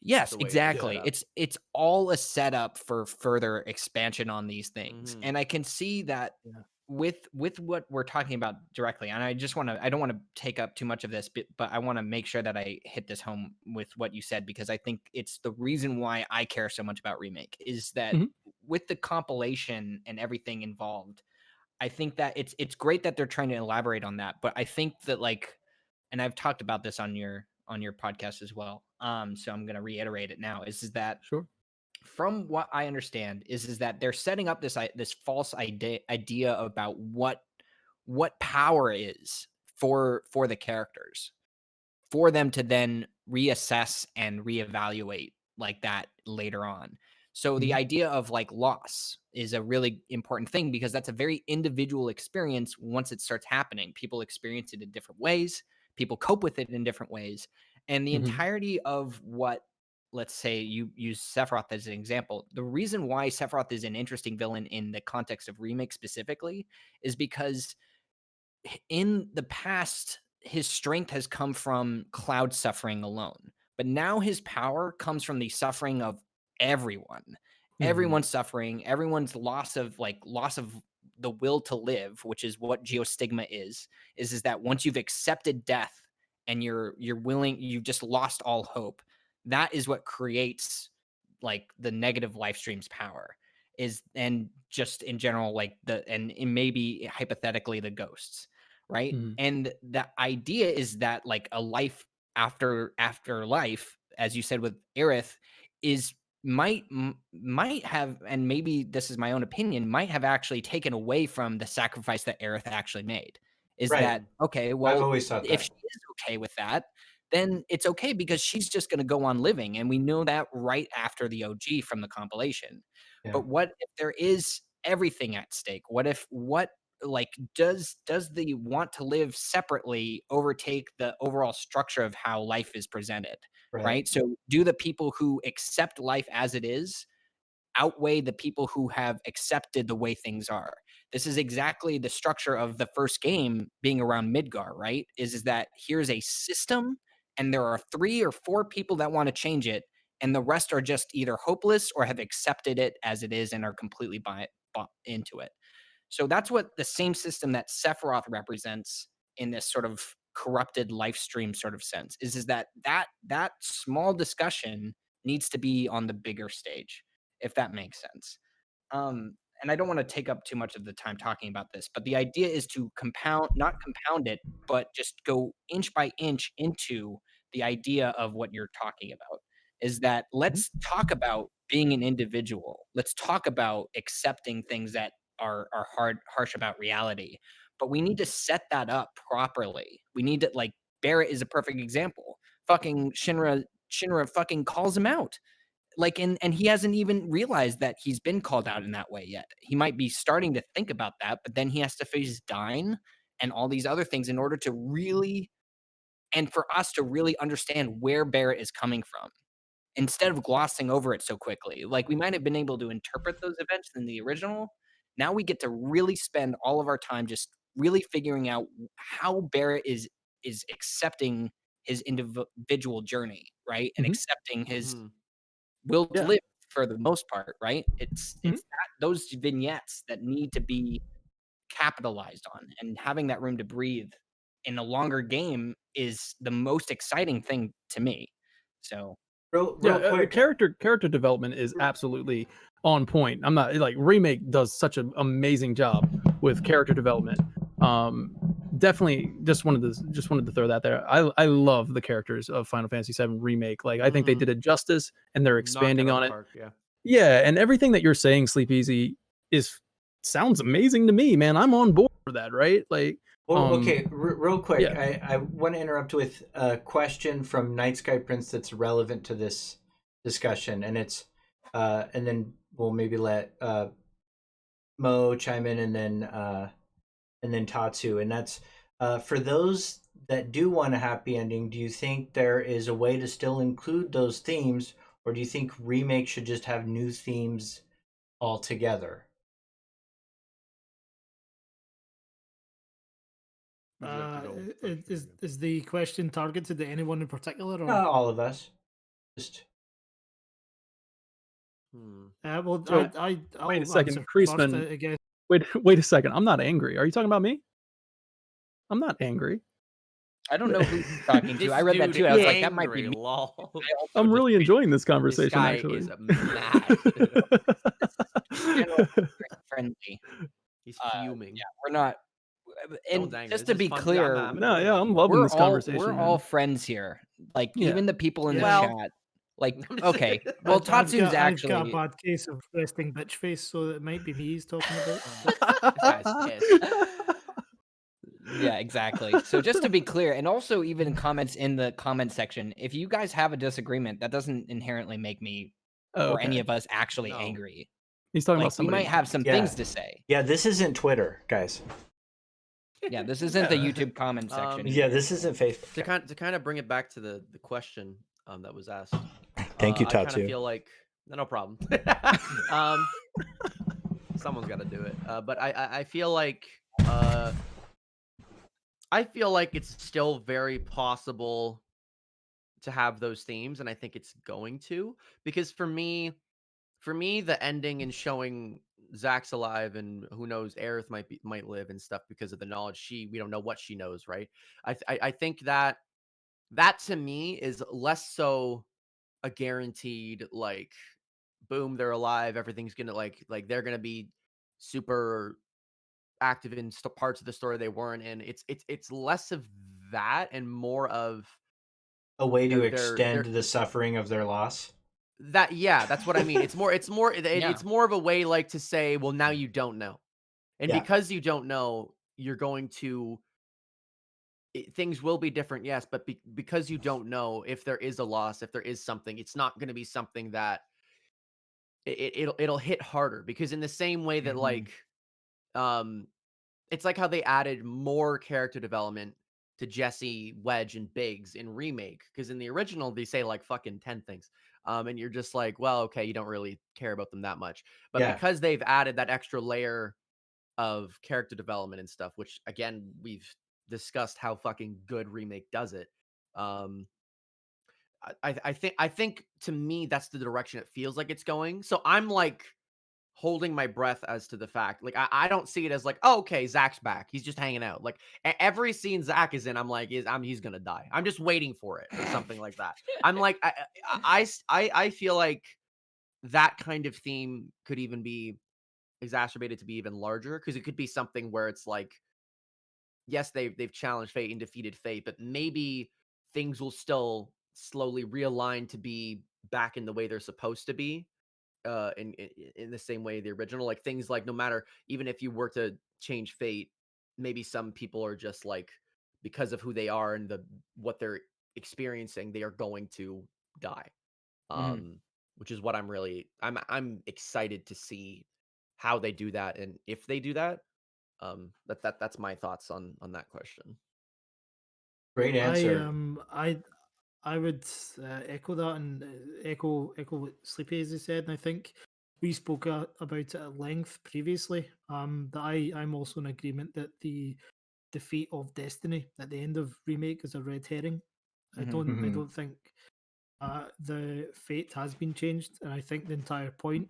Yes, the way it's Yeah. set exactly. up. It's all a setup for further expansion on these things. Mhm. And I can see that Yeah. with what we're talking about directly. And I don't want to take up too much of this, but I want to make sure that I hit this home with what you said, because I think it's the reason why I care so much about remake is that Mhm. with the compilation and everything involved, I think that it's great that they're trying to elaborate on that, but I think that, like, and I've talked about this on your podcast as well. So I'm gonna reiterate it now. Is that Sure. from what I understand is that they're setting up this false idea about what power is for the characters, for them to then reassess and reevaluate like that later on. So the Mhm. idea of like loss is a really important thing, because that's a very individual experience. Once it starts happening, people experience it in different ways, people cope with it in different ways. And the Mhm. entirety of what, let's say you use Sephiroth as an example, the reason why Sephiroth is an interesting villain in the context of remake specifically is because in the past, his strength has come from Cloud suffering alone. But now his power comes from the suffering of everyone. Mhm. Everyone's suffering, everyone's loss of the will to live, which is what geostigma is that once you've accepted death and you're willing, you've just lost all hope. That is what creates like the negative life stream's power is, and just in general, like and maybe hypothetically the ghosts, right? Mhm. And the idea is that like a life after life, as you said with Aerith, is might have, and maybe this is my own opinion, might have actually taken away from the sacrifice that Aerith actually made. Is Right. that Mhm. okay? I've Well, always thought if that. she is okay with that, then it's okay, because she's just going to go on living, and we know that right after the OG from the compilation. Yeah. But what if there is everything at stake? What if what like does the want to live separately overtake the overall structure of how life is presented, Right. right? So do the people who accept life as it is outweigh the people who have accepted the way things are? This is exactly the structure of the first game being around Midgar, right? Is that here's a system, and there are 3 or 4 people that want to change it, and the rest are just either hopeless or have accepted it as it is and are completely bought into it. So that's what the same system that Sephiroth represents in this sort of corrupted life stream sort of sense is that small discussion needs to be on the bigger stage, if that makes sense. And I don't want to take up too much of the time talking about this, but the idea is to compound, not compound it, but just go inch by inch into the idea of what you're talking about is that Mhm. let's talk about being an individual. Let's talk about accepting things that are harsh about reality. But we need to set that up properly. We need to like Barrett is a perfect example. Fucking Shinra fucking calls him out. Like and he hasn't even realized that he's been called out in that way yet. He might be starting to think about that, but then he has to face Dine and all these other things in order to really and for us to really understand where Barrett is coming from instead of glossing over it so quickly. Like we might have been able to interpret those events in the original. Now we get to really spend all of our time just really figuring out how Barrett is accepting his individual journey, right? And Mhm. accepting his Mhm. will to Yeah. live for the most part, right? Mhm. It's that those vignettes that need to be capitalized on, and having that room to breathe in a longer game is the most exciting thing to me. So, Real Yeah, quick. character development is absolutely on point. I'm not like remake does such an amazing job with character development. Um, Definitely just wanted to throw that there. I love the characters of Final Fantasy VII remake. Like I think they Mhm. did it justice and they're Knocked it expanding out of on the it. park. Yeah. Yeah, and everything that you're saying, Sleepezi, is sounds amazing to me, man. I'm on board for that, right? Like, Well, okay, real quick, yeah. I want to interrupt with a question from Night Sky Prince that's relevant to this discussion, and it's, and then we'll maybe let Mo chime in, and then Tatsu, and that's for those that do want a happy ending. Do you think there is a way to still include those themes, or do you think remake should just have new themes altogether? Would you like to go first? Is the question targeted at anyone in particular, or? Not all of us. Just Hmm. Well, So wait a I'll second, answer first, Priestman. I guess. Wait a second. I'm not angry. Are you talking about me? I'm not angry. I don't know who he's talking to. This I read that dude too. I was like, that might be angry. me. Lol. I also I'm just really read enjoying this This conversation, guy actually. is mad. this is generally friendly. He's fuming. Yeah, we're not. No one's And angry. just This to is be fun. Yeah, I'm, clear, I'm No, enjoying yeah, it. I'm loving this we're conversation, all man. friends here. Like Yeah. even the people in the Yeah. chat. Like I'm just- okay, well Tatsu's I've got a actually bad case of resting bitch face, so it might be me he's talking about. This guy's pissed. yeah, exactly. So just to be clear, and also even comments in the comment section, if you guys have a disagreement, that doesn't inherently make me Oh, or any okay. of us actually No. angry. He's talking Like about we somebody in might the have comments. some Yeah. things to say. yeah, this isn't Twitter, guys. Yeah, this isn't the Yeah. YouTube comment section. Yeah, this isn't Facebook. To kind of bring it back to the question that was asked. Thank you, I kind of Tatsu. feel like no problem. Someone's got to do it. But I feel like it's still very possible to have those themes, and I think it's going to, because for me, the ending and showing Zach's alive and who knows, Aerith might live and stuff because of the knowledge we don't know what she knows, right? I think that to me is less so a guaranteed like boom, they're alive, everything's gonna like they're gonna be super active in parts of the story they weren't in. It's less of that and more of A way to they're extend the suffering of their loss. that yeah, that's what I mean. Yeah. It's more of a way like to say, well, now you don't know. And Yeah. because you don't know, you're going to things will be different, yes, but because you don't know if there is a loss, if there is something, it's not going to be something that it'll hit harder because in the same way that Mhm. um it's like how they added more character development to Jesse, Wedge, and Biggs in remake because in the original they say like fucking 10 things. And you're just like, well, okay, you don't really care about them that much. But Yeah. because they've added that extra layer of character development and stuff, which again, we've discussed how fucking good remake does it. Um, I think to me that's the direction it feels like it's going. So I'm like holding my breath as to the fact, like I don't see it as like, oh, okay, Zach's back. He's just hanging out. Like every scene Zach is in, I'm like, he's gonna die. I'm just waiting for it or something like that. I'm like, I feel like that kind of theme could even be exacerbated to be even larger because it could be something where it's like, yes, they've challenged fate and defeated fate, but maybe things will still slowly realign to be back in the way they're supposed to be, in the same way the original. Like things like no matter, even if you were to change fate, maybe some people are just like, because of who they are and what they're experiencing, they are going to die. Mhm. Which is what I'm excited to see how they do that, and if they do that. That's my thoughts on that question. Great I answer. um I I would echo that and echo what Sleepezi said, and I think we spoke about it at length previously. That I'm also in agreement that the defeat of Destiny at the end of remake is a red herring. Mhm. I Mhm. don't think the fate has been changed, and I think the entire point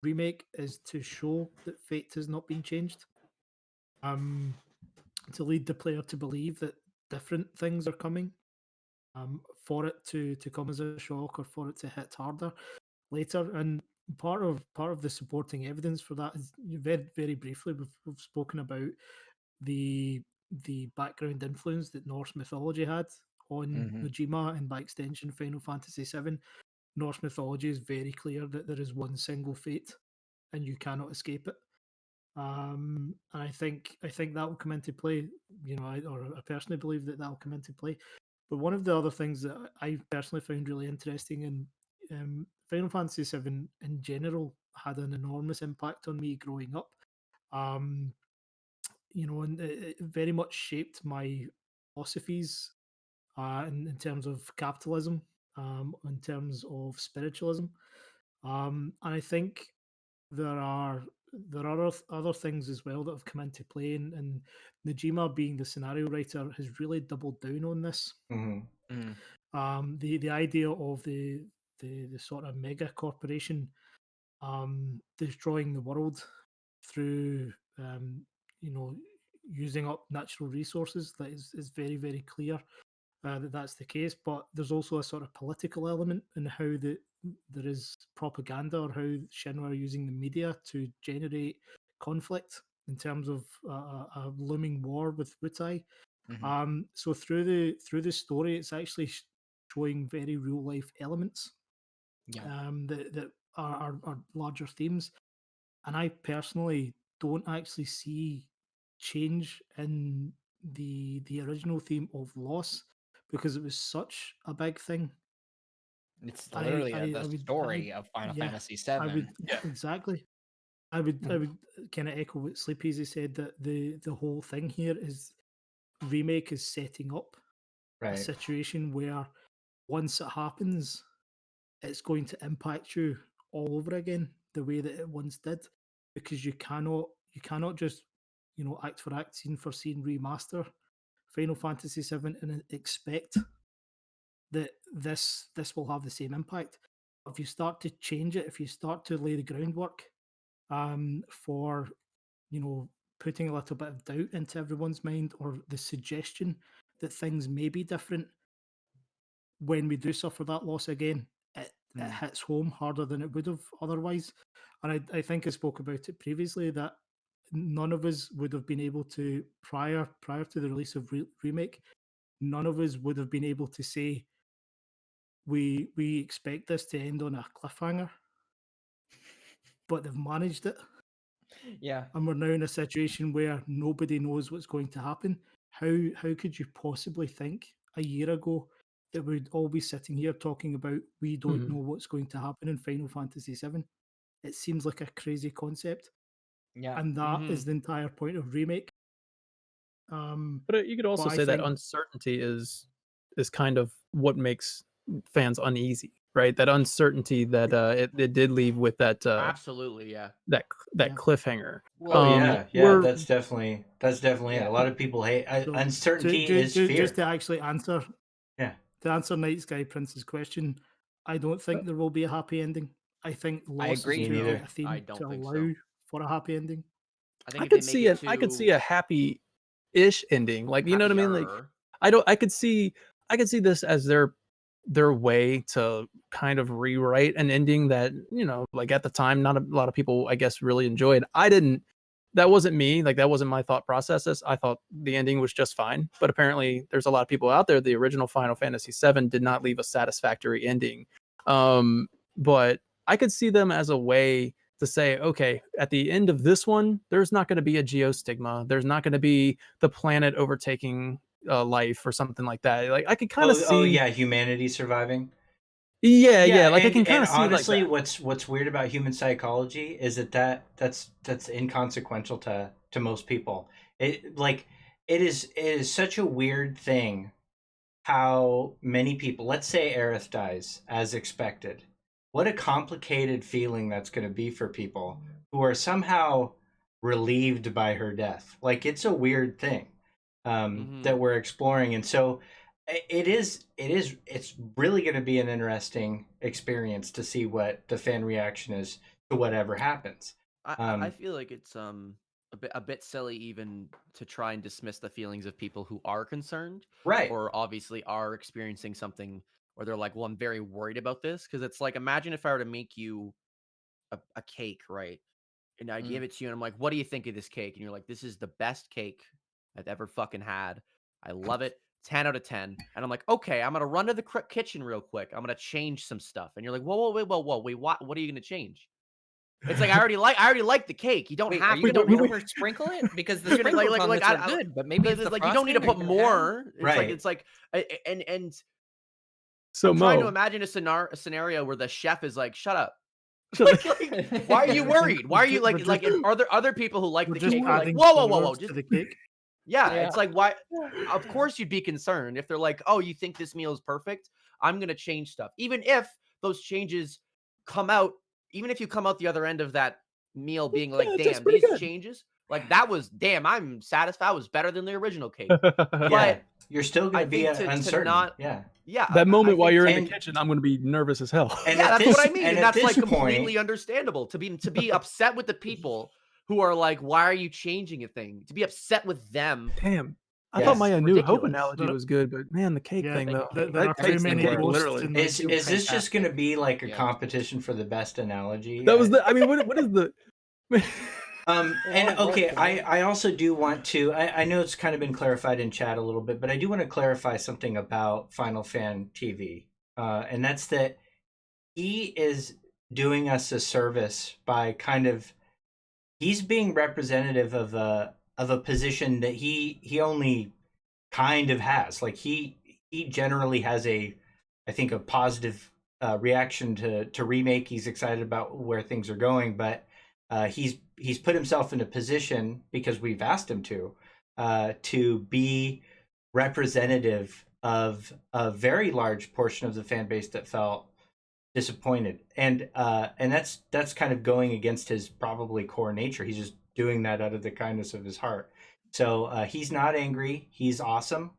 remake is to show that fate has not been changed. Um, to lead the player to believe that different things are coming, for it to come as a shock or for it to hit harder later. And part of the supporting evidence for that is very briefly we've spoken about the the background influence that Norse mythology had on Mhm. Nojima and by extension Final Fantasy VII. Norse mythology is very clear that there is one single fate and you cannot escape it. And I think that will come into play. I personally believe that will come into play. But one of the other things that I personally found really interesting in Final Fantasy VII in general had an enormous impact on me growing up. Um, and it very much shaped my philosophies in terms of capitalism, in terms of spiritualism, and I think there are other things as well that have come into play, and Najima, being the scenario writer, has really doubled down on this. Mhm. Mhm. The idea of the sort of mega corporation destroying the world through you know using up natural resources, that is very clear that that's the case. But there's also a sort of political element in how there is propaganda, or how Shinra are using the media to generate conflict in terms of a looming war with Wutai. Mhm. So through the story, it's actually showing very real life elements Yeah. that are larger themes. And I personally don't actually see change in the original theme of loss, because it was such a big thing. It's I literally, I, the I would I story of Final yeah, Fantasy I VII. would Yeah. exactly. I Mhm. would kind of echo what Sleepezi said, that the whole thing here is remake is setting up a Right. situation where once it happens, it's going to impact you all over again the way that it once did, because you cannot just act for act, scene for scene remaster Final Fantasy VII and expect that this will have the same impact. If you start to change it, if you start to lay the groundwork for putting a little bit of doubt into everyone's mind, or the suggestion that things may be different when we do suffer that loss again, it Mm. hits home harder than it would have otherwise. And I think I spoke about it previously, that none of us would have been able to, prior to the release of remake, none of us would have been able to say we expect this to end on a cliffhanger, but they've managed it. Yeah. And we're now in a situation where nobody knows what's going to happen. How could you possibly think a year ago that we'd all be sitting here talking about we don't know Mhm. what's going to happen in Final Fantasy VII? It seems like a crazy concept, Yeah. and that is Mhm. the entire point of remake. But you could But also I say that think uncertainty is kind of what makes fans uneasy, right? That uncertainty that it did leave with Absolutely, yeah. that yeah. cliffhanger. Oh Well, yeah, We're that's definitely it. A yeah. lot of people hate So uncertainty is just fear. to actually answer Yeah. Night Sky Prince's question, I don't think there will be a happy ending. I think I loss is agree. Me too neither. great a I theme to don't think so. allow for a happy ending. I think if they make it I could see too a happy-ish ending. Like, you know what I mean? Like, happier, I don't I could see this as their way to kind of rewrite an ending that, like at the time not a lot of people I guess really enjoyed. I didn't that wasn't me. Like that wasn't my thought process. I thought the ending was just fine. But apparently, there's a lot of people out there. The original Final Fantasy VII did not leave a satisfactory ending. But I could see them as a way to say, okay, at the end of this one, there's not going to be a geostigma. There's not going to be the planet overtaking life or something like that. Like I could kind of see. Oh yeah, humanity surviving. Yeah. Like I can kind and of see honestly, like that. what's weird about human psychology is that's inconsequential to most people. It is such a weird thing how many people, let's say Aerith dies as expected. What a complicated feeling that's going to be for people who are somehow relieved by her death. Like it's a weird thing that we're exploring, and so it's really going to be an interesting experience to see what the fan reaction is to whatever happens. I feel like it's a bit silly even to try and dismiss the feelings of people who are concerned Right. or obviously are experiencing something where they're like, well, I'm very worried about this. Because it's like, imagine if I were to make you a cake, right? And I give it to you and I'm like, what do you think of this cake? And you're like, this is the best cake I've ever fucking had. I love it. 10 out of 10. And I'm like, okay, I'm going to run to the kitchen real quick. I'm going to change some stuff. And you're like, whoa, wait, what are you going to change? It's like I already like the cake. You don't Wait, have are you to gonna over-sprinkle it? Because the You're gonna- sprinkles on like, this are I- good, but maybe it's the like you don't need to frosting put you're gonna add? more. Right. It's like and So I'm trying to Mo, imagine a scenario where the chef is like, "Shut up." Like, why are you worried? Why are you We're just- like? Are there other people who like We're the just cake? Who are like, adding whoa, flavors just to the cake. yeah, Yeah. it's like why? Of course, you'd be concerned if they're like, "Oh, you think this meal is perfect? I'm gonna change stuff." Even if those changes come out, even if you come out the other end of that meal being like, it tastes "Damn, pretty these good." changes, like that was damn, I'm satisfied. That was better than the original cake." Yeah, But you're still going I to be think to uncertain. not, Yeah. yeah, that moment while think you're to- in the kitchen, I'm going to be nervous as hell. And yeah, at that's this- what I mean, and and at that's like this completely point- understandable to be upset with the people who are like, "Why are you changing a thing?" To be upset with them. Damn. I Yes. thought my New Hope Ridiculous. analogy was good, but man, the cake Yeah, thing though. there that are too takes the many cake ghosts literally. in Is Two this just fantastic- going to be like a yeah. competition for the best analogy? That was the. I mean, what is the? And okay, I also do want to. I know it's kind of been clarified in chat a little bit, but I do want to clarify something about Final Fan TV, and that's that he is doing us a service by kind of he's being representative of a position that he only kind of has. Like he generally has I think a positive reaction to remake. He's excited about where things are going, but he's put himself in a position because we've asked him to be representative of a very large portion of the fan base that felt disappointed, and that's kind of going against his probably core nature. He's just doing that out of the kindness of his heart. So he's not angry. He's awesome.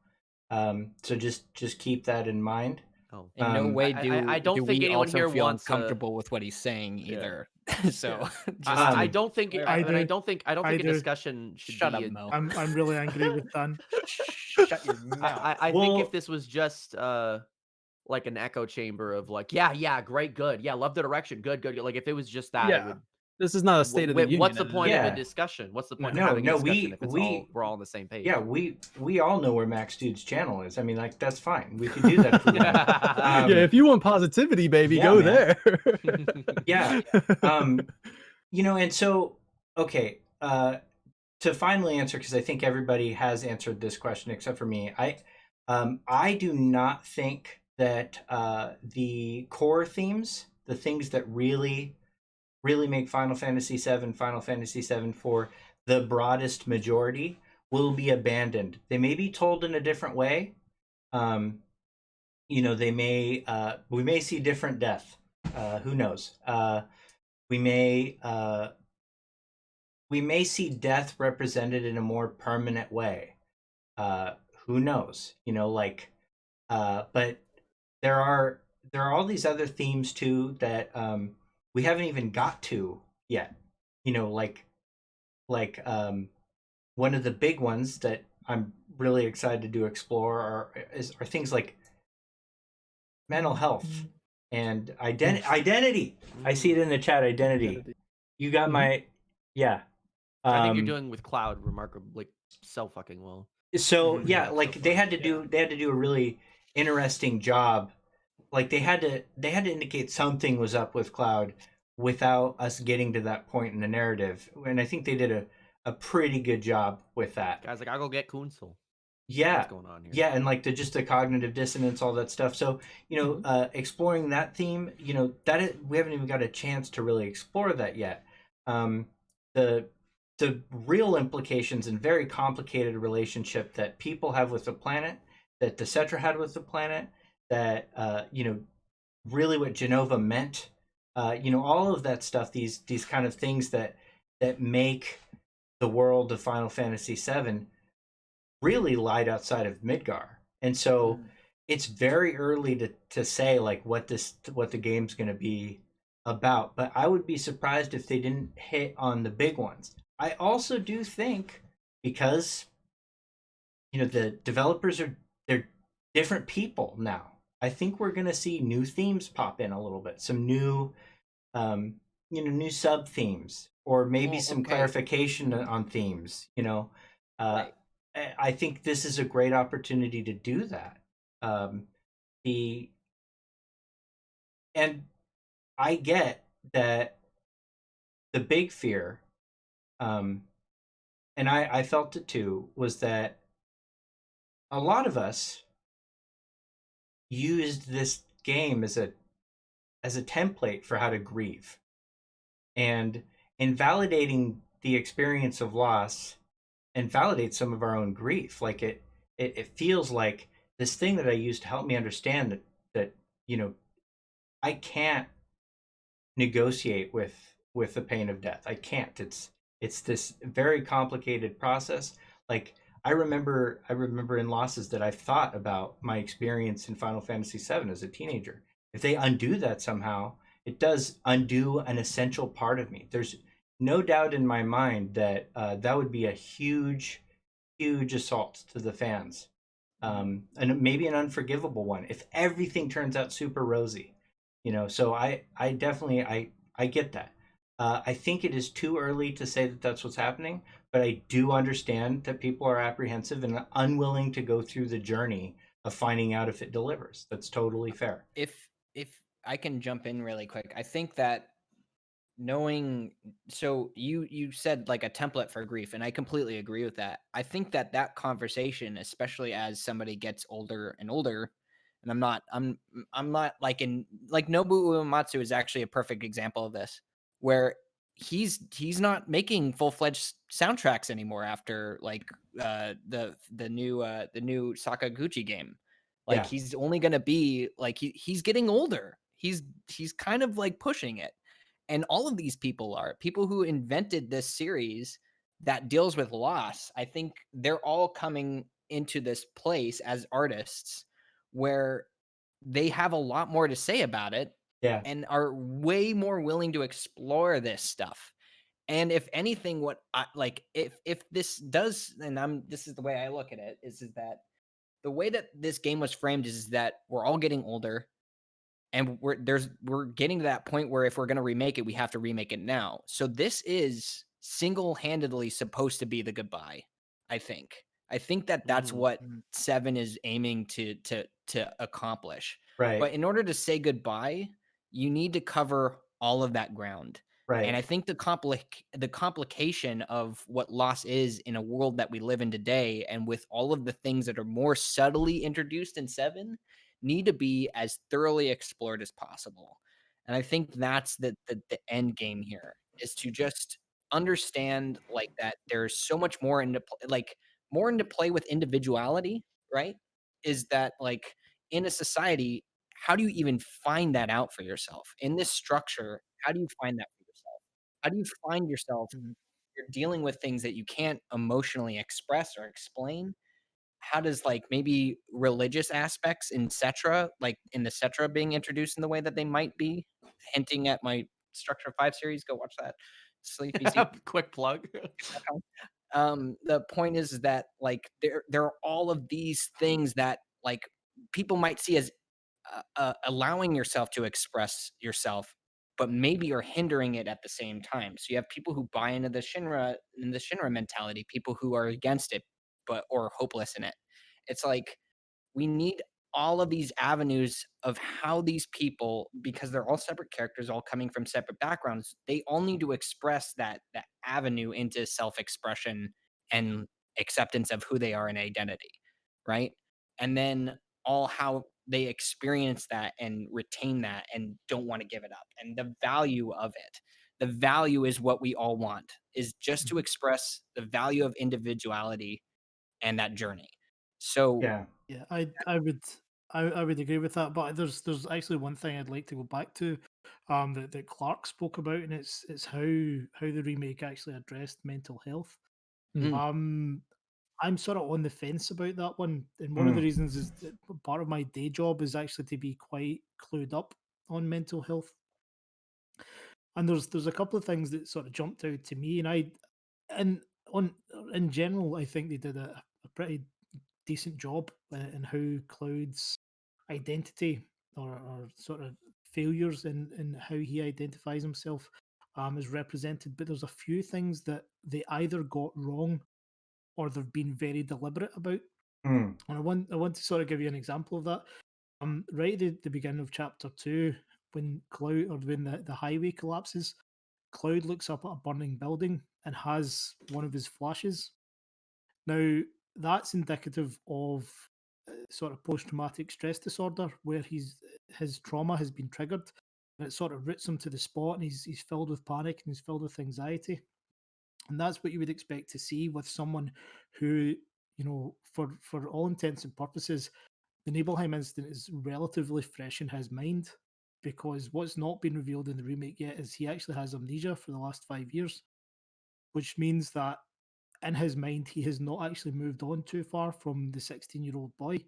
So just keep that in mind. Oh, In no way do I don't do think we anyone also here feel wants uncomfortable with what he's saying either. So just I to- don't think I I do. don't think I a do. discussion should Shut be up, Mo. I'm really angry with Dan. Shut your mouth. I think Well- if this was just like an echo chamber of like, yeah, great, good, yeah, love the direction, good. Like if it was just that, it Yeah. would. This is not a state of the union. What's the point of Yeah. a discussion? What's the point No, of having a no, discussion if it's we- we're all on the same page? Yeah, we all know where Max Dude's channel is. I mean, like that's fine. We could do that if we want. Yeah, if you want positivity, baby, yeah, go man. there. Yeah. And so okay, to finally answer, because I think everybody has answered this question except for me. I do not think that the core themes, the things that really make Final Fantasy VII for the broadest majority, will be abandoned. They may be told in a different way. They may we may see different death. Who knows? We may see death represented in a more permanent way. Who knows? But there are all these other themes too that we haven't even got to yet. One of the big ones that I'm really excited to explore are things like mental health and identity. I see it in the chat. Identity. You got my, yeah. I think you're Um, doing with Cloud remarkably like so fucking well. so Mhm. yeah, So like they far. had to do a really interesting job. Like they had to indicate something was up with Cloud without us getting to that point in the narrative, and I think they did a pretty good job with that. Guys, like I'll go get Kunsel. What's Yeah, going on here? yeah, and like the cognitive dissonance, all that stuff. So exploring that theme, we haven't even got a chance to really explore that yet. Um, the the real implications and very complicated relationship that people have with the planet, that the Cetra had with the planet, that really what Genova meant, all of that stuff. These kind of things that make the world of Final Fantasy VII really lied outside of Midgar. And so it's very early to say like what the game's going to be about, but I would be surprised if they didn't hit on the big ones. I also do think because the developers they're different people now. I think we're going to see new themes pop in a little bit, some um new sub themes, or maybe Well, some okay. clarification on themes. uh Right. I think this is a great opportunity to do that. The and I get that the big fear, um and I felt it too, was that a lot of us used this game as a template for how to grieve, and invalidating the experience of loss and validate some of our own grief. Like it feels like this thing that I used to help me understand that you know I can't negotiate with the pain of death. I can't. It's this very complicated process. Like I remember in losses that I've thought about my experience in Final Fantasy VII as a teenager. If they undo that somehow, it does undo an essential part of me. There's no doubt in my mind that that would be a huge assault to the fans, and maybe an unforgivable one if everything turns out super rosy. So I definitely I get that. I think it is too early to say that that's what's happening, but I do understand that people are apprehensive and unwilling to go through the journey of finding out if it delivers. That's totally fair. If I can jump in really quick, I think that knowing, so you said like a template for grief, and I completely agree with that. I think that conversation, especially as somebody gets older and older, and I'm not like in like Nobuo Uematsu is actually a perfect example of this, where he's not making full-fledged soundtracks anymore after like the new Sakaguchi game. Like Yeah, he's only gonna be like he's getting older. He's kind of like pushing it. And all of these people are people who invented this series that deals with loss. I think they're all coming into this place as artists where they have a lot more to say about it yeah, and are way more willing to explore this stuff. And if anything, what I like, if this does, and this is the way I look at it, is that the way that this game was framed is that we're all getting older, and we're getting to that point where if we're going to remake it, we have to remake it now. So this is single-handedly supposed to be the goodbye. I think that that's Mm-hmm. what 7 is aiming to accomplish. right, But in order to say goodbye, you need to cover all of that ground. And right, I think the complication of what loss is in a world that we live in today, and with all of the things that are more subtly introduced in 7, need to be as thoroughly explored as possible. And I think that's the end game here, is to just understand like that there's so much more more into play with individuality, right? Is that like in a society, how do you even find that out for yourself? In this structure, how do you find that for yourself? How do you find yourself you're dealing with things that you can't emotionally express or explain? How does like maybe religious aspects in Cetra, like in the Cetra being introduced in the way that they might be, hinting at my Structure 5 series, go watch that. Sleepezi. Quick plug. The point is that like there are all of these things that like people might see as allowing yourself to express yourself but maybe are hindering it at the same time. So you have people who buy into the Shinra mentality, people who are against it, or hopeless in it. It's like we need all of these avenues of how these people, because they're all separate characters, all coming from separate backgrounds, they all need to express that avenue into self-expression and acceptance of who they are and identity, right? And then all how they experience that and retain that and don't want to give it up, and the value of it. The value is what we all want, is just to express the value of individuality and that journey. So Yeah. Yeah, I would agree with that, but there's actually one thing I'd like to go back to, that Clark spoke about, and it's how the remake actually addressed mental health. Mm. Um, I'm sort of on the fence about that one, and one of the Mm. reasons is that part of my day job is actually to be quite clued up on mental health, and there's a couple of things that sort of jumped out to me, and on in general, I think they did a pretty decent job in how Cloud's identity, or sort of failures in how he identifies himself, is represented. But there's a few things that they either got wrong or they've been very deliberate about. Mm. And I want to sort of give you an example of that. Right at the beginning of chapter two, when Cloud, or when the highway collapses, Cloud looks up at a burning building and has one of his flashes. Now, that's indicative of sort of post-traumatic stress disorder, where his trauma has been triggered, and it sort of roots him to the spot, and he's filled with panic and he's filled with anxiety. And that's what you would expect to see with someone who, for all intents and purposes, the Nibelheim incident is relatively fresh in his mind, because what's not been revealed in the remake yet is he actually has amnesia for the last 5 years, which means that in his mind, he has not actually moved on too far from the 16-year-old boy.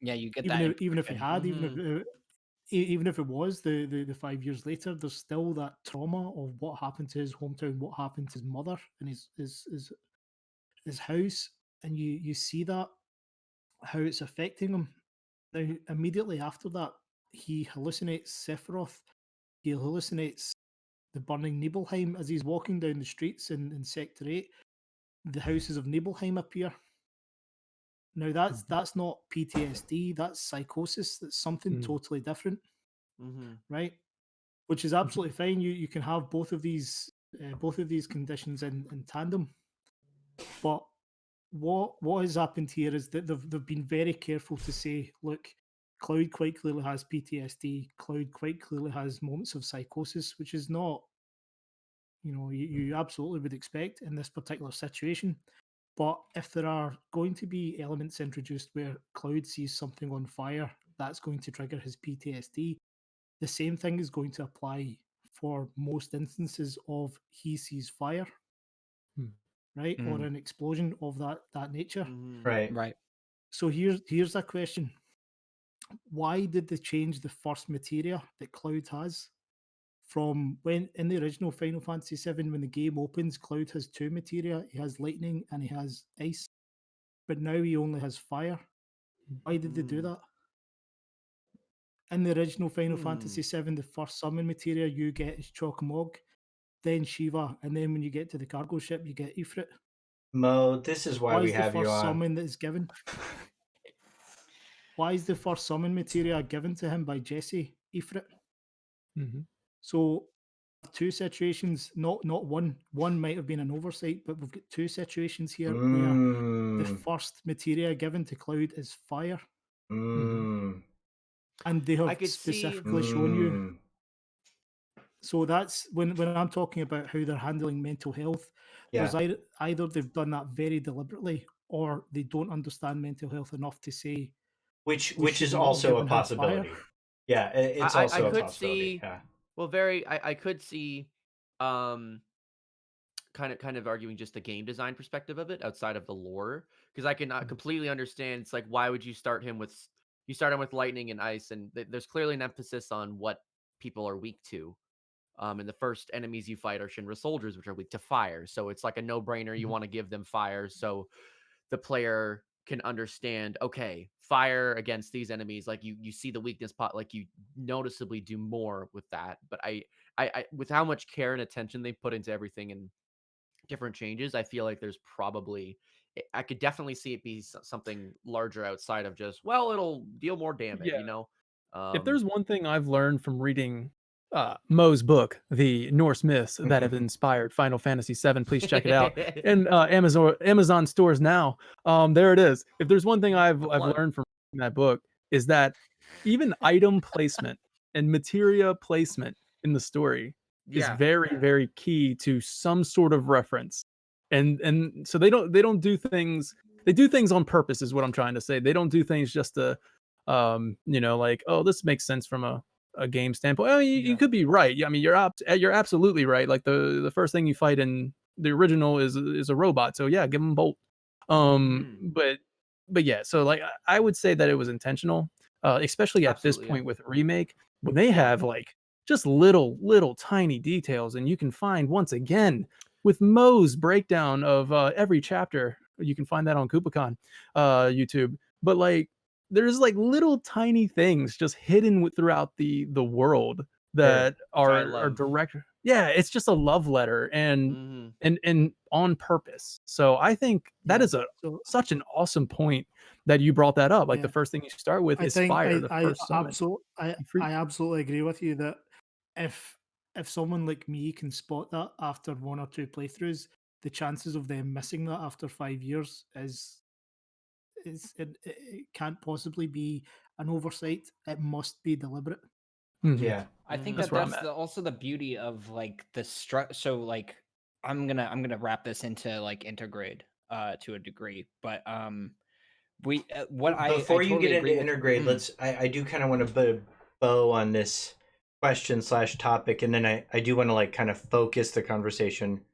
yeah, you get Even that if, even if he impression. had, even if it was the 5 years later, there's still that trauma of what happened to his hometown, what happened to his mother and his house, and you see that, how it's affecting him. Now, immediately after that, he hallucinates Sephiroth. He hallucinates the burning Nibelheim as he's walking down the streets in Sector 8. The houses of Nibelheim appear. Now Mhm. that's not PTSD, that's psychosis, that's something Mm. totally different, Mhm. right? Which is Mhm. absolutely fine. You can have both of these conditions in tandem. But what has happened here is that they've been very careful to say, look, Cloud quite clearly has PTSD. Cloud quite clearly has moments of psychosis, which is not, you absolutely would expect in this particular situation. But if there are going to be elements introduced where Cloud sees something on fire, that's going to trigger his PTSD. The same thing is going to apply for most instances of he sees fire, Mm. right, or Mm, an explosion of that nature. Mhm. Right. right. So here's a question: why did they change the first materia that Cloud has? From when in the original Final Fantasy VII, when the game opens, Cloud has two materia. He has lightning and he has ice, but now he only has fire. Why did they do Mhm. that? In the original Final Hmm. Fantasy VII, the first summon materia you get is Chocomog, then Shiva, and then when you get to the cargo ship, you get Ifrit. Mo, this is why Why we is the have you first on. summon that is given? Why is the first summon materia given to him by Jesse? Ifrit. Mhm. So two situations, not one. One might have been an oversight, but we've got two situations here where the Mm. first materia given to Cloud is fire, Mhm. Mm. and they I have could see. specifically shown you. Mm. So that's when I'm talking about how they're handling mental health. Yeah. There's either they've done that very deliberately, or they don't understand mental health enough to say we Which should is not have also a given him fire. possibility. Yeah, it's I also a could possibility. see. Yeah. Well, I could see. Um, kind of arguing just the game design perspective of it outside of the lore, because I can Mm. completely understand. It's like, why would you start him with lightning and ice, and there's clearly an emphasis on what people are weak to. And the first enemies you fight are Shinra soldiers, which are weak to fire. So it's like a no-brainer. You Mhm. want to give them fire, so the player can understand, okay, fire against these enemies, like you see the weakness pot, like you noticeably do more with that. But I with how much care and attention they put into everything and different changes, I feel like there's probably I could definitely see it be something larger outside of just, well, it'll deal more damage, Yeah. you know? If Um, there's one thing I've learned from reading Mo's book, The Norse Myths That Have Inspired Final Fantasy VII, please check it out. And Amazon stores now. There it is. If there's one thing the I've plug. learned from reading that book is that even item placement and materia placement in the story is Yeah, very, very key to some sort of reference. And so they don't do things, they do things on purpose is what I'm trying to say. They don't do things just to like, oh, this makes sense from a game standpoint. Oh, you yeah. could be right. Yeah, I mean, you're absolutely right. Like the first thing you fight in the original is a robot. So yeah, give him bolt. Mhm. But yeah, so like I would say that it was intentional, especially at this Absolutely, yeah. point with remake when they have like just little tiny details, and you can find once again with Mo's breakdown of every chapter. You can find that on KoopaCon YouTube. But like there's like little tiny things just hidden throughout the world Sure. that Which I are love. direct. Yeah, it's just a love letter and Mhm. and on purpose. So I think that Yeah. is a So such an awesome point that you brought that up. Like the yeah, first thing you start with I is think fire, the I first summon. absolutely You freak. I absolutely agree with you that if if someone like me can spot that after one or two playthroughs, the chances of them missing that after 5 years it can't possibly be an oversight. It must be deliberate. Mhm. Yeah. I think Mhm. That's that where I'm that's at. also the beauty of like the so like I'm gonna wrap this into like intergrade to a degree, but what I Before you totally get agree into with. integrate, Mm, I do kind of want to put a bow on this question slash topic, and then I do want to like kind of focus the conversation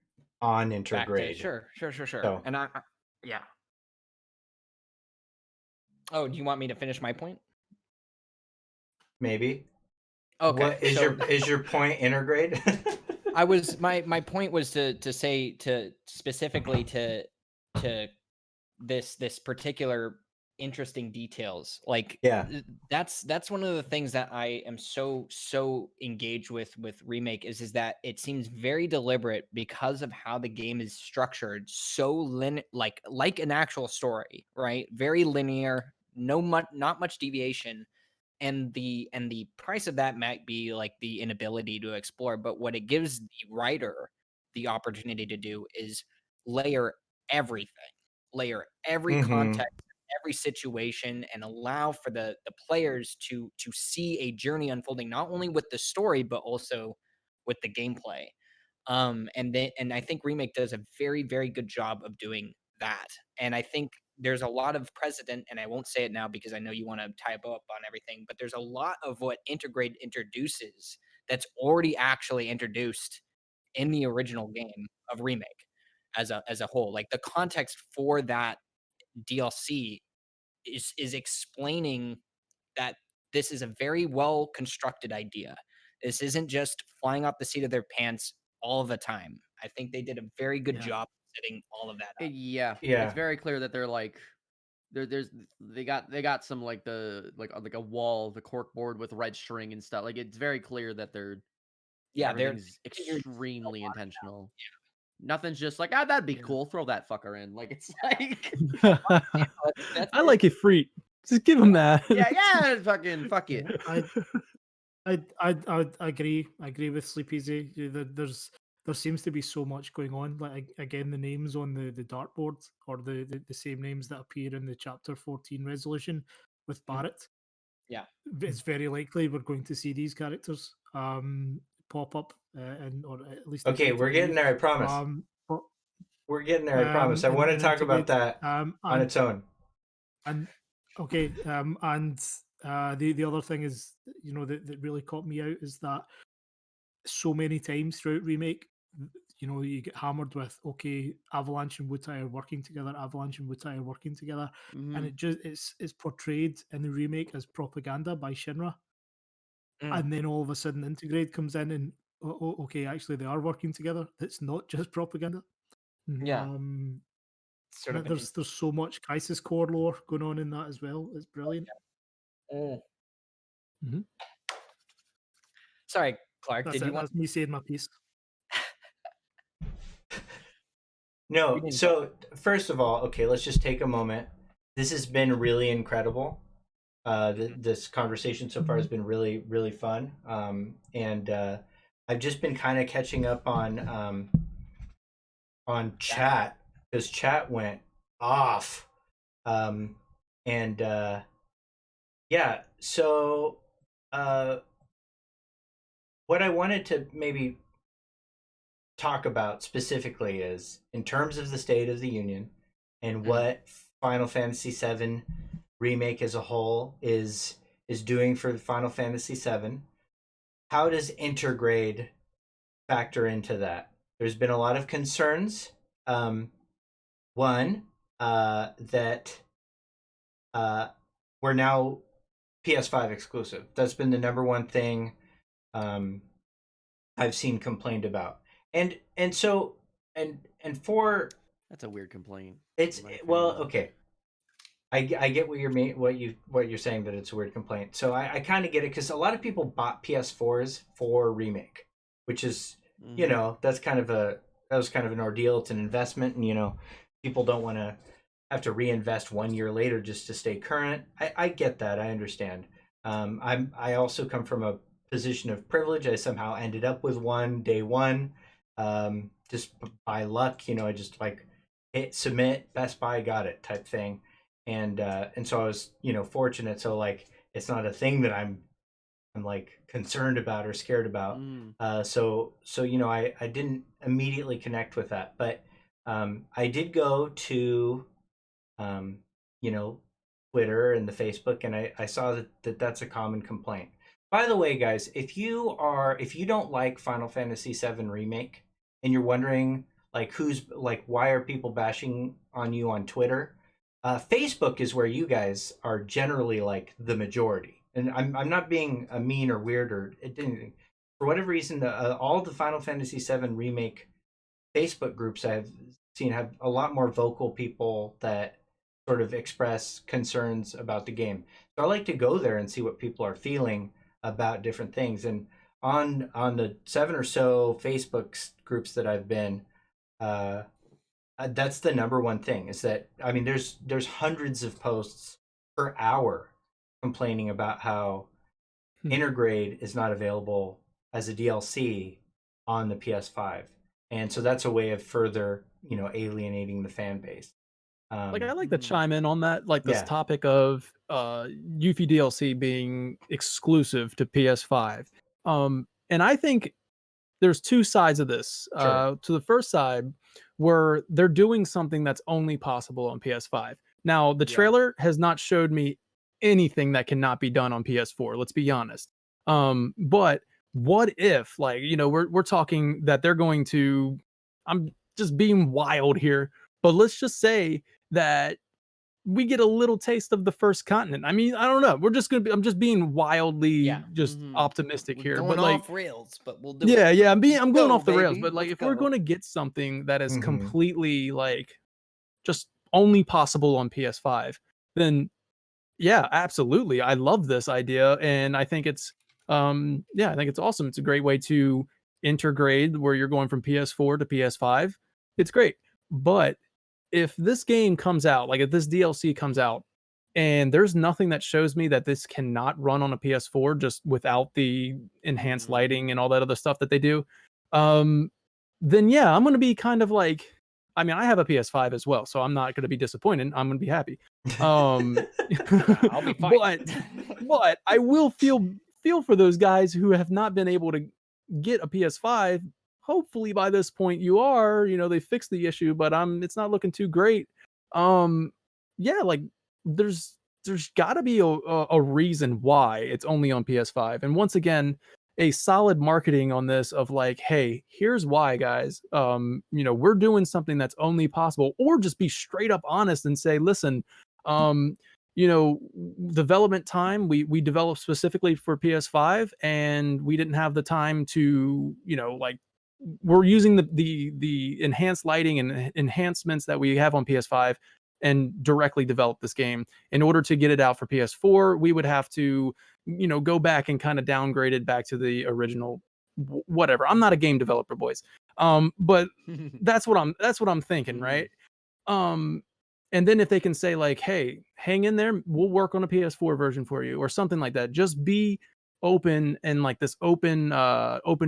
on back to intergrade. sure, So and yeah. Oh, do you want me to finish my point? maybe Okay, what so is your point intergrade? I was my point was to say to specifically to this particular interesting details like Yeah. that's one of the things that I am so engaged with remake is that it seems very deliberate because of how the game is structured, so like an actual story, right? Very linear, not much deviation, and the price of that might be like the inability to explore, but what it gives the writer the opportunity to do is layer everything, layer every Mm-hmm. context, every situation, and allow for the players to see a journey unfolding not only with the story but also with the gameplay. And I think remake does a very good job of doing that. And I think there's a lot of precedent, and I won't say it now because I know you want to tie a bow up on everything, but there's a lot of what integrate introduces that's already actually introduced in the original game of remake as a whole. Like the context for that DLC is explaining that this is a very well constructed idea. This isn't just flying off the seat of their pants all the time. I think they did a very good Yeah. job setting all of that up. Yeah, it's Yeah. very clear that they're like there's they got some like the like a wall, the cork board with red string and stuff. Like it's very clear that Yeah, everything's they figured a extremely lot. intentional. Nothing's just like, ah, that'd be Yeah. cool. Throw that fucker in. Like it's like, That's I it. like it free. Just give him that. yeah, yeah, fucking fuck it. Yeah. I agree. I agree with Sleepezi. There seems to be so much going on. Like again, the names on the dartboard or the same names that appear in the chapter 14 resolution with Mhm. Barrett. Yeah. It's very likely we're going to see these characters pop up, and or at least I'd Okay, like to we're getting believe. there, I promise. But We're getting there, I promise. I want to and talk about integrate that on its own. and okay, and the other thing is, that really caught me out is that so many times throughout remake, you get hammered with, okay, Avalanche and Wutai are working together, Avalanche and Wutai are working together, and Mhm. it's portrayed in the remake as propaganda by Shinra, Mm. and then all of a sudden Integrate comes in and, okay, actually they are working together. It's not just propaganda. Yeah. Um, sort of an There's so much Crisis Core lore going on in that as well. It's brilliant. Mhm. Sorry, Clark, That's did you it. want That's me saying my piece. No, didn't so first of all, okay, let's just take a moment. This has been really incredible. This conversation so far has been really, really fun. And I've just been kind of catching up on chat because chat went off. And yeah, so what I wanted to maybe talk about specifically is in terms of the State of the Union and what Final Fantasy VII remake as a whole is doing for Final Fantasy VII. How does intergrade factor into that? There's been a lot of concerns. One, that we're now PS5 exclusive. That's been the number one thing I've seen complained about. And so and for That's a weird complaint. it's in my well, opinion. okay. I get what you're saying, that it's a weird complaint. So I kind of get it because a lot of people bought PS4s for remake, which is that's kind of that was kind of an ordeal. It's an investment, and people don't want to have to reinvest 1 year later just to stay current. I get that. I understand. I also come from a position of privilege. I somehow ended up with one day one, just by luck. I just like hit submit, Best Buy, got it type thing, and so I was fortunate. So like it's not a thing that I'm like concerned about or scared about. So I didn't immediately connect with that, but I did go to um, you know, Twitter and the Facebook, and I saw that's a common complaint. By the way, guys, if you don't like Final Fantasy VII Remake and you're wondering like why are people bashing on you on Twitter, Facebook is where you guys are generally like the majority. And I'm not being a mean or weird or anything. For whatever reason, all the Final Fantasy VII Remake Facebook groups I've seen have a lot more vocal people that sort of express concerns about the game. So I like to go there and see what people are feeling about different things. And on the 7 or so Facebook groups that I've been, that's the number one thing. Is that I mean, there's hundreds of posts per hour complaining about how Intergrade is not available as a DLC on the PS5, and so that's a way of further alienating the fan base. Like, I like to chime in on that, like this Yeah. topic of Yuffie DLC being exclusive to PS5. And I think there's two sides of this. Sure. To the first side, where they're doing something that's only possible on PS5. Now, the trailer has not showed me anything that cannot be done on PS4. Let's be honest. But what if, like, we're talking that they're going to? I'm just being wild here, but let's just say that we get a little taste of the first continent. I mean, I don't know. I'm just being wildly optimistic We're here. going But like off rails, but we'll do yeah, it. yeah, I'm going Go, off the rails. baby. But like Let's if we're go. gonna get something that is Mhm. completely like just only possible on PS5, then yeah, absolutely. I love this idea. And I think it's I think it's awesome. It's a great way to intergrade where you're going from PS4 to PS5. It's great. But if this game comes out, like if this DLC comes out, and there's nothing that shows me that this cannot run on a PS4 just without the enhanced lighting and all that other stuff that they do, um, then yeah, I'm gonna be kind of like, I mean, I have a PS5 as well, so I'm not gonna be disappointed. I'm gonna be happy. I'll be fine. But I will feel for those guys who have not been able to get a PS5. Hopefully by this point you are, they fixed the issue, but it's not looking too great. Yeah, like there's got to be a reason why it's only on PS5. And once again, a solid marketing on this of like, hey, here's why, guys. We're doing something that's only possible, or just be straight up honest and say, listen, um, development time we developed specifically for PS5, and we didn't have the time to, like we're using the enhanced lighting and enhancements that we have on PS5 and directly develop this game. In order to get it out for PS4, we would have to, go back and kind of downgrade it back to the original whatever. I'm not a game developer, boys. But that's what I'm thinking, right? Um and then if they can say like, hey, hang in there, we'll work on a PS4 version for you or something like that. Just be open, and like this open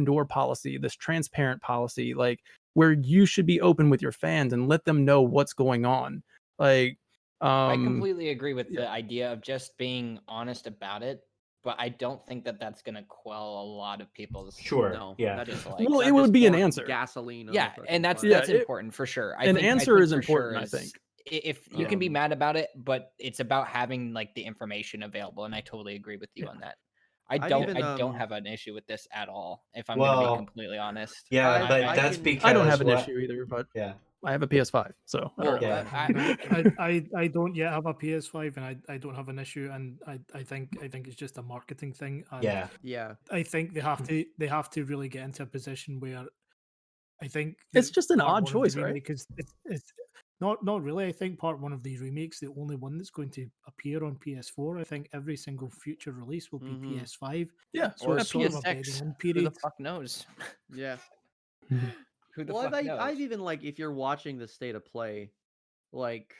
door policy, this transparent policy, like where you should be open with your fans and let them know what's going on. Like I um completely agree with yeah. the idea of just being honest about it, but I don't think that that's going to quell a lot of people's Sure. No, Yeah. that just dislikes. Well, it that would just be an poured answer. gasoline on Yeah, the fucking and that's fire. Yeah, that's important for sure. an answer is for important, sure I think. if you can be Um, mad about it, but it's about having like the information available, and I totally agree with you yeah. on that. I've even I don't have an issue with this at all, if I'm going to be Well, completely honest. yeah, I but I that's can I don't because have an what? issue either, but Yeah. I have a PS5, so I don't Well, know. Yeah. I don't yet have a PS5, and I don't have an issue, and I think it's just a marketing thing, and Yeah. yeah. I think they have to really get into a position where I think It's that just an part odd one of the choice, right? remake is it's not really. I think part one of these remakes, the only one that's going to appear on PS4. I think every single future release will be Mhm. PS5. Yeah, So or it's sort of a PS6. bedding in Who the period. fuck knows? Yeah. Who the Well, fuck knows? I've even like if you're watching the state of play, like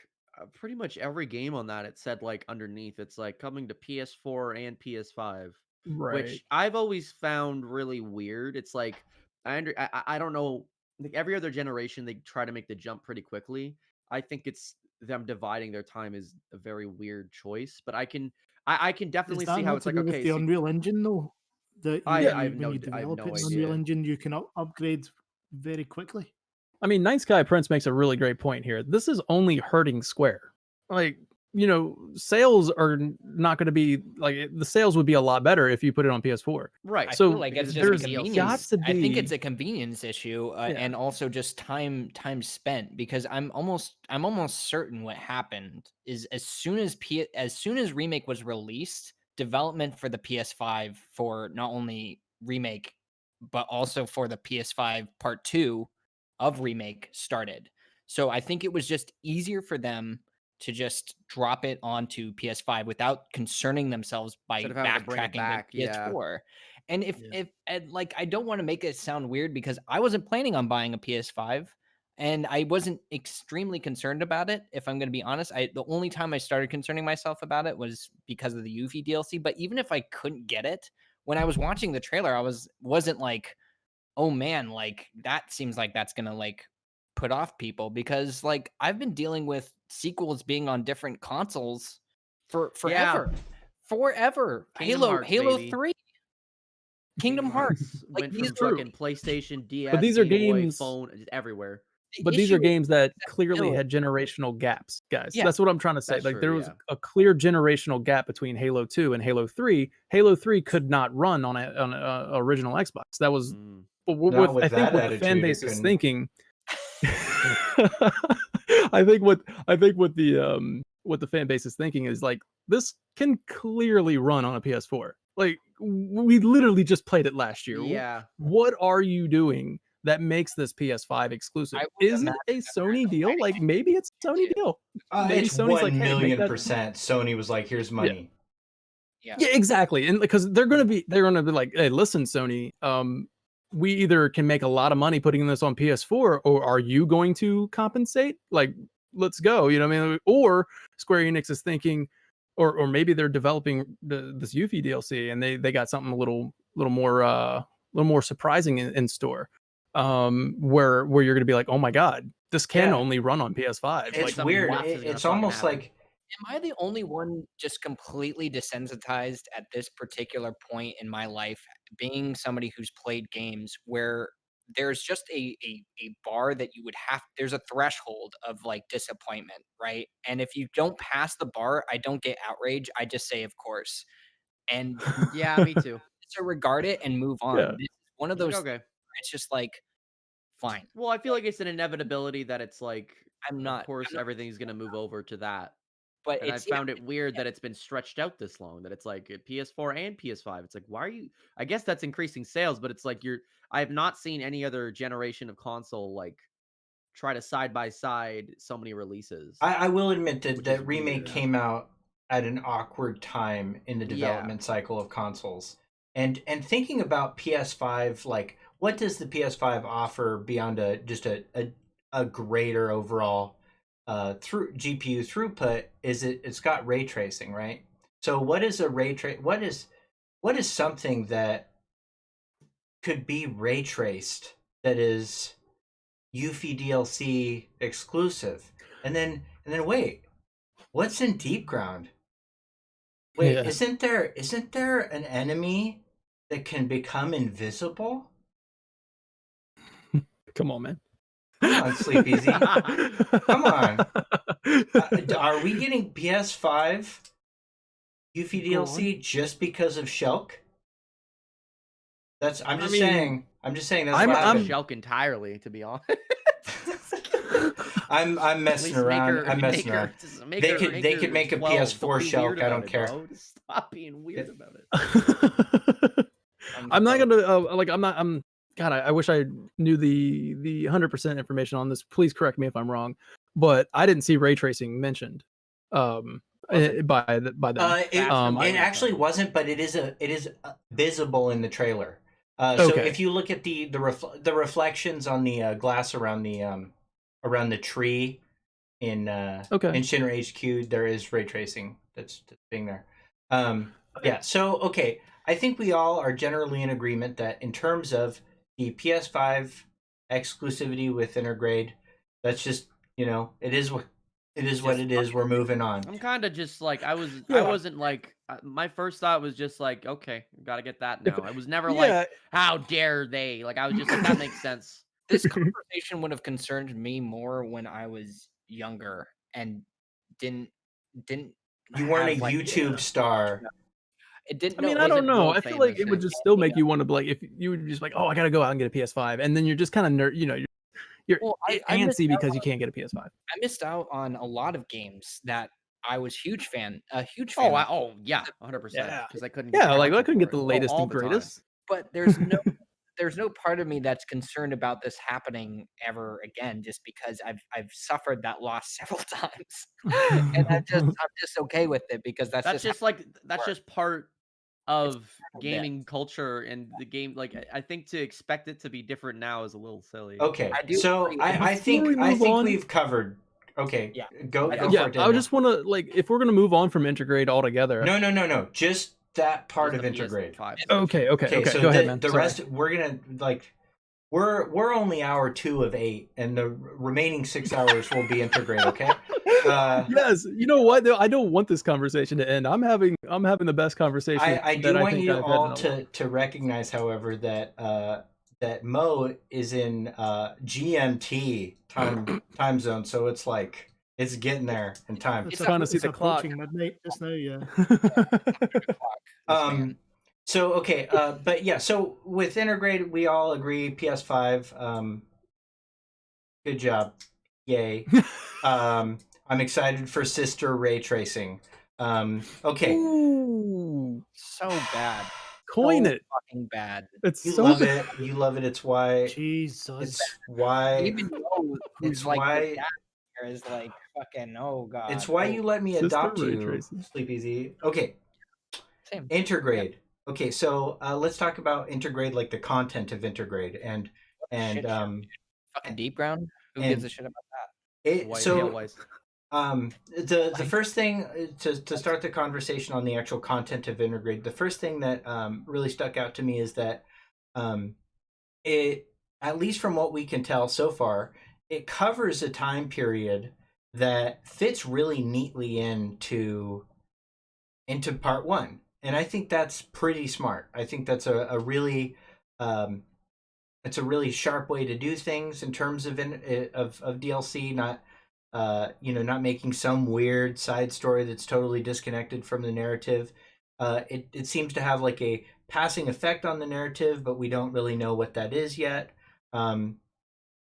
pretty much every game on that it said like underneath it's like coming to PS4 and PS5, right. which I've always found really weird. It's like I don't know, like every other generation they try to make the jump pretty quickly. I think it's them dividing their time is a very weird choice, but I can Is definitely see that how not it's to like do with okay, the so Unreal Engine though? That I Yeah. I have when no you I have develop no it in Unreal idea. Engine, you can upgrade very quickly. I mean, Night Sky Prince makes a really great point here. This is only hurting Square. Like, sales are not going to be like the sales would be a lot better if you put it on PS4. Right. I feel So like Because it's it's gonna just a be there's got DLC. convenience. to I think it's be, a convenience issue, yeah, and also just time spent. Because I'm almost certain what happened is as soon as remake was released, development for the PS5 for not only remake but also for the PS5 Part Two of remake started. So I think it was just easier for them to just drop it onto PS5 without concerning themselves Instead by of having to bring it backtracking to back, yeah. PS4. And Yeah. if and like I don't want to make it sound weird because I wasn't planning on buying a PS5 and I wasn't extremely concerned about it. If I'm going to be honest, the only time I started concerning myself about it was because of the Yuffie DLC. But even if I couldn't get it, when I was watching the trailer, wasn't like, oh man, like that seems like that's gonna like put off people because like I've been dealing with sequels being on different consoles for Yeah. forever. Kingdom Hearts, Halo baby. 3, Kingdom Kingdom Hearts. Hearts Like went these from are true. fucking PlayStation, But DS, these are Game Boy, games, phone, just everywhere. the but these issue are games that that clearly still had generational gaps, guys. yeah, That's what I'm trying to say. That's Like true, there was yeah. a clear generational gap between Halo 2 and Halo 3. Halo 3 could not run on a original Xbox. That was Mm. Not with I with think that what the fan attitude, it base is couldn't. thinking. I think what the fan base is thinking is like this can clearly run on a PS4. Like we literally just played it last year. Yeah. What are you doing that makes this PS5 exclusive? I would Is it imagine a that they're Sony deal? Like fighting maybe it's a Sony too. deal. Maybe It's Sony's like, one hey, make million that. percent. Sony was like, "Here's Yeah. money." Yeah. Yeah, exactly. And because they're gonna be like, hey, listen, Sony, we either can make a lot of money putting this on PS4, or are you going to compensate? Like, let's go. You know what I mean? Or Square Enix is thinking, or maybe they're developing this Yuffie DLC and they got something a little more surprising in store. Where you're gonna be like, oh my god, this can Yeah, only run on PS5. And Like, it's something weird. nuts is gonna It's fucking almost happen. like Am I the only one just completely desensitized at this particular point in my life, being somebody who's played games where there's just a bar that you would have there's a threshold of like disappointment, right? And if you don't pass the bar, I don't get outraged. I just say, of course. And Yeah, me too. to regard it and move on. yeah, This is one of It's like, those okay. it's just like, fine. Well, I feel like it's an inevitability that it's like, of I'm course, not everything's gonna move over to that. but And I it's yeah, found it weird that it's been stretched out this long, that it's like PS4 and PS5. It's like, why are you I guess that's increasing sales, but it's like I have not seen any other generation of console like try to side by side so many releases. I will admit that Which is that remake weird. came out at an awkward time in the Yeah. development cycle of consoles. And thinking about PS5, like what does the PS5 offer beyond just a greater overall through GPU throughput? It's got ray tracing, right? So what is a ray trace? What is something that could be ray traced that is Yuffie DLC exclusive? And then wait, what's in Deep Ground? Wait, Yeah. isn't there an enemy that can become invisible? Come on, man. Come on, Sleepezi. Come on. Are we getting PS5 Yuffie Go DLC just because of Shulk? I'm just mean, saying. I'm just saying that's I'm- what I'm- happened. Shulk entirely, to be honest. I'm messing around. I'm messing around. They could make a PS4 Shulk. I don't care. Just stop being weird about it. I'm not gonna like. God, I wish I knew the 100% information on this. Please correct me if I'm wrong, but I didn't see ray tracing mentioned by them. It actually wasn't, but it is visible in the trailer. So Okay. if you look at the reflections on the glass around the tree in Shinra HQ, there is ray tracing that's being there. Yeah. So okay, I think we all are generally in agreement that in terms of the PS5 exclusivity with Intergrade, that's just it is what it is. We're moving on. I'm kind of just like I wasn't like my first thought was just like, okay, gotta get that now. I was never like, how dare they? Like I was just like, that makes sense. This conversation would have concerned me more when I was younger and didn't. You weren't a have, like, YouTube star. It didn't. I mean, know, I don't wasn't know. world I feel like famous it would and- just still make you want to like if you would just like, oh, I gotta go out and get a PS5, and then you're just kind of you're Well, I missed antsy out because you can't get a PS5. I missed out on a lot of games that I was a huge fan of. Oh yeah, 100%. Yeah. Because I couldn't. Yeah, get like I couldn't get for the it latest all and the time. greatest. But there's no part of me that's concerned about this happening ever again, just because I've suffered that loss several times, and I'm just okay with it because that's just That's just part of part of it. gaming culture and the game. Like I think to expect it to be different now is a little silly. Okay, I do so agree. I Before we think move on- we've covered. Okay, Yeah. go I for think- it, I Daniel. just want to like if we're gonna move on from Intergrade altogether. No. Just that part Just of the Intergrade. PS5 Okay. Okay, so Go ahead, man. the Sorry. rest we're gonna like. We're only hour 2 of 8, and the remaining 6 hours will be Intergrade. Okay. Yes, you know what? Though I don't want this conversation to end. I'm having the best conversation. I do that want think you I've had all in a while. to recognize, however, that Mo is in GMT time zone, so it's like it's getting there in time. It's trying to see it's the clock. approaching midnight just now, yeah. So okay, but yeah, so with Intergrade, we all agree PS5. Good job, yay. I'm excited for Sister Ray Tracing. Okay. Ooh, so bad, coin so it. fucking bad. It's You so love bad. it. You love it. It's why. Jesus. It's why. Even though It's it's like why. the dad here is like fucking oh god. It's why you let me Sister adopt Ray you, Tracing. Sleepezi. Okay, Same. Intergrade. Okay, so let's talk about Intergrade, like the content of Intergrade, and Shit show, fucking Deep Ground. Who gives and a shit about that? The first thing to start the conversation on the actual content of Intergrade, the first thing that really stuck out to me is that it, at least from what we can tell so far, it covers a time period that fits really neatly into part 1, and I think that's pretty smart. I think that's a really it's a really sharp way to do things in terms of DLC, not not making some weird side story that's totally disconnected from the narrative. It seems to have like a passing effect on the narrative, but we don't really know what that is yet.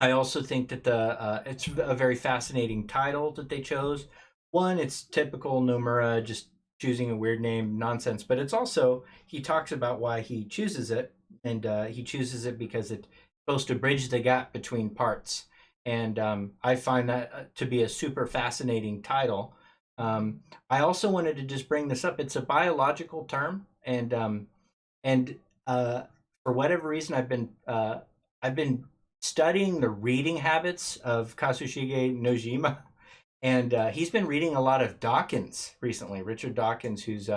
I also think that it's a very fascinating title that they chose. One, it's typical Nomura just choosing a weird name nonsense, but it's also, he talks about why he chooses it, and he chooses it because it's supposed to bridge the gap between parts. And I find that to be a super fascinating title. I also wanted to just bring this up. It's a biological term, and for whatever reason, I've been studying the reading habits of Kazushige Nojima, and he's been reading a lot of Dawkins recently. Richard Dawkins, who's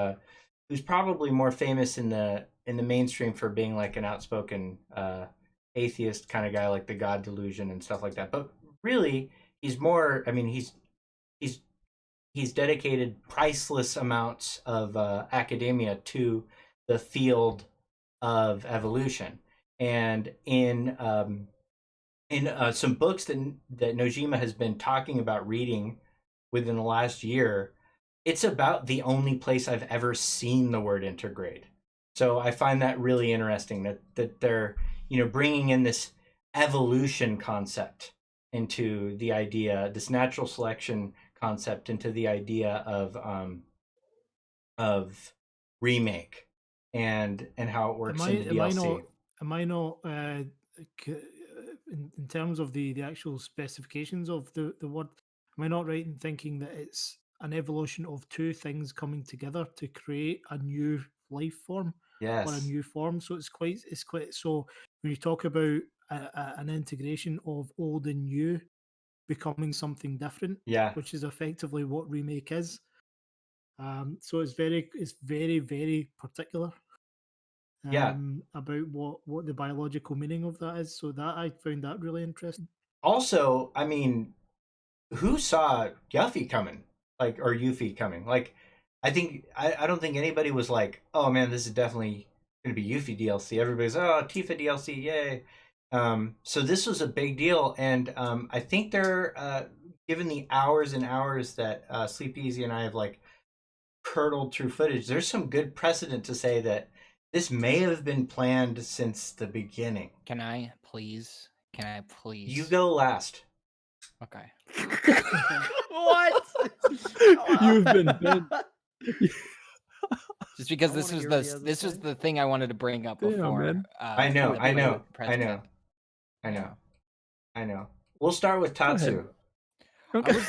probably more famous in the mainstream for being like an outspoken atheist kind of guy, like the God Delusion and stuff like that. But really, he's more. I mean, he's he's dedicated priceless amounts of academia to the field of evolution, and in some books that Nojima has been talking about reading within the last year, it's about the only place I've ever seen the word intergrade. So I find that really interesting that they're bringing in this evolution concept into the idea, this natural selection concept into the idea of remake and how it Am works I in the am I DLC. not am I not in terms of the actual specifications of the word? Am I not right in thinking that it's an evolution of two things coming together to create a new life form or a Yes. new form? So it's quite so when you talk about an integration of old and new becoming something different, Yeah. which is effectively what remake is. So it's very particular Yeah. about what the biological meaning of that is. So that I found that really interesting. Also, I mean, who saw Yuffie coming? Like, or Yuffie coming? Like, I don't think anybody was like, oh man, this is definitely gonna be Yuffie DLC. Everybody's, oh, Tifa DLC, yay. So this was a big deal, and I think they're given the hours and hours that Sleepezi and I have like curdled through footage, there's some good precedent to say that this may have been planned since the beginning. Can I please? Can I please? You go last. Okay. What? You've been bent. Just because I this wanna was hear what he has to this was say. the thing I wanted to bring up Damn, before. man. I know, the I know, I president. know, I know, Yeah. I know. We'll start with Go ahead. Tatsu. Okay.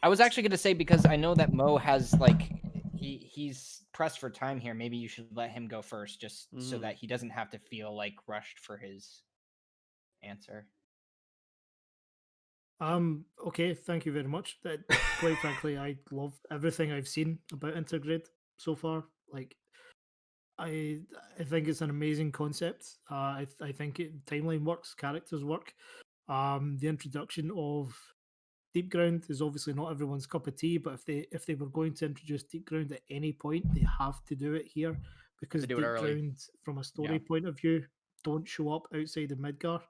I was actually going to say, because I know that Mo has like he's pressed for time here. Maybe you should let him go first, just so that he doesn't have to feel like rushed for his answer. Okay, thank you very much. That quite frankly, I love everything I've seen about Intergrade so far. Like I I think it's an amazing concept. I think timeline works, characters work. The introduction of Deep Ground is obviously not everyone's cup of tea, but if they were going to introduce Deep Ground at any point, they have to do it here because They do it Deep early. Ground, from a story Yeah. point of view, don't show up outside of Midgar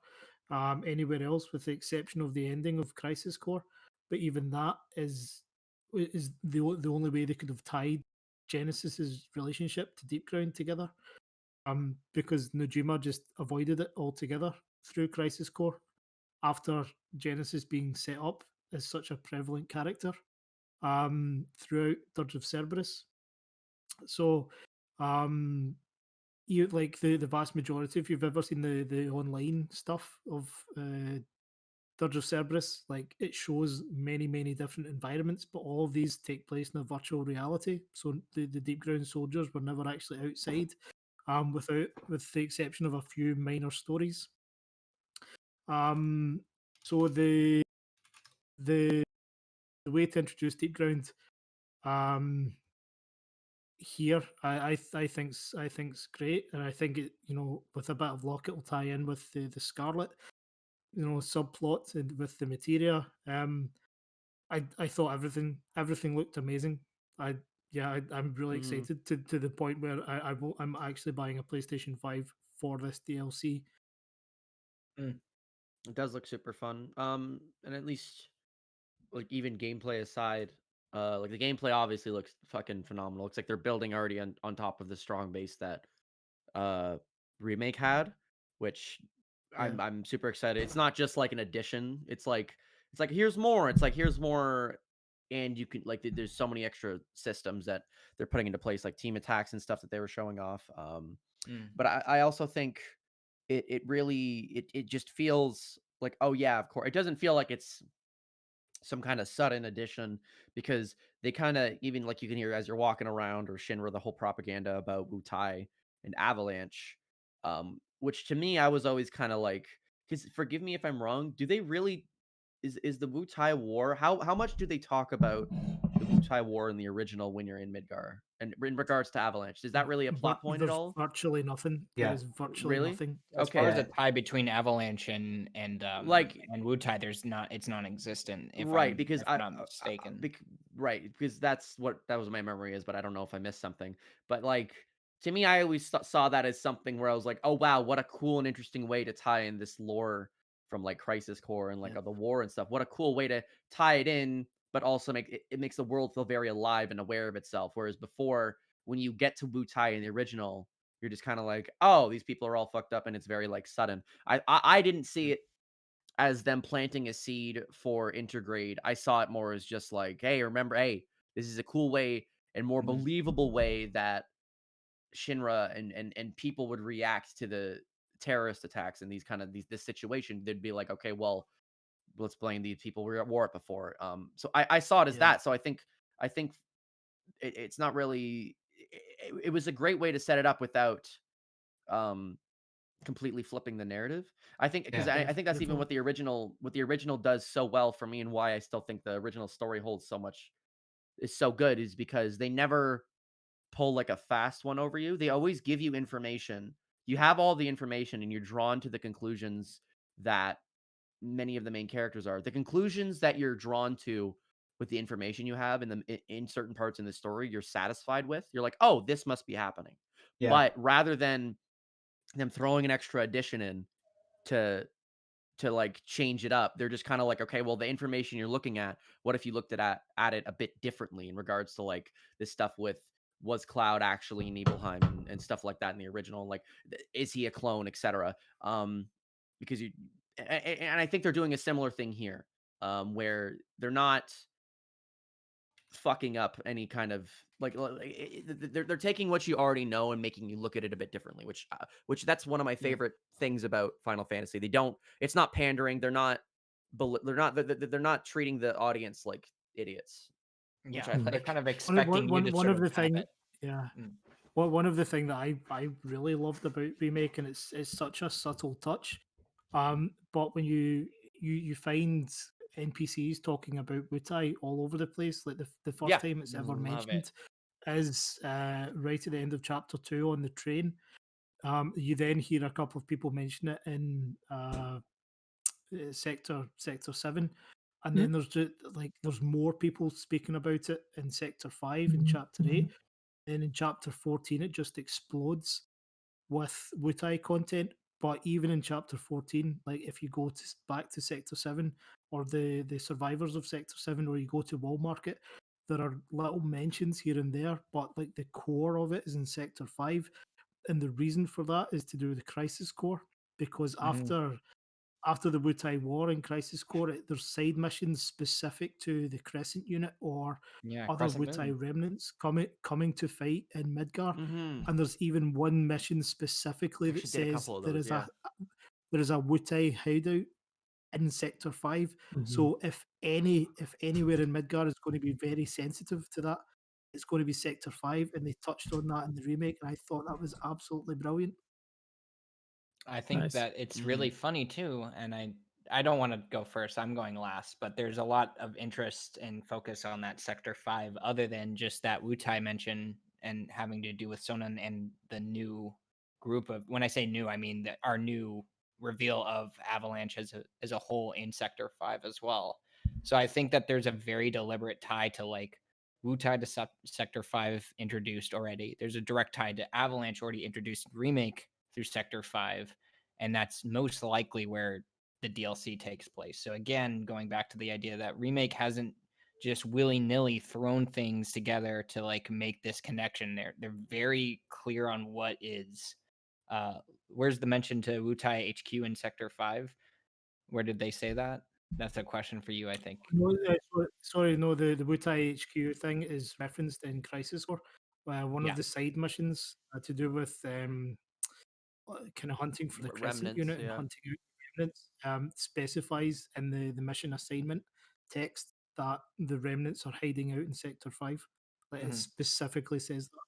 anywhere else, with the exception of the ending of Crisis Core. But even that is the only way they could have tied Genesis's relationship to Deep Ground together. Because Nojima just avoided it altogether through Crisis Core after Genesis being set up as such a prevalent character throughout Dirge of Cerberus. So, you like the vast majority, if you've ever seen the online stuff of Dirge of Cerberus, like it shows many different environments, but all of these take place in a virtual reality. So the Deep Ground soldiers were never actually outside, with the exception of a few minor stories. So the way to introduce Deep Ground here, I think's great, and I think it, with a bit of luck, it'll tie in with the Scarlet, subplot, and with the materia. I thought everything looked amazing. I'm really excited to the point where I'm actually buying a PlayStation 5 for this DLC. It does look super fun. And at least like even gameplay aside, like the gameplay obviously looks fucking phenomenal. Looks like they're building already on top of the strong base that uh remake had, which Yeah. I'm super excited. It's not just like an addition. It's like here's more. It's like here's more, and you can like there's so many extra systems that they're putting into place, like team attacks and stuff that they were showing off. But I also think it really it just feels like, oh yeah, of course. It doesn't feel like it's some kind of sudden addition because they kind of even like you can hear as you're walking around or Shinra the whole propaganda about Wutai and Avalanche, which to me I was always kind of like, because forgive me if I'm wrong, do they really is the Wutai War, how much do they talk about the Wutai War in the original when you're in Midgar and in regards to Avalanche? Is that really a plot point at There's all? virtually nothing. There Yeah. is virtually Really? nothing. As far as Okay. a tie between Avalanche Like and Wutai, there's not it's non-existent right, because if I'm not mistaken. right, because that was my memory is, but I don't know if I missed something. But like to me, I always saw that as something where I was like, oh wow, what a cool and interesting way to tie in this lore from like Crisis Core and like Yeah. the war and stuff. What a cool way to tie it in, but also make it makes the world feel very alive and aware of itself. Whereas before, when you get to Wutai in the original, you're just kind of like, oh, these people are all fucked up, and it's very like sudden. I didn't see it as them planting a seed for Intergrade. I saw it more as just like, hey, remember, hey, this is a cool way and more Mhm. believable way that Shinra and people would react to the terrorist attacks and these kind of this situation. They'd be like, okay, well, let's blame these people. We were at war before. So I saw it as Yeah. that. So I think it's not really. It was a great way to set it up without um completely flipping the narrative. I think because Yeah. I think that's even Definitely. what the original does so well for me and why I still think the original story holds so much is so good is because they never pull like a fast one over you. They always give you information. You have all the information and you're drawn to the conclusions that many of the main characters are. The conclusions that you're drawn to with the information you have in certain parts in the story, you're satisfied with. You're like, "Oh, this must be happening." Yeah. But rather than them throwing an extra addition in to like change it up. They're just kind of like, okay, well, the information you're looking at, what if you looked at it a bit differently in regards to like this stuff with was Cloud actually Nibelheim and stuff like that in the original? Like, is he a clone, etc. Because you and I think they're doing a similar thing here, where they're not fucking up any kind of they're taking what you already know and making you look at it a bit differently, which that's one of my Yeah. favorite things about Final Fantasy. They don't it's not pandering, they're not treating the audience like idiots, which Yeah, I they're like. kind of One of expecting you to one sort of of the have thing. it. Yeah. Mm. Well, one of the thing that I really loved about remake, and it's such a subtle touch. But when you find NPCs talking about Wutai all over the place, like the first Yeah. time it's ever Love it. mentioned is right at the end of chapter 2 on the train. You then hear a couple of people mention it in sector 7, and Hmm? then there's just like there's more people speaking about it in sector 5 and chapter 8. Then in chapter 14 it just explodes with Wutai content. But even in chapter 14, like if you go back to sector 7 or the survivors of sector 7, or you go to Wall Market, there are little mentions here and there, but like the core of it is in sector 5. And the reason for that is to do with the crisis core, because Mhm. after the Wutai War and Crisis Core, there's side missions specific to the Crescent Unit or Yeah, other Crescent Wutai Moon. remnants coming to fight in Midgar. Mm-hmm. And there's even one mission specifically that Actually did a says couple of those, yeah. there is a Wutai hideout in Sector 5. So if anywhere in Midgar is going to be very sensitive to that, it's going to be Sector 5, and they touched on that in the remake, and I thought that was absolutely brilliant. I think Nice. that it's Mm-hmm. really funny too, and I don't want to go first. I'm going last, but there's a lot of interest and focus on that Sector 5 other than just that Wutai mention and having to do with Sonnen and the new group of, when I say new, I mean that our new reveal of Avalanche as a whole in Sector 5 as well. So I think that there's a very deliberate tie to like Wutai to Sector 5 introduced already. There's a direct tie to Avalanche already introduced remake through Sector 5, and that's most likely where the DLC takes place. So again, going back to the idea that remake hasn't just willy-nilly thrown things together to like make this connection. They're very clear on what is where's the mention to Wutai HQ in Sector 5? Where did they say that? That's a question for you, I think. No, sorry, no, the Wutai HQ thing is referenced in Crisis Core. One of Yeah. the side missions to do with kind of hunting for the crescent Remnants, unit and yeah. hunting out remnants, specifies in the mission assignment text that the remnants are hiding out in Sector 5. Like it Mhm. specifically says that,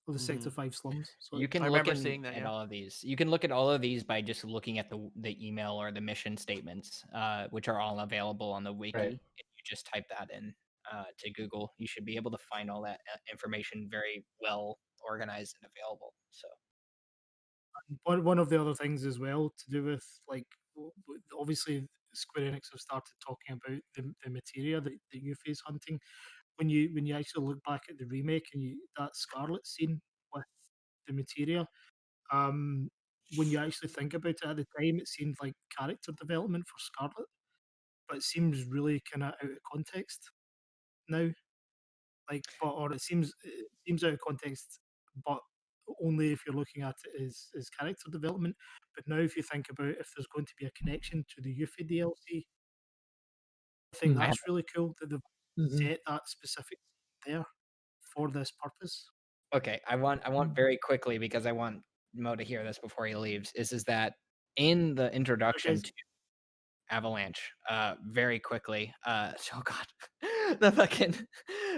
or the Sector 5 slums. So You I can look remember seeing that, at yeah. all of these. You can look at all of these by just looking at the email or the mission statements, which are all available on the wiki. Right. If you just type that in to Google, you should be able to find all that information very well organized and available. So one of the other things as well to do with like obviously Square Enix have started talking about the materia that Yuffie is hunting. When you actually look back at the remake and that Scarlet scene with the materia, when you actually think about it at the time, it seemed like character development for Scarlet, but it seems really kind of out of context now. Like, but or it seems out of context, but only if you're looking at it as character development. But now, if you think about if there's going to be a connection to the Yuffie DLC, I think Mhm. that's really cool that they've Mhm. set that specific there for this purpose. okay, I want very quickly because I want Mo to hear this before he leaves. Is that in the introduction Guys, to Avalanche, very quickly. So God, the fucking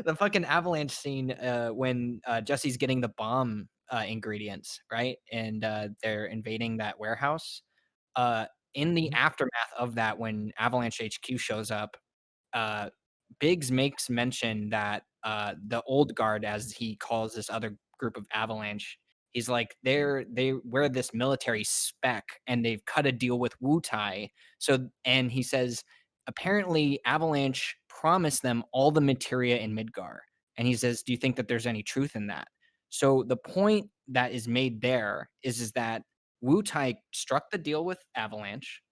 the fucking Avalanche scene, when Jesse's getting the bomb ingredients, right? And they're invading that warehouse. In the Mhm. aftermath of that, when Avalanche HQ shows up, uh, Biggs makes mention that the old guard, as he calls this other group of Avalanche, he's like they wear this military spec and they've cut a deal with Wu Tai. So and he says apparently Avalanche promised them all the materia in Midgar. And he says, "Do you think that there's any truth in that?" So the point that is made there is that Wu Tai struck the deal with Avalanche.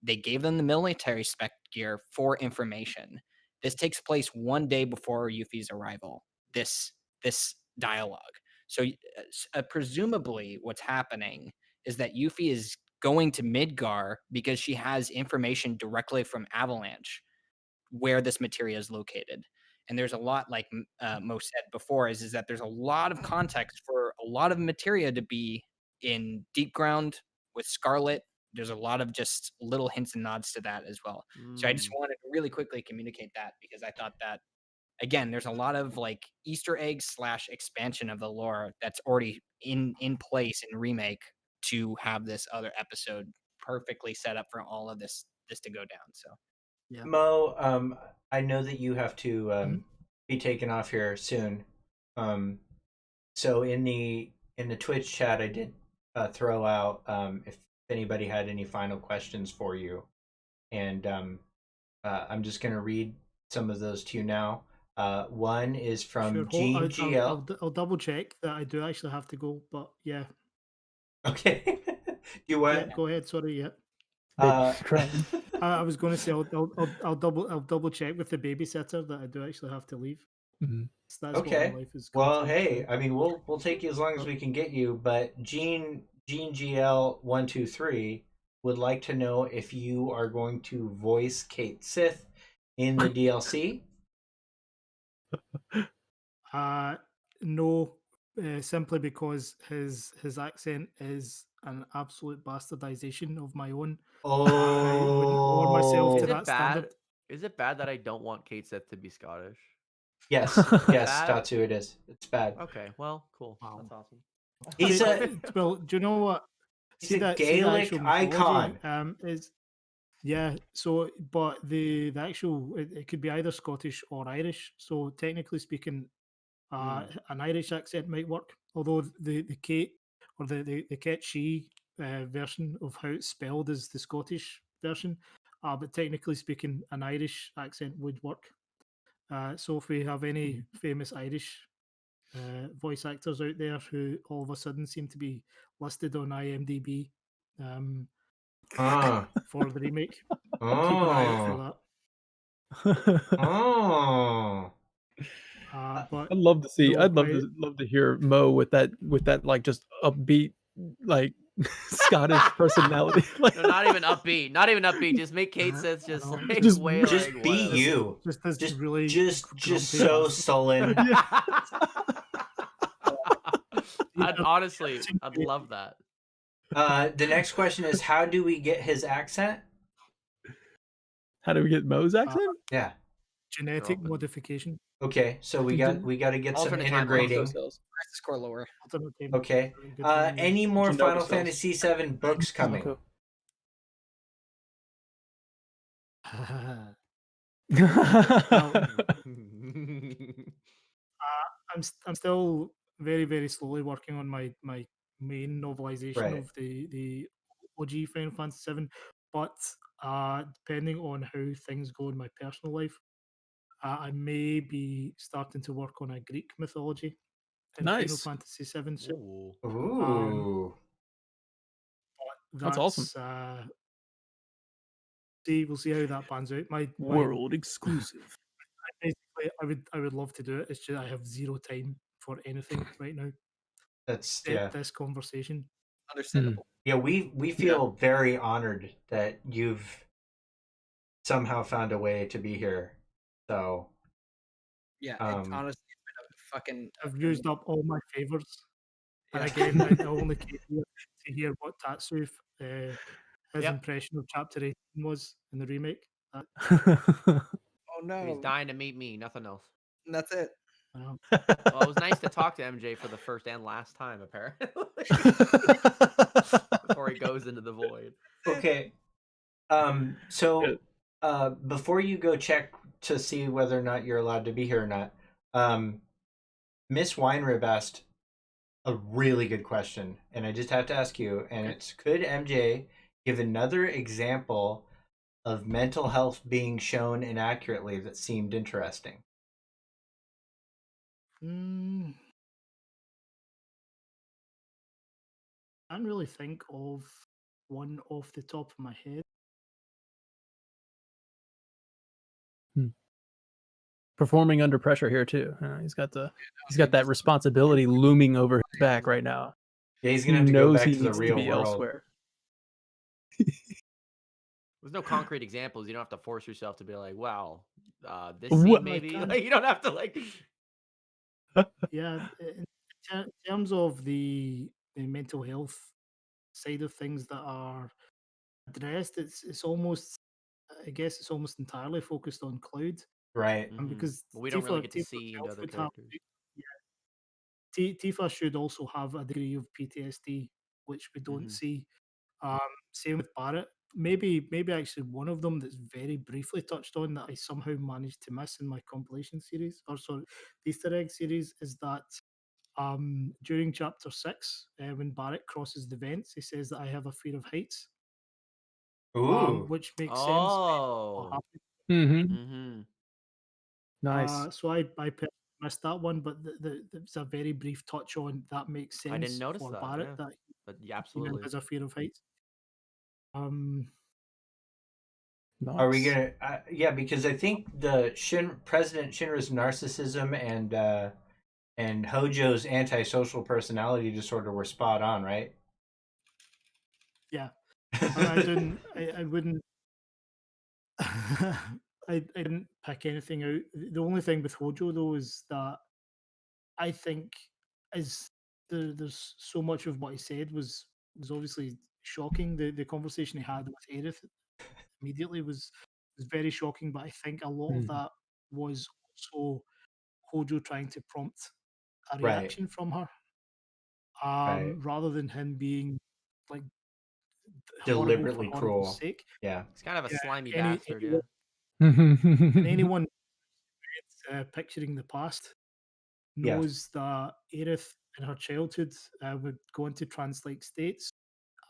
They gave them the military spec gear for information. This takes place one day before Yuffie's arrival. This dialogue. So presumably, what's happening is that Yuffie is going to Midgar because she has information directly from Avalanche where this materia is located. And there's a lot, like Mo said before, is that there's a lot of context for a lot of materia to be in Deep Ground with Scarlet. There's a lot of just little hints and nods to that as well. So I just wanted to really quickly communicate that because I thought that again, there's a lot of like Easter eggs slash expansion of the lore that's already in place in remake to have this other episode perfectly set up for all of this to go down. So yeah. Mo, I know that you have to Mhm. be taken off here soon. So in the Twitch chat, I did throw out if anybody had any final questions for you, and I'm just gonna read some of those to you now. One is Sure. from I'll GGL. double check that I do actually have to go, but yeah, Okay, you yeah. what? Go ahead. Sorry. Yeah. Uh, Baby's crying. I was going to say I'll double check with the babysitter that I do actually have to leave. Mhm. So that's what my okay. life has come Well, to. hey, I mean, we'll take you as long as we can get you. But Gene GL 123 would like to know if you are going to voice Kate Sith in the DLC. No, simply because his accent is an absolute bastardization of my own, and I wouldn't lower myself Oh, to Is that it standard. bad? Is it bad that I don't want Kate Seth to be Scottish? yes, Is it yes, bad? Tatsu, it is. It's bad. Okay, well, cool. Wow. That's awesome. He's a Well, do you know what? he's a See the Gaelic actual mythology. icon. Is Yeah, so but the actual it could be either Scottish or Irish. So technically speaking, an Irish accent might work. Although the Kate or the Ket she version of how it's spelled is the Scottish version. But technically speaking, an Irish accent would work. So if we have any famous Irish voice actors out there who all of a sudden seem to be listed on IMDb um, Ah, for the remake, keep an eye out for oh, that. oh. But I'd no, love to hear Mo with that like just upbeat like Scottish personality. Like No, not even upbeat. Not even upbeat. Just make Kate Seth I just know, like Just Just wailing, be whatever. you. just this Just really just grumpy so bastard. sullen. yeah. I'd honestly, Seems I'd to be- love that. The next question is, how do we get his accent? How do we get Mo's Uh, accent? Yeah. genetic open. modification. Okay, so we got to get some Alternate timelines. integrating. Cells. Crisis Core lower. Alternate time. Okay. Good one, yeah. Any more Genova Final cells. Fantasy VII books coming? Okay. I'm still very slowly working on my main novelization Right. of the OG Final Fantasy VII, but depending on how things go in my personal life, I may be starting to work on a Greek mythology in Final Nice. Fantasy VII soon. Ooh. Ooh. That's awesome. We'll see how that pans out. My World exclusive. basically, I would love to do it. It's just I have zero time for anything right now. That's Except this conversation. Understandable. Yeah, we feel very honored that you've somehow found a way to be here. So Yeah, honestly, it's been a fucking. I've used up all my favors, and Yeah. again, I only came here to hear what Tatsu his Yep. impression of Chapter 18 was in the remake. Oh He's no, dying to meet me. Nothing else. and that's it. Well, it was nice to talk to MJ for the first and last time, apparently. Before he goes into the void. okay. So before you go check to see whether or not you're allowed to be here or not, Miss Weinrib asked a really good question, and I just have to ask you, and it's, could MJ give another example of mental health being shown inaccurately that seemed interesting? I can't really think of one off the top of my head. Performing under pressure here too. He's got that responsibility looming over his back right now. Yeah, he's gonna have to go back to the needs real be world. elsewhere. There's no concrete examples. You don't have to force yourself to be like, wow, this What- scene maybe. Like, Like, you don't have to like. Yeah, in terms of the mental health side of things that are addressed, it's almost, I guess it's almost entirely focused on Cloud, Right. and because But we don't really get to Tifa see into herself other would have, characters. Tifa should also have a degree of PTSD, which we don't see. Same with Barrett. Maybe actually one of them that's very briefly touched on that I somehow managed to miss in my compilation series, or sorry, the Easter egg series, is that during chapter 6, when Barrett crosses the vents, he says that I have a fear of heights, Ooh. which makes sense. What Oh. happened. Mm-hmm. Nice. So I missed that one, but it's a very brief touch on that makes sense. I didn't notice for that, Barrett yeah. that But yeah, he now absolutely. has a fear of heights. Nice. Are we gonna? Yeah, because I think the President Shinra's narcissism and Hojo's antisocial personality disorder were spot on, right? Yeah, I didn't. I wouldn't. I didn't pick anything out. The only thing with Hojo though is that I think is there's so much of what he said was obviously shocking. The conversation he had with Aerith immediately was very shocking. But I think a lot of that was also Hojo trying to prompt a Right. reaction from her, Right. rather than him being like horrible for Deliberately horrible's cruel. sake. Yeah. He's kind of a Yeah, slimy any- bastard, anyone- yeah. Anyone picturing the past Yeah. knows that Aerith in her childhood would go into trance-like states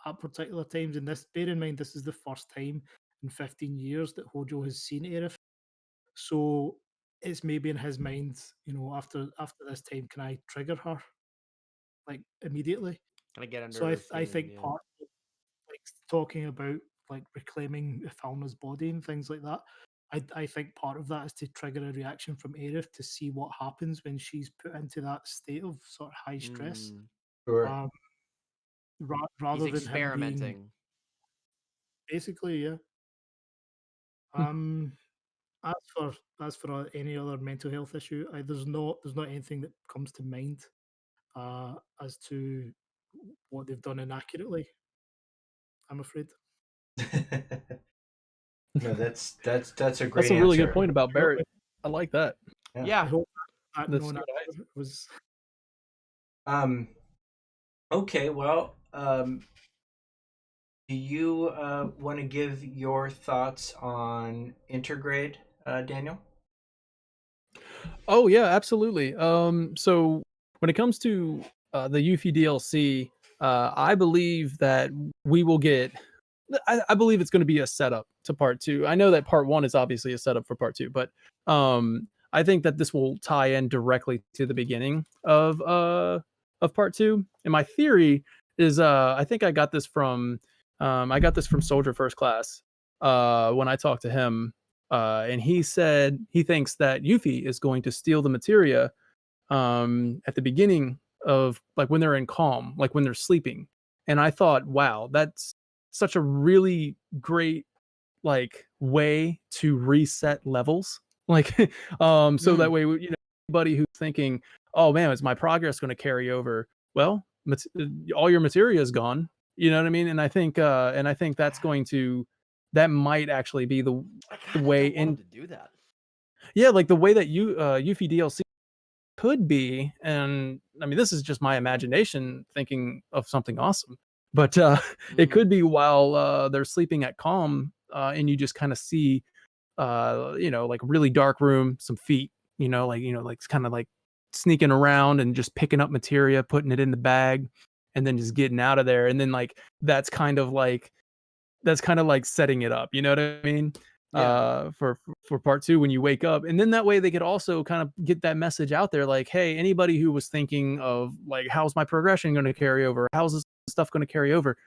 at particular times. And this, bear in mind, this is the first time in 15 years that Hojo has seen Aerith. So it's maybe in his mind, after this time, can I trigger her like immediately? Kind of get under So her I skin, think yeah. part of, like, talking about like reclaiming Ifalna's body and things like that. I think part of that is to trigger a reaction from Aerith to see what happens when she's put into that state of sort of high stress, Sure. rather He's than him being experimenting. basically, yeah. As for any other mental health issue, there's not anything that comes to mind as to what they've done inaccurately. I'm afraid. No, that's a That's great a really good answer. point about Barrett. I like that. I Yeah. hope that That's non so nice. answer was. Okay, well, do you want to give your thoughts on Intergrade, Daniel? Oh yeah, absolutely. So when it comes to the Yuffie DLC, I believe that we will get. I believe it's going to be a setup to part two. I know that part one is obviously a setup for part two, but I think that this will tie in directly to the beginning of part two. And my theory is, I think I got this from Soldier First Class when I talked to him, and he said he thinks that Yuffie is going to steal the materia at the beginning of like when they're in calm, like when they're sleeping. And I thought, wow, that's such a really great like way to reset levels. Like, so that way, anybody who's thinking, oh man, is my progress going to carry over? Well, all your materia is gone. You know what I mean? And I think that's going to, that might actually be the I the kind of way don't want him in, to do that. yeah, like the way that Yuffie DLC could be, and I mean, this is just my imagination thinking of something awesome, but it could be while they're sleeping at calm, and you just kind of see, like really dark room, some feet, like kind of like sneaking around and just picking up materia, putting it in the bag, and then just getting out of there, and then like that's kind of like setting it up. You know what I mean? Yeah. For part two when you wake up, and then that way they could also kind of get that message out there, like, hey, anybody who was thinking of like, how's my progression going to carry over? How's this stuff going to carry over?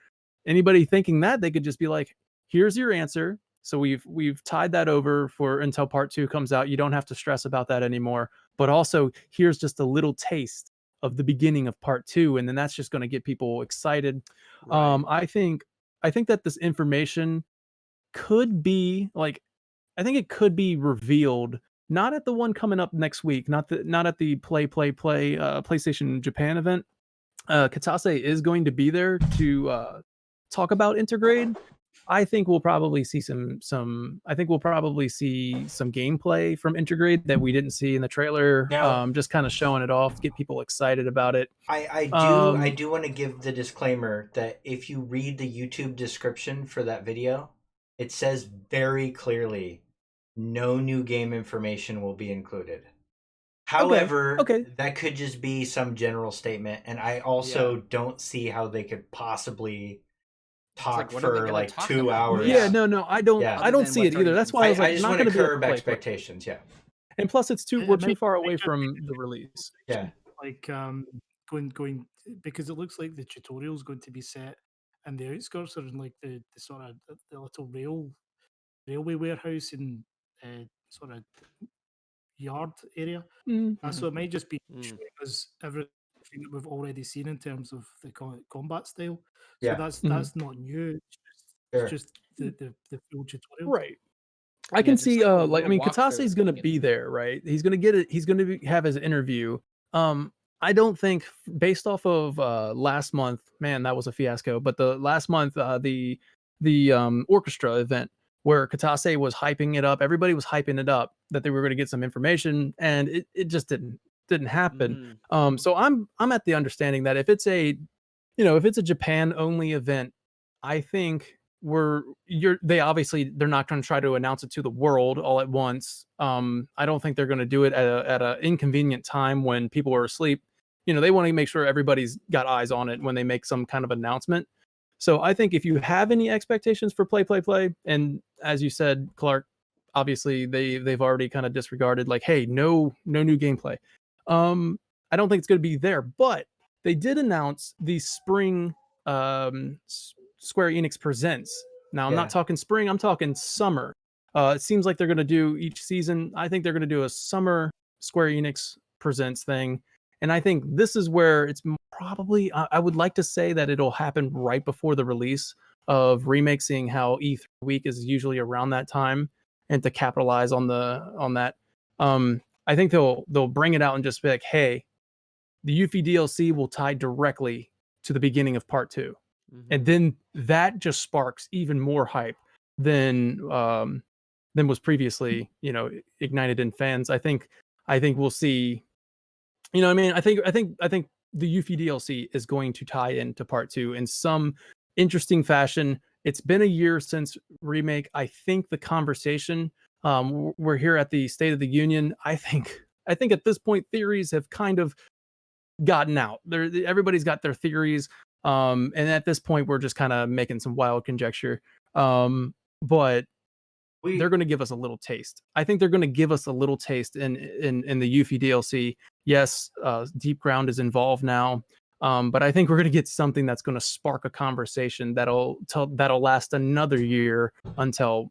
Anybody thinking that, they could just be like, here's your answer. So we've tied that over for until part two comes out. You don't have to stress about that anymore. But also, here's just a little taste of the beginning of part two, and then that's just going to get people excited. Right. I think that this information could be like, I think it could be revealed not at the one coming up next week, not at the play PlayStation Japan event. Katase is going to be there to talk about Intergrade. I think we'll probably see some I think we'll probably see some gameplay from Intergrade that we didn't see in the trailer. Now, Just kind of showing it off, get people excited about it. I do want to give the disclaimer that if you read the YouTube description for that video, it says very clearly no new game information will be included. However, Okay. that could just be some general statement, and I also don't see how they could possibly talk like, what are they for gonna like talk 2 about? hours. Yeah, no, I don't. Yeah. I Other don't than see what's it either. already That's been why I was I like, just not want going to to be a curb play. expectations. Yeah. And plus, it's too It we're might too far might away just be from the release. Yeah. like going because it looks like the tutorial is going to be set and the outskirts are in like the sort of the little railway warehouse and sort of yard area. Mm, So it might just be Mm. showing us everything that we've already seen in terms of the combat style. So Yeah. that's not new. It's Sure. just the full tutorial. right. I Yeah, can just see like a like I little mean walkthrough Katase's at the gonna be beginning. there, right? He's gonna get it, he's gonna have his interview. I don't think based off of last month, man, that was a fiasco. But the last month, the orchestra event where Katase was hyping it up, everybody was hyping it up that they were gonna get some information, and it just didn't happen. So I'm at the understanding that if it's a if it's a Japan only event, I think they're not going to try to announce it to the world all at once. I don't think they're going to do it at a inconvenient time when people are asleep. They want to make sure everybody's got eyes on it when they make some kind of announcement. So I think if you have any expectations for play, and as you said, Clark, obviously they've already kind of disregarded like, hey, no new gameplay. I don't think it's going to be there, but they did announce the spring Square Enix Presents. Now, I'm Yeah. not talking spring, I'm talking summer. It seems like they're going to do each season. I think they're going to do a summer Square Enix Presents thing. And I think this is where it's probably, I would like to say that it'll happen right before the release of Remake, seeing how E3 week is usually around that time, and to capitalize on that. I think they'll bring it out and just be like, hey, the Yuffie DLC will tie directly to the beginning of part two. and then that just sparks even more hype than was previously, ignited in fans. I think we'll see. What I mean, I think the Yuffie DLC is going to tie into part two in some interesting fashion. It's been a year since remake. I think the conversation. We're here at the State of the Union. I think at this point theories have kind of gotten out. Everybody's got their theories, and at this point we're just kind of making some wild conjecture. But they're going to give us a little taste. I think they're going to give us a little taste in the Yuffie DLC. Yes, Deep Ground is involved now, but I think we're going to get something that's going to spark a conversation that'll last another year until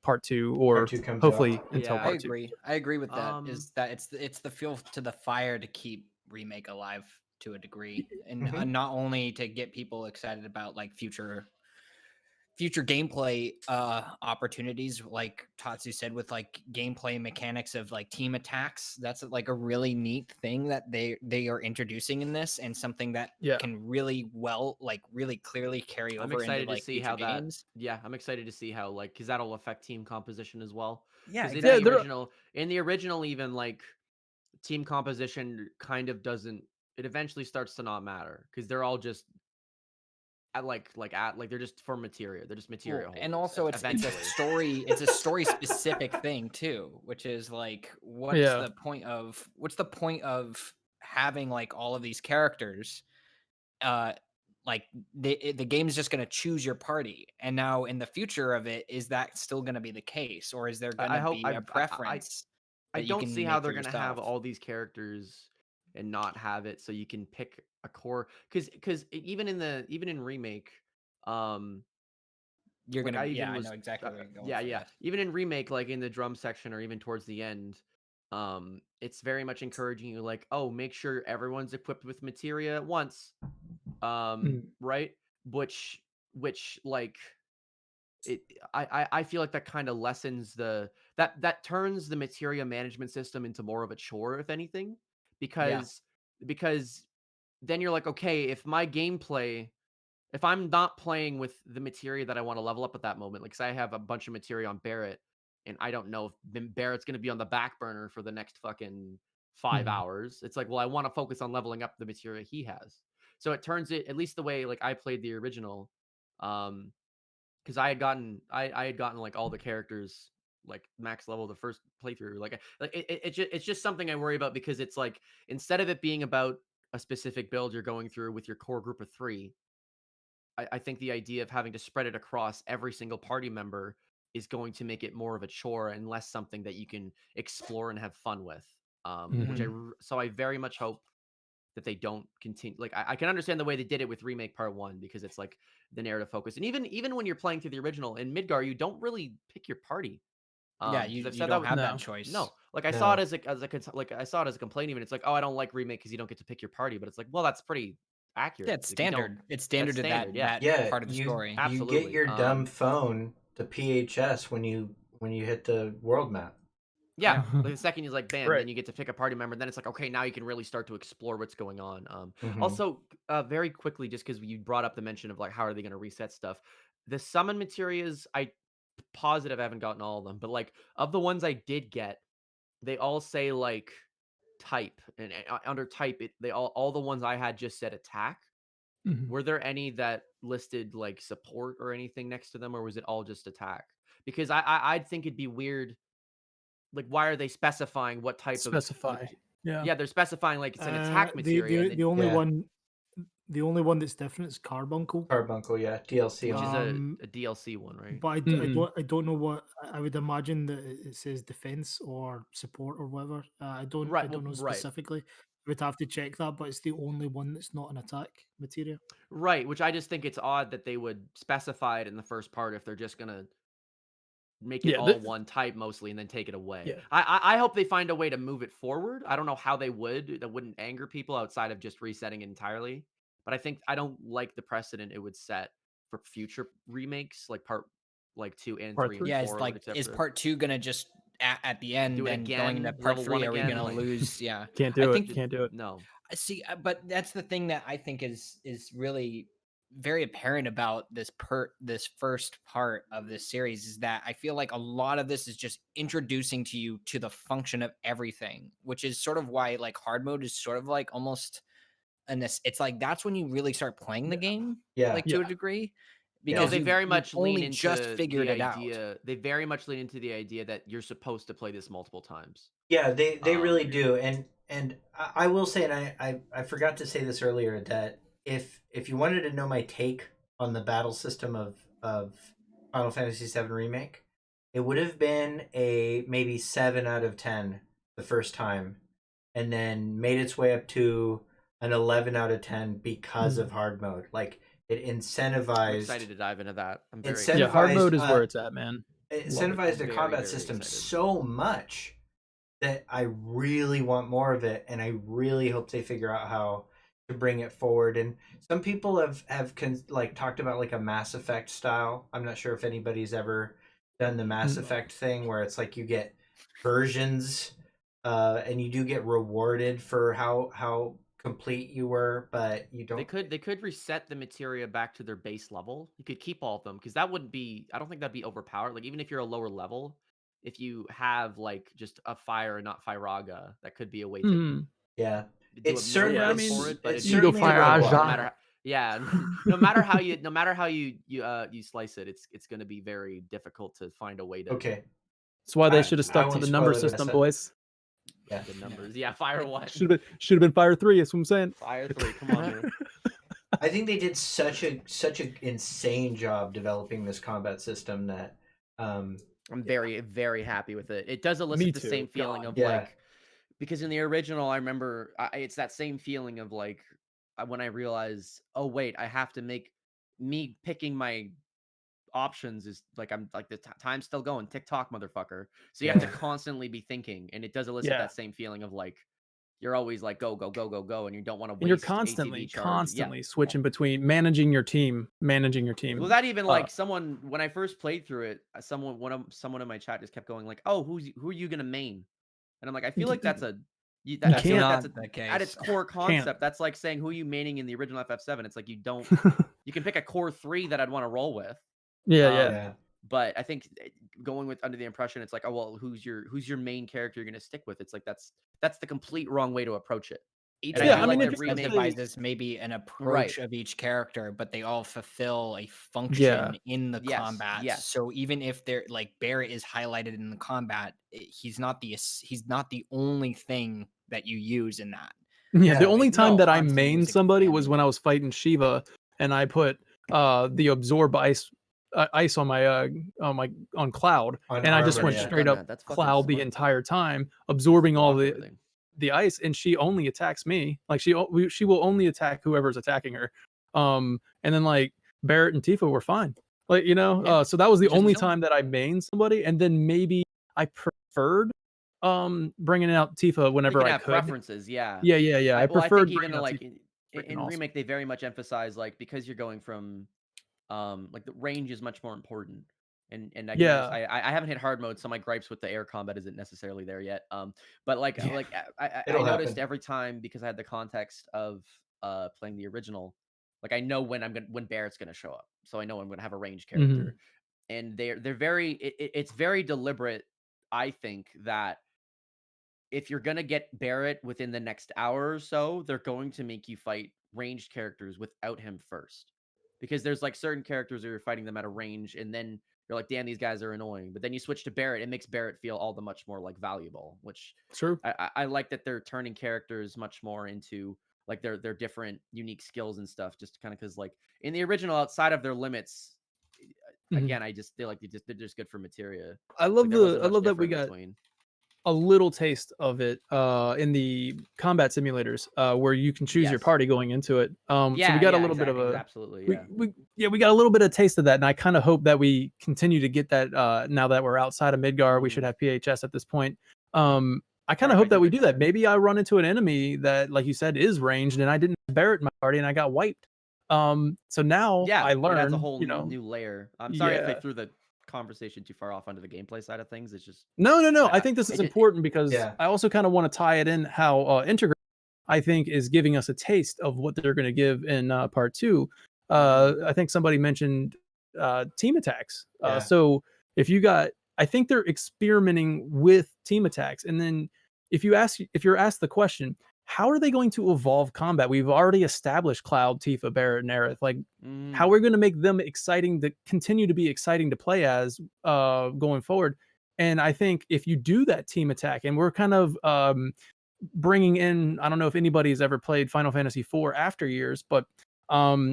part two, or Part 2 comes hopefully out. until Yeah. I part two. agree. I agree with that. Is that it's the fuel to the fire to keep remake alive to a degree, and Mhm. not only to get people excited about like future gameplay opportunities, like Tatsu said, with like gameplay mechanics of like team attacks. That's like a really neat thing that they are introducing in this, and something that Yeah. can really really clearly carry I'm over into excited to like see future how that. games. Yeah, I'm excited to see how because that'll affect team composition as well. Yeah, Because Yeah, exactly. in the original, even like team composition kind of doesn't. It eventually starts to not matter because they're all just they're just for materia. They're just materia Well, holders. and also Eventually. it's a story specific thing too, which is like Yeah. what's the point of having like all of these characters, uh like the game is just going to choose your party, and now in the future of it, is that still going to be the case, or is there going I to hope be a preference I that you don't see can how make they're for gonna have yourself? all these characters and not have it so you can pick a core because even in remake, um, You're like going I to even I know was exactly where you're going yeah, for yeah. this. Even in remake, like in the drum section or even towards the end, it's very much encouraging you like, oh, make sure everyone's equipped with materia at once. Mm. Right? Which like it I feel like that kind of lessens that turns the materia management system into more of a chore, if anything, Yeah. because because then you're like, okay, if I'm not playing with the materia that I want to level up at that moment, like, 'cause I have a bunch of materia on Barrett, and I don't know if Barrett's going to be on the back burner for the next fucking 5 hours. It's like, well, I want to focus on leveling up the materia he has. So it turns it, at least the way like I played the original, um, because I had gotten like all the characters like max level the first playthrough. It's just something I worry about because it's like instead of it being about a specific build you're going through with your core group of three, I think the idea of having to spread it across every single party member is going to make it more of a chore and less something that you can explore and have fun with. Mhm. So I very much hope that they don't continue. Like I can understand the way they did it with remake part one because it's like the narrative focus, and even when you're playing through the original in Midgar, you don't really pick your party. Yeah, Because I've you said don't that. have that No. choice. No, like I saw it No. I saw it as a complaint. Even it's like, oh, I don't like remake because you don't get to pick your party. But it's like, well, that's pretty Yeah, accurate. it's Like you don't. standard. It's That's standard to standard. Yeah, that Yeah, part of the story. you get absolutely. your dumb phone to PHS when you hit the world map. Yeah, Yeah. like the second is like bam, Right. then you get to pick a party member. Then it's like okay, now you can really start to explore what's going on. Mhm. Also, very quickly, just because you brought up the mention of like how are they going to reset stuff, the summon materials, I positive I haven't gotten all of them, but like of the ones I did get, they all say like type, and under type, they all the ones I had just said attack. Mhm. Were there any that listed like support or anything next to them, or was it all just attack? Because I'd think it'd be weird. Like, why are they specifying what type of Specify. Yeah. yeah, they're specifying like it's an attack materia, and The then only Yeah. one, the only one that's different is Carbuncle. Carbuncle, yeah, DLC which is only. a DLC one, right? But Mhm. I don't know what I would imagine that it says defense or support or whatever. I Right. Well, don't know right. specifically. I would have to check that, but it's the only one that's not an attack material. Right. Which I just think it's odd that they would specify it in the first part if they're just gonna make it Yeah. all one type mostly and then take it away. Yeah. I hope they find a way to move it forward. I don't know how they would that wouldn't anger people outside of just resetting it entirely. But I don't like the precedent it would set for future remakes like part like 2 and Part 3 and three. Yeah, 4, is etc. part two gonna just at the end, Do it then going into again, part level 1 three, are we again, gonna like lose? Yeah, Can't I do it. think Can't do it. no. see, but that's the thing that I think is really very apparent about this first part of this series is that I feel like a lot of this is just introducing to you to the function of everything, which is sort of why like hard mode is sort of like almost it's like that's when you really start playing the game, Yeah. like to a degree, No, because they very you've much lean only just into figured the it out. idea. They very much lean into the idea that you're supposed to play this multiple times. Yeah, they really Um, do, and I will say, and I forgot to say this earlier, that if you wanted to know my take on the battle system of Final Fantasy VII Remake, it would have been a maybe 7 out of 10 the first time, and then made its way up to an 11 out of 10 because of hard mode. Like it I'm incentivized. excited to dive into that. I'm very Incentivized, Yeah, hard mode is uh, where it's at, man. It Love it. incentivized the Very, combat very system excited. so much that I really want more of it, and I really hope they figure out how to bring it forward. And some people have like talked about like a Mass Effect style. I'm not sure if anybody's ever done the Mass Effect thing where it's like you get versions, and you do get rewarded for how complete you were, but you don't. They could reset the materia back to their base level. You could keep all of them because that wouldn't be. I don't think that'd be overpowered. Like even if you're a lower level, if you have like just a fire and not Firaga, that could be a way to Yeah, do it's a certainly. middle Yeah, I ground mean, for it. But it's it's you go certainly a fire roadblock. no matter how, yeah, no matter how you slice it, it's going to be very difficult to find a way to Okay, That's why they I should have I stuck to won't the spoil number it, system, Vanessa. boys. Yeah. the numbers. Yeah, Fire 1, Should have been Fire 3. That's what I'm saying. Fire 3. Come on, man. I think they did such a insane job developing this combat system that I'm very, very happy with it. It does Me elicit the too. same feeling God. of Yeah. like, because in the original, I remember it's that same feeling of like when I realize, oh wait, I have to make me picking my options is like I'm like the time's still going, TikTok motherfucker. So you have to Yeah. constantly be thinking, and it does elicit Yeah. that same feeling of like you're always like go go go go go, and you don't want to And you're waste ATB charge. Yeah. constantly switching between managing your team. Well, that even like someone when I first played through it, someone in my chat just kept going like, "Oh, who are you gonna main?" And I'm like, I feel like that's a You I feel can't. like Not the at its case. core concept. That's like saying who are you maining in the original FF7. It's like you don't. You can pick a core 3 that I'd want to roll with. Yeah, Um, yeah. Yeah. But I think going with under the impression it's like, oh well, who's your main character you're gonna stick with? It's like that's the complete wrong way to approach it. Each And Yeah, I feel I mean, like if the you're remake, gonna say- incentivizes maybe an approach Right. of each character, but they all fulfill a function Yeah. in the Yes, combat. yes. So even if they're like Barrett is highlighted in the combat, he's not the only thing that you use in that. Yeah, the Yeah, only time no, that I constantly mained using somebody was family. when I was fighting Shiva, and I put the absorb ice on my on Cloud, On and I just armor, went yeah. straight Done up that. That's fucking Cloud the smart. entire time, absorbing all Block the everything. ice, and she only attacks me. Like she will only attack whoever's attacking her. And then like Barrett and Tifa were fine. Like Yeah, so that was the just only chill. time that I mained somebody, and then maybe I preferred bringing out Tifa You whenever can I have could. preferences, yeah. Yeah. I I preferred think even bringing out like Tifa. in Freaking awesome. remake they very much emphasize like because you're going from like the range is much more important. And I can Yeah. I haven't hit hard mode, so my gripes with the air combat isn't necessarily there yet. But like Yeah. I It'll noticed happen. every time because I had the context of playing the original, like I know when Barrett's gonna show up, so I know I'm gonna have a range character, and they're very it's very deliberate. I think that if you're gonna get Barrett within the next hour or so, they're going to make you fight ranged characters without him first. Because there's like certain characters where you're fighting them at a range, and then you're like, damn, these guys are annoying. But then you switch to Barrett, it makes Barrett feel all the much more like valuable, which True. I like that they're turning characters much more into like their different unique skills and stuff, just kind of because like in the original, outside of their limits, again, I just feel like they're just good for materia. I Like love there wasn't I much love that we different got between. a little taste of it in the combat simulators where you can choose your Yes. party going into it. So we Yeah, got a yeah, little bit of a absolutely, we yeah. we got a little bit of taste of that, and I kind of hope that we continue to get that now that we're outside of Midgar. We should have PHS at this point. I kind of hope that we do that. Maybe I run into an enemy that, like you said, is ranged, and I didn't have Barrett in my party, and I got wiped. So now Yeah, I learn. that's a whole new layer. I'm sorry if I Yeah. threw the conversation too far off onto the gameplay side of things. It's just No. I think this is important because Yeah. I also kind of want to tie it in how Integrate, I think, is giving us a taste of what they're going to give in part 2. I think somebody mentioned team attacks. Yeah. So if you got, I think they're experimenting with team attacks, and then if you're asked the question, how are they going to evolve combat? We've already established Cloud, Tifa, Barrett, and Aerith. Like, how are we going to make them exciting to continue to be exciting to play as going forward? And I think if you do that team attack, and we're kind of bringing in, I don't know if anybody's ever played Final Fantasy IV After Years, but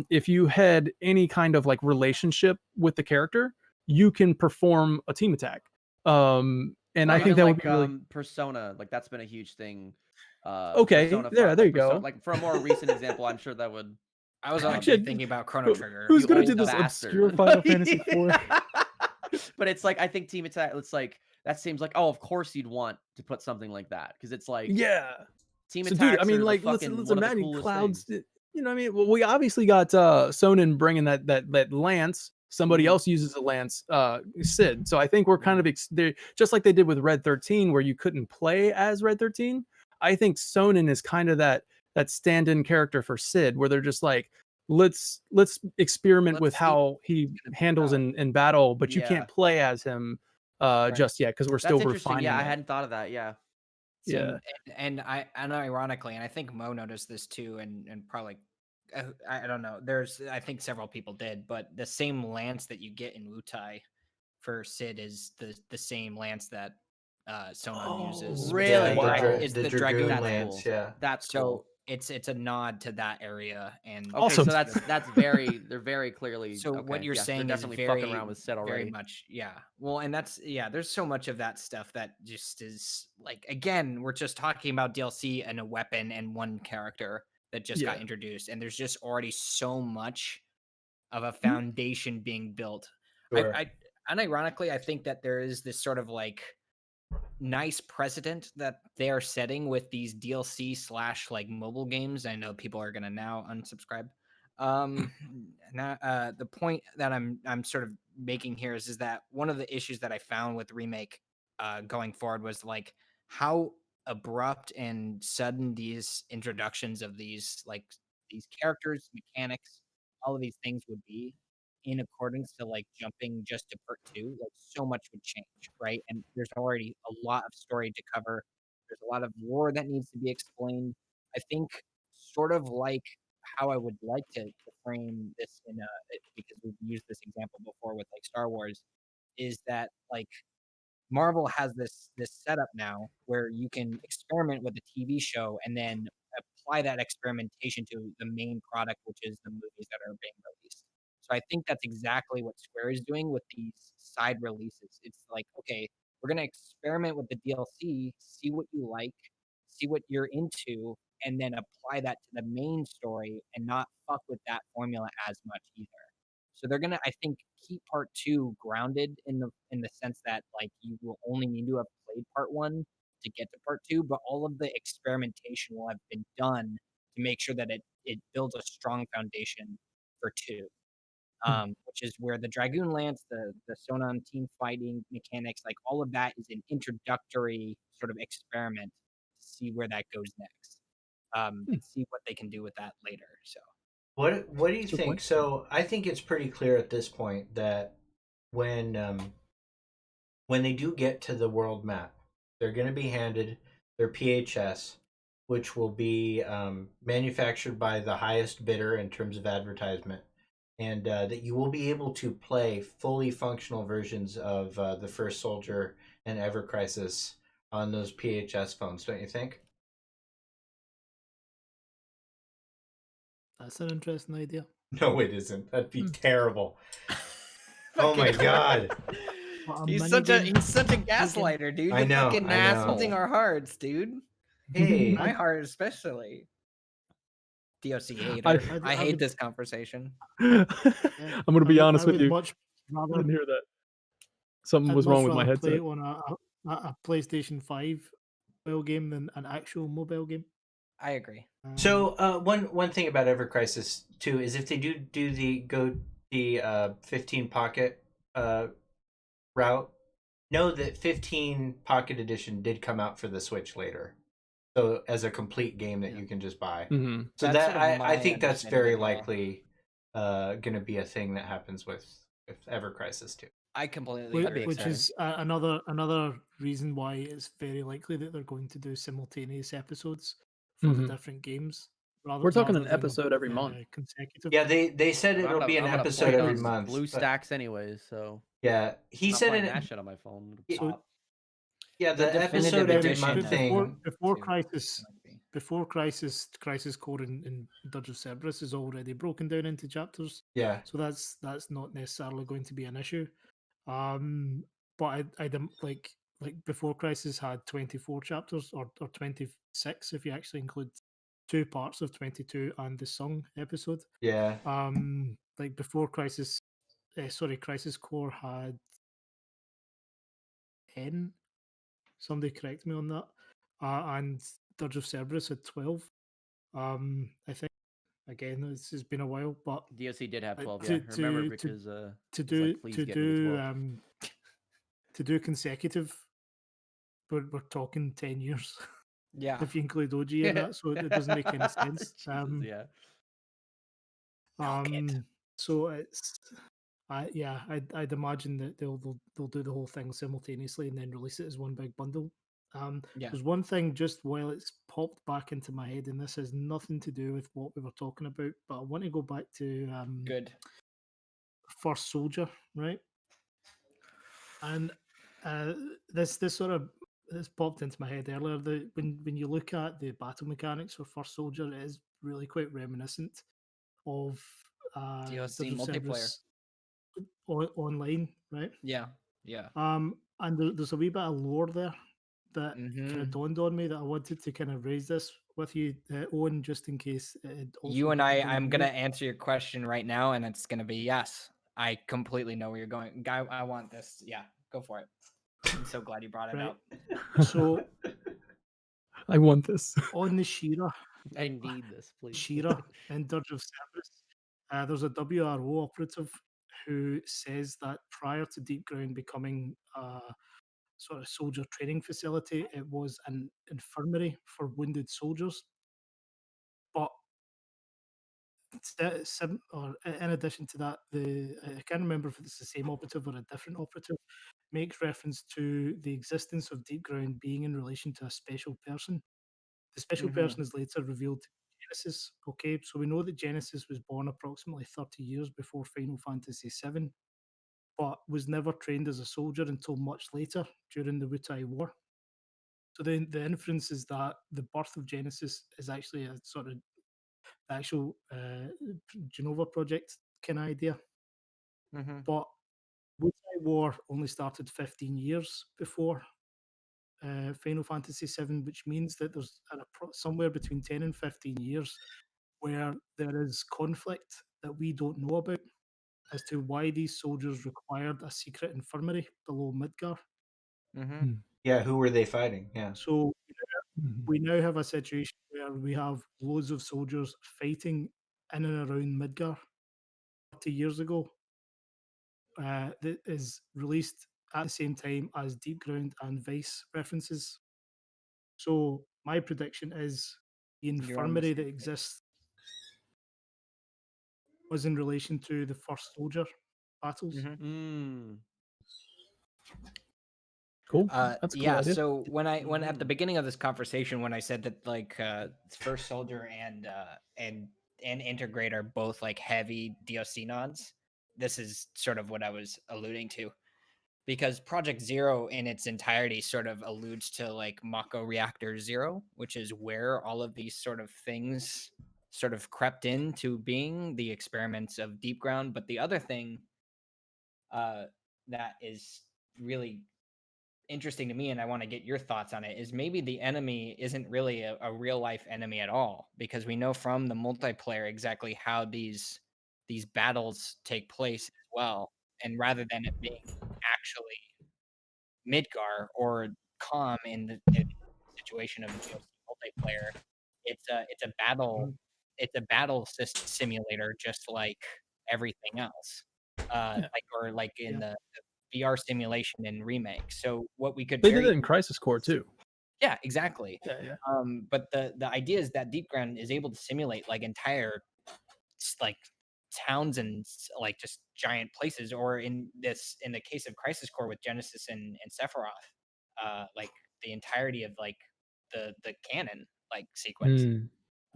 if you had any kind of like relationship with the character, you can perform a team attack. And Or I think even that like would be really Persona, like that's been a huge thing. okay. Persona There 5, you like go. like for a more recent example, I'm sure that would. I was Actually, honestly thinking about Chrono Trigger. Who's You gonna do old this bastard. obscure Final Fantasy IV? But it's like I think team attack. It's like that seems like of course you'd want to put something like that because it's like Yeah. team So, attacks dude, I mean, are like, the fucking let's one of the imagine coolest Clouds. things. You know what I mean? Well, we obviously got Sonnen bringing that lance. Somebody else uses a lance, Sid. So I think we're kind of just like they did with Red 13, where you couldn't play as Red 13. I think Sonnen is kind of that stand-in character for Sid, where they're just like, let's experiment Let's with see how he handles in battle, but you can't play as him just yet because we're still That's interesting. refining Yeah, I it. hadn't thought of that. Yeah. Yeah. And ironically, and I think Mo noticed this too, and probably I don't know. I think several people did, but the same lance that you get in Wutai for Sid is the same lance that Sonon uses. Really? It's the the Dragoon Dragoon lance. lance. Yeah. That's So cool. it's a nod to that area, and Okay, Awesome. so that's very they're very clearly. so okay, what you're yeah, saying they're is definitely very fucking around with Sid already. very much, yeah. Well, and that's there's so much of that stuff that just is like, again, we're just talking about DLC and a weapon and one character that just got introduced, and there's just already so much of a foundation being built. Sure. I unironically, I think that there is this sort of like nice precedent that they are setting with these DLC / like mobile games. I know people are gonna now unsubscribe. The point that I'm sort of making here is that one of the issues that I found with Remake going forward was like how abrupt and sudden these introductions of these characters, mechanics, all of these things would be in accordance to like jumping just to part 2. Like so much would change, right? And there's already a lot of story to cover. There's a lot of lore that needs to be explained. I think sort of like how I would like to frame this because we've used this example before with like Star Wars, is that like Marvel has this setup now where you can experiment with a TV show and then apply that experimentation to the main product, which is the movies that are being released. So I think that's exactly what Square is doing with these side releases. It's like, okay, we're gonna experiment with the DLC, see what you like, see what you're into, and then apply that to the main story and not fuck with that formula as much either. So they're gonna, I think, keep part 2 grounded in the sense that like you will only need to have played part 1 to get to part 2, but all of the experimentation will have been done to make sure that it builds a strong foundation for 2. Which is where the Dragoon Lance, the Sonon team fighting mechanics, like all of that is an introductory sort of experiment to see where that goes next, and see what they can do with that later. So. What do you That's a good think? point. So I think it's pretty clear at this point that when they do get to the world map, they're going to be handed their PHS, which will be manufactured by the highest bidder in terms of advertisement, and that you will be able to play fully functional versions of the First Soldier and Ever Crisis on those PHS phones, don't you think? That's an interesting idea. No, it isn't. That'd be terrible. Oh my god. He's such a gaslighter, dude. I You're know, fucking I know. assaulting our hearts, dude. Hey, My heart especially. DOC hater. I hate would- this conversation. I'm gonna be honest with you. Much I rather, didn't hear that. Something I'd was much wrong with my rather headset. play it on a PlayStation 5 mobile game than an actual mobile game. I agree. so one thing about Ever Crisis too is if they do the 15 Pocket route, know that 15 Pocket Edition did come out for the Switch later, so as a complete game that you can just buy. Mm-hmm. So That's that sort of I my think that's understanding very as well. likely gonna be a thing that happens with Ever Crisis too. I completely agree. Which is another reason why it's very likely that they're going to do simultaneous episodes for the different games. We're talking rather an than, episode every month. Consecutive. Yeah, they said But it'll be an I'm gonna episode play it every on month. Blue but- Stacks anyways, so Yeah, he I'm not said playing it. that shit on my phone. So Yeah, the definitive episode every edition month of- thing. before too, Crisis, might be. before Crisis Core and Dirge of Cerberus is already broken down into chapters. Yeah, So that's not necessarily going to be an issue. But I'd like Before Crisis had 24 chapters or 26 if you actually include 2 parts of 22 and the song episode. yeah. Like Before Crisis, Crisis Core had 10. Somebody correct me on that. And Dirge of Cerberus had 12. I think again this has been a while, but DOC did have 12, to- yeah. Remember to- because to it's do like, please to get me to do 12. to do consecutive, we're talking 10 years Yeah. if you include OG in that, so it doesn't make any sense. Jesus, yeah. So it's I'd imagine that they'll do the whole thing simultaneously and then release it as one big bundle. Yeah. There's one thing just while it's popped back into my head, and this has nothing to do with what we were talking about, but I want to go back to Good. First Soldier, right? And this popped into my head earlier. When you look at the battle mechanics for First Soldier, it is really quite reminiscent of DLC Dirge of multiplayer. Cerberus online, right? Yeah. And there's a wee bit of lore there that kind Mhm. of dawned on me that I wanted to kind of raise this with you, Owen, just in case it had also You and dawned on I'm you. gonna answer your question right now, and it's gonna be yes. I completely know where you're going. Guy, I want this. Yeah, go for it. I'm so glad you brought it Right. up. So I want this. on the Shira I need this, please. and Dirge of Cerberus, there's a WRO operative who says that prior to Deep Ground becoming a sort of soldier training facility, it was an infirmary for wounded soldiers. But in addition to that, I can't remember if it's the same operative or a different operative, makes reference to the existence of Deep Ground being in relation to a special person. The special person is later revealed to be Genesis. Okay, so we know that Genesis was born approximately 30 years before Final Fantasy VII, but was never trained as a soldier until much later during the Wutai War. So then the inference is that the birth of Genesis is actually a sort of actual Genova project kind of idea. But Wutai War only started 15 years before Final Fantasy VII, which means that there's somewhere between 10 and 15 years where there is conflict that we don't know about as to why these soldiers required a secret infirmary below Midgar. Yeah, who were they fighting? Yeah. So we now have a situation where we have loads of soldiers fighting in and around Midgar 30 years ago that is released at the same time as Deep Ground and Vice references. So my prediction is the You're on the infirmary same that page. exists was in relation to the First Soldier battles. Cool. That's a cool Yeah. idea. So when at the beginning of this conversation, when I said that like First Soldier and Integrate are both like heavy DOC nods, this is sort of what I was alluding to. Because Project Zero in its entirety sort of alludes to like Mako Reactor Zero, which is where all of these sort of things sort of crept into being, the experiments of Deep Ground. But the other thing that is really interesting to me, and I want to get your thoughts on it, is maybe the enemy isn't really a real life enemy at all, because we know from the multiplayer exactly how these battles take place as well. And rather than it being actually Midgar or Calm in the situation of DLC multiplayer, it's a battle simulator just like everything else. Like in the VR simulation in Remake. So what we could They did it in Crisis Core too. Yeah, exactly. Yeah. But the idea is that Deep Ground is able to simulate like entire like towns and like just giant places, or in the case of Crisis Core with Genesis and Sephiroth, like the entirety of like the canon like sequence. Mm.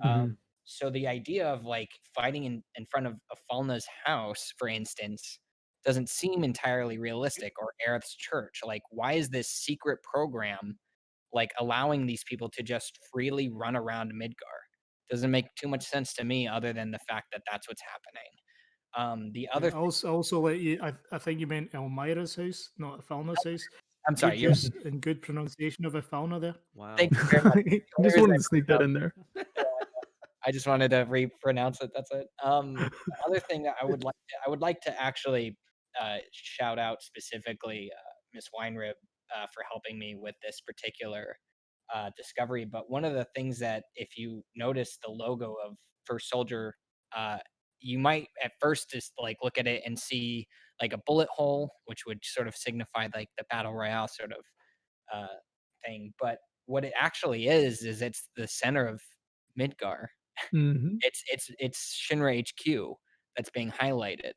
Um, Mhm. so the idea of like fighting in front of Falna's house, for instance, doesn't seem entirely realistic, or Aerith's church. Like, why is this secret program like allowing these people to just freely run around Midgar? Doesn't make too much sense to me, other than the fact that that's what's happening. The Yeah, other thing, also let you. I think you meant Elmira's house, not Falna's house. I'm sorry, Good you're use and good pronunciation of Falna there. Wow. thank you very much. Just Hilarious wanted that to I bring sneak it that up. in there. Yeah, I just wanted to re-pronounce it. That's it. The other thing that I would like to actually shout out specifically Miss Weinrib for helping me with this particular discovery. But one of the things that, if you notice the logo of First Soldier, uh, you might at first just like look at it and see like a bullet hole, which would sort of signify like the battle royale sort of uh, thing. But what it actually is it's the center of Midgar. Mhm. It's Shinra HQ that's being highlighted,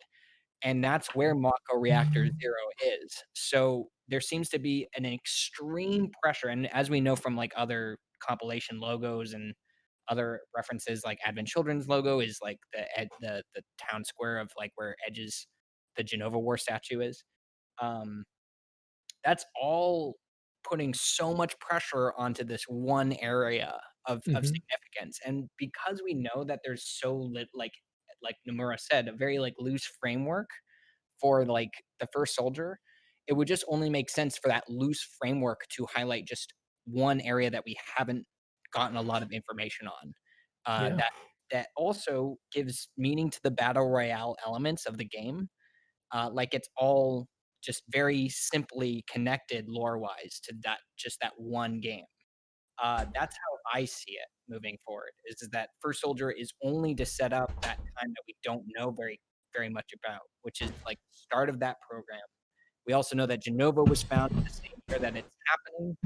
and that's where Mako Reactor Zero is. So there seems to be an extreme pressure, and as we know from like other compilation logos and other references, like Advent Children's logo is like the town square of like where Edge's the Genova War statue is. Um, that's all putting so much pressure onto this one area of Mhm. significance, and because we know that there's so like Nomura said, a very like loose framework for like the First Soldier, it would just only make sense for that loose framework to highlight just one area that we haven't gotten a lot of information on. Yeah. That also gives meaning to the battle royale elements of the game, like it's all just very simply connected lore wise to that one game. That's how I see it moving forward. Is that First Soldier is only to set up that time that we don't know very much about, which is like the start of that program. We also know that Genova was found in the same year that it's happening.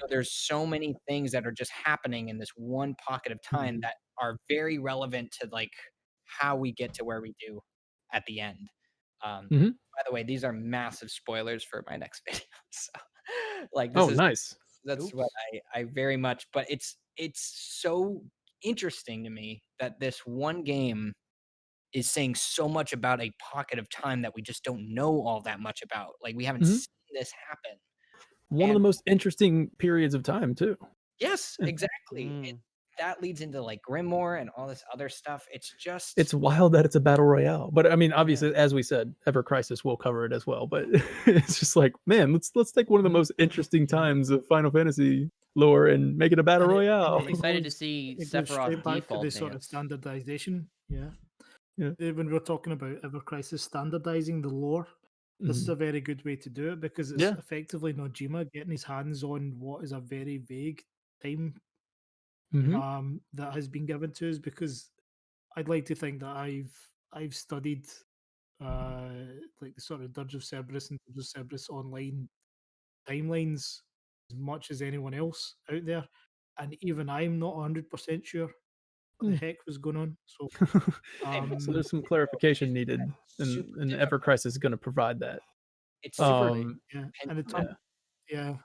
So there's so many things that are just happening in this one pocket of time Mhm. that are very relevant to like how we get to where we do at the end. Mhm. By the way, these are massive spoilers for my next video. So like this Oh, is nice. that's what Oops. I very much, but it's so interesting to me that this one game is saying so much about a pocket of time that we just don't know all that much about. Like we haven't Mhm. seen this happen. One of the And most interesting periods of time too. yes, Yeah. exactly. Mm. That leads into like Grimoire and all this other stuff. It's It's just wild that it's a battle royale, but I mean, yeah. obviously, as we said, Ever Crisis will cover it as well. But it's just like, man, let's take one of the most interesting times of Final Fantasy lore and make it a battle And I'm royale. excited to see it goes Sephiroth straight back to the default sort of dance. standardization. Yeah. Yeah. When we're talking about Ever Crisis standardizing the lore, this is Mhm. a very good way to do it because it's Yeah. effectively Nojima getting his hands on what is a very vague time Mhm. that has been given to us. Because I'd like to think that I've studied uh, like the sort of Dirge of Cerberus and Dirge of Cerberus online timelines as much as anyone else out there, and even I'm not 100% sure what the Mm. heck was going on. So Same. So um, there's some It's clarification needed, super and Ever difficult. Crisis is going to provide that. It's super Hopefully. Um, yeah, and the pentagon. yeah. top, yeah,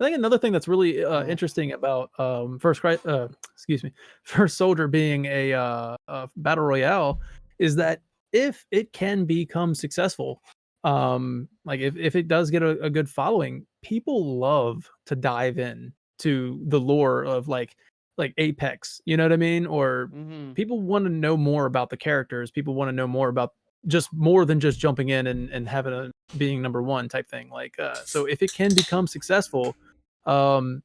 I think another thing that's really yeah. interesting about excuse me, First Soldier being a battle royale is that if it can become successful, like if it does get a good following, people love to dive in to the lore of like Apex, you know what I mean? Or Mhm. people want to know more about the characters. People want to know more about just more than just jumping in and having a being number one type thing. Like, so if it can become successful,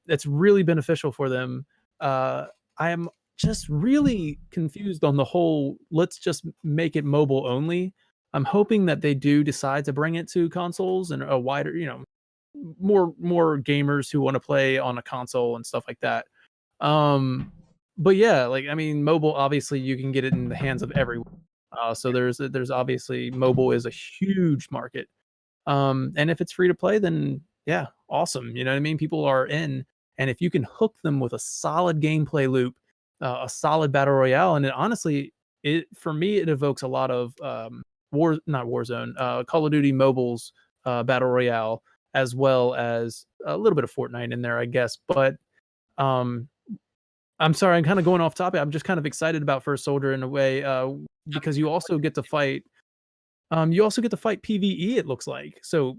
it's really beneficial for them. I am just really confused on the whole. Let's just make it mobile only. I'm hoping that they do decide to bring it to consoles and a wider, more gamers who want to play on a console and stuff like that. But yeah, like I mean, mobile obviously you can get it in the hands of everyone. So there's obviously mobile is a huge market. And if it's free to play, then yeah, awesome. You know what I mean? People are in, and if you can hook them with a solid gameplay loop, a solid battle royale, and it honestly, it for me it evokes a lot of not Warzone, Call of Duty Mobile's battle royale, as well as a little bit of Fortnite in there, I guess. But um, I'm sorry, I'm kind of going off topic. I'm just kind of excited about First Soldier in a way, because you also get to fight. You also get to fight PVE. It looks like so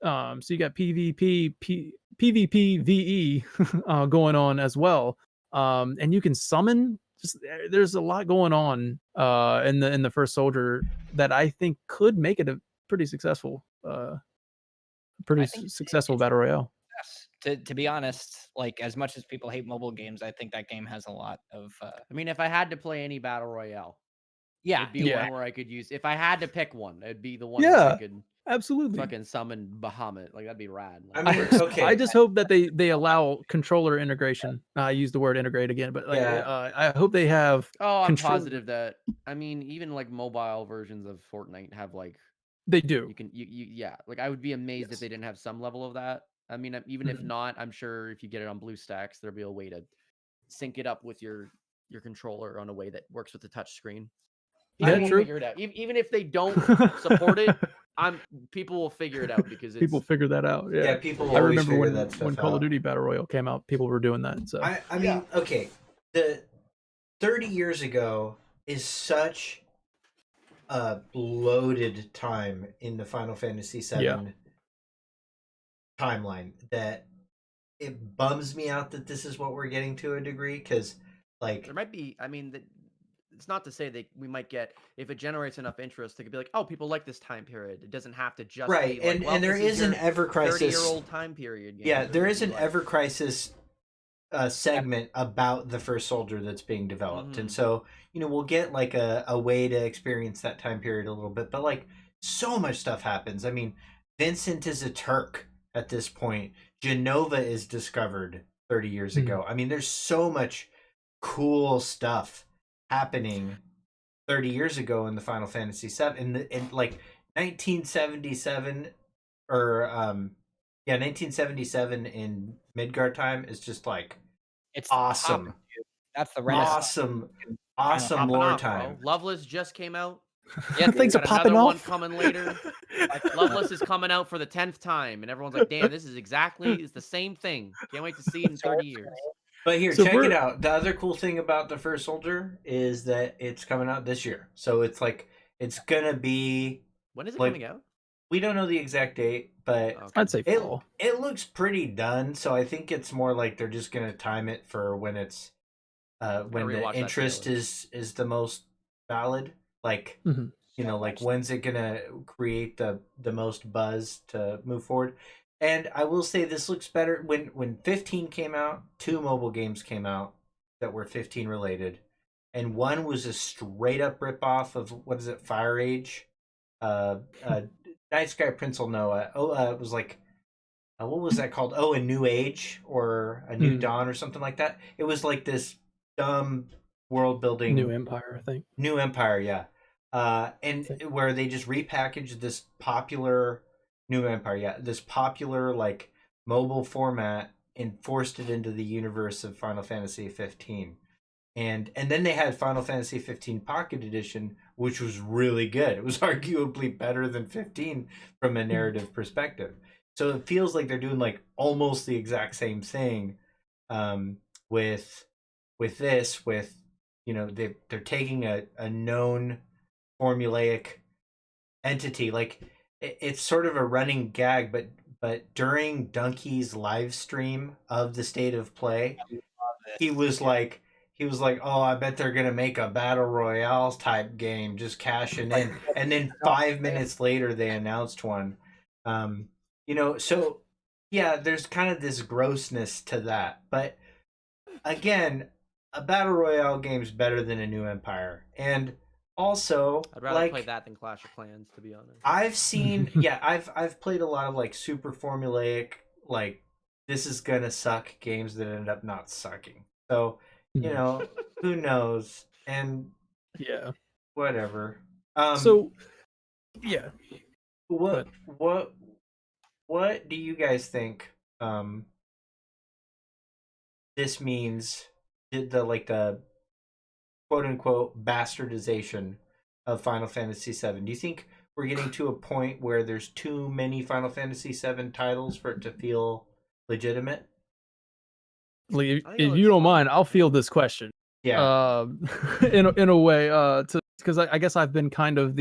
you got PvP, VE going on as well, and you can summon. There's a lot going on in the First Soldier that I think could make it a pretty successful, I think successful it's battle royale. yes. To be honest, like as much as people hate mobile games, I think that game has a lot of I mean, if I had to play any battle royale, yeah, it'd be Yeah. one where I could use. If I had to pick one, it'd be the one where I Yeah, could absolutely. fucking summon Bahamut. Like that'd be rad. I Like, mean, I okay. just hope that they allow controller integration. I use the word integrate again, but like Yeah. I hope they have oh, I'm control. positive that. I mean, even like mobile versions of Fortnite have like They do. you can yeah. Like I would be amazed if Yes. they didn't have some level of that. I mean, even if Mhm. not, I'm sure if you get it on BlueStacks, there'll be a way to sync it up with your controller on a way that works with the touch screen. People Yeah, will true. figure it out. Even if they don't support it, people will figure it out because People it's figure that out. Yeah, Yeah. people I always remember figure when that stuff Call of out. Duty Battle Royale came out, people were doing that. So I mean, okay, the 30 years ago is such a loaded time in the Final Fantasy VII Yeah. timeline that it bums me out that this is what we're getting to a degree, because like there might be. I mean, it's not to say that we might get if it generates enough interest, it could be like, oh, people like this time period. It doesn't have to just right, be like, well, and there this is an your Ever Crisis 30-year-old time period. Game. Yeah, It there could is be an like, Ever Crisis segment about the First Soldier that's being developed, and Mhm. so we'll get like a way to experience that time period a little bit. But like so much stuff happens. I mean, Vincent is a Turk at this point. Genova is discovered 30 years Mhm. ago. I mean, there's so much cool stuff happening 30 years ago in the Final Fantasy VII, in like 1977 or 1977 in Midgard time is just like it's awesome, popping, dude. That's the Renaissance. awesome, in Final awesome popping lore off, time. bro. Loveless just came out. Yeah, Things We are got popping another one off. coming later. Loveless is coming out for the 10th time, and everyone's like, "Damn, this is it's the same thing. Can't wait to see it in 30 years." But here, So check it we're out. The other cool thing about the First Soldier is that it's coming out this year. So it's like it's gonna be When is it like coming out? we don't know the exact date, but Okay. I'd say it fall. it looks pretty done. So I think it's more like they're just gonna time it for when it's when the rewatch that interest trailer. is the most valid. Like Mhm. like when's it gonna create the most buzz to move forward. And I will say this looks better. When 15 came out, two mobile games came out that were 15 related, and one was a straight up rip off of what is it, Fire Age. uh Night Sky Prince will know. It was like what was that called? Oh, a New Age or a New Mhm. Dawn or something like that. It was like this dumb world building. New Empire, I think. New Empire, yeah. And Think. where they just repackaged this popular New Empire, yeah, this popular like mobile format and forced it into the universe of Final Fantasy 15. And then they had Final Fantasy 15 Pocket Edition, which was really good. It was arguably better than 15 from a narrative perspective. So it feels like they're doing like almost the exact same thing um, with this. With they're taking a known formulaic entity. Like it's sort of a running gag, but during Donkey's live stream of the state of play, he was like oh, I bet they're gonna make a battle royale type game, just cashing in. And then 5 minutes later they announced one. So yeah, there's kind of this grossness to that, but again, a battle royale game's better than a New Empire. And also, I'd rather play that than Clash of Clans, to be honest. I've seen I've played a lot of like super formulaic, like this is gonna suck games that end up not sucking. So who knows? And Yeah. whatever. So yeah. What do you guys think this means? The quote unquote bastardization of Final Fantasy VII? Do you think we're getting to a point where there's too many Final Fantasy VII titles for it to feel legitimate? Lee, I think it if you looks don't fine. mind, I'll field this question. Yeah. In a way, because I guess I've been kind of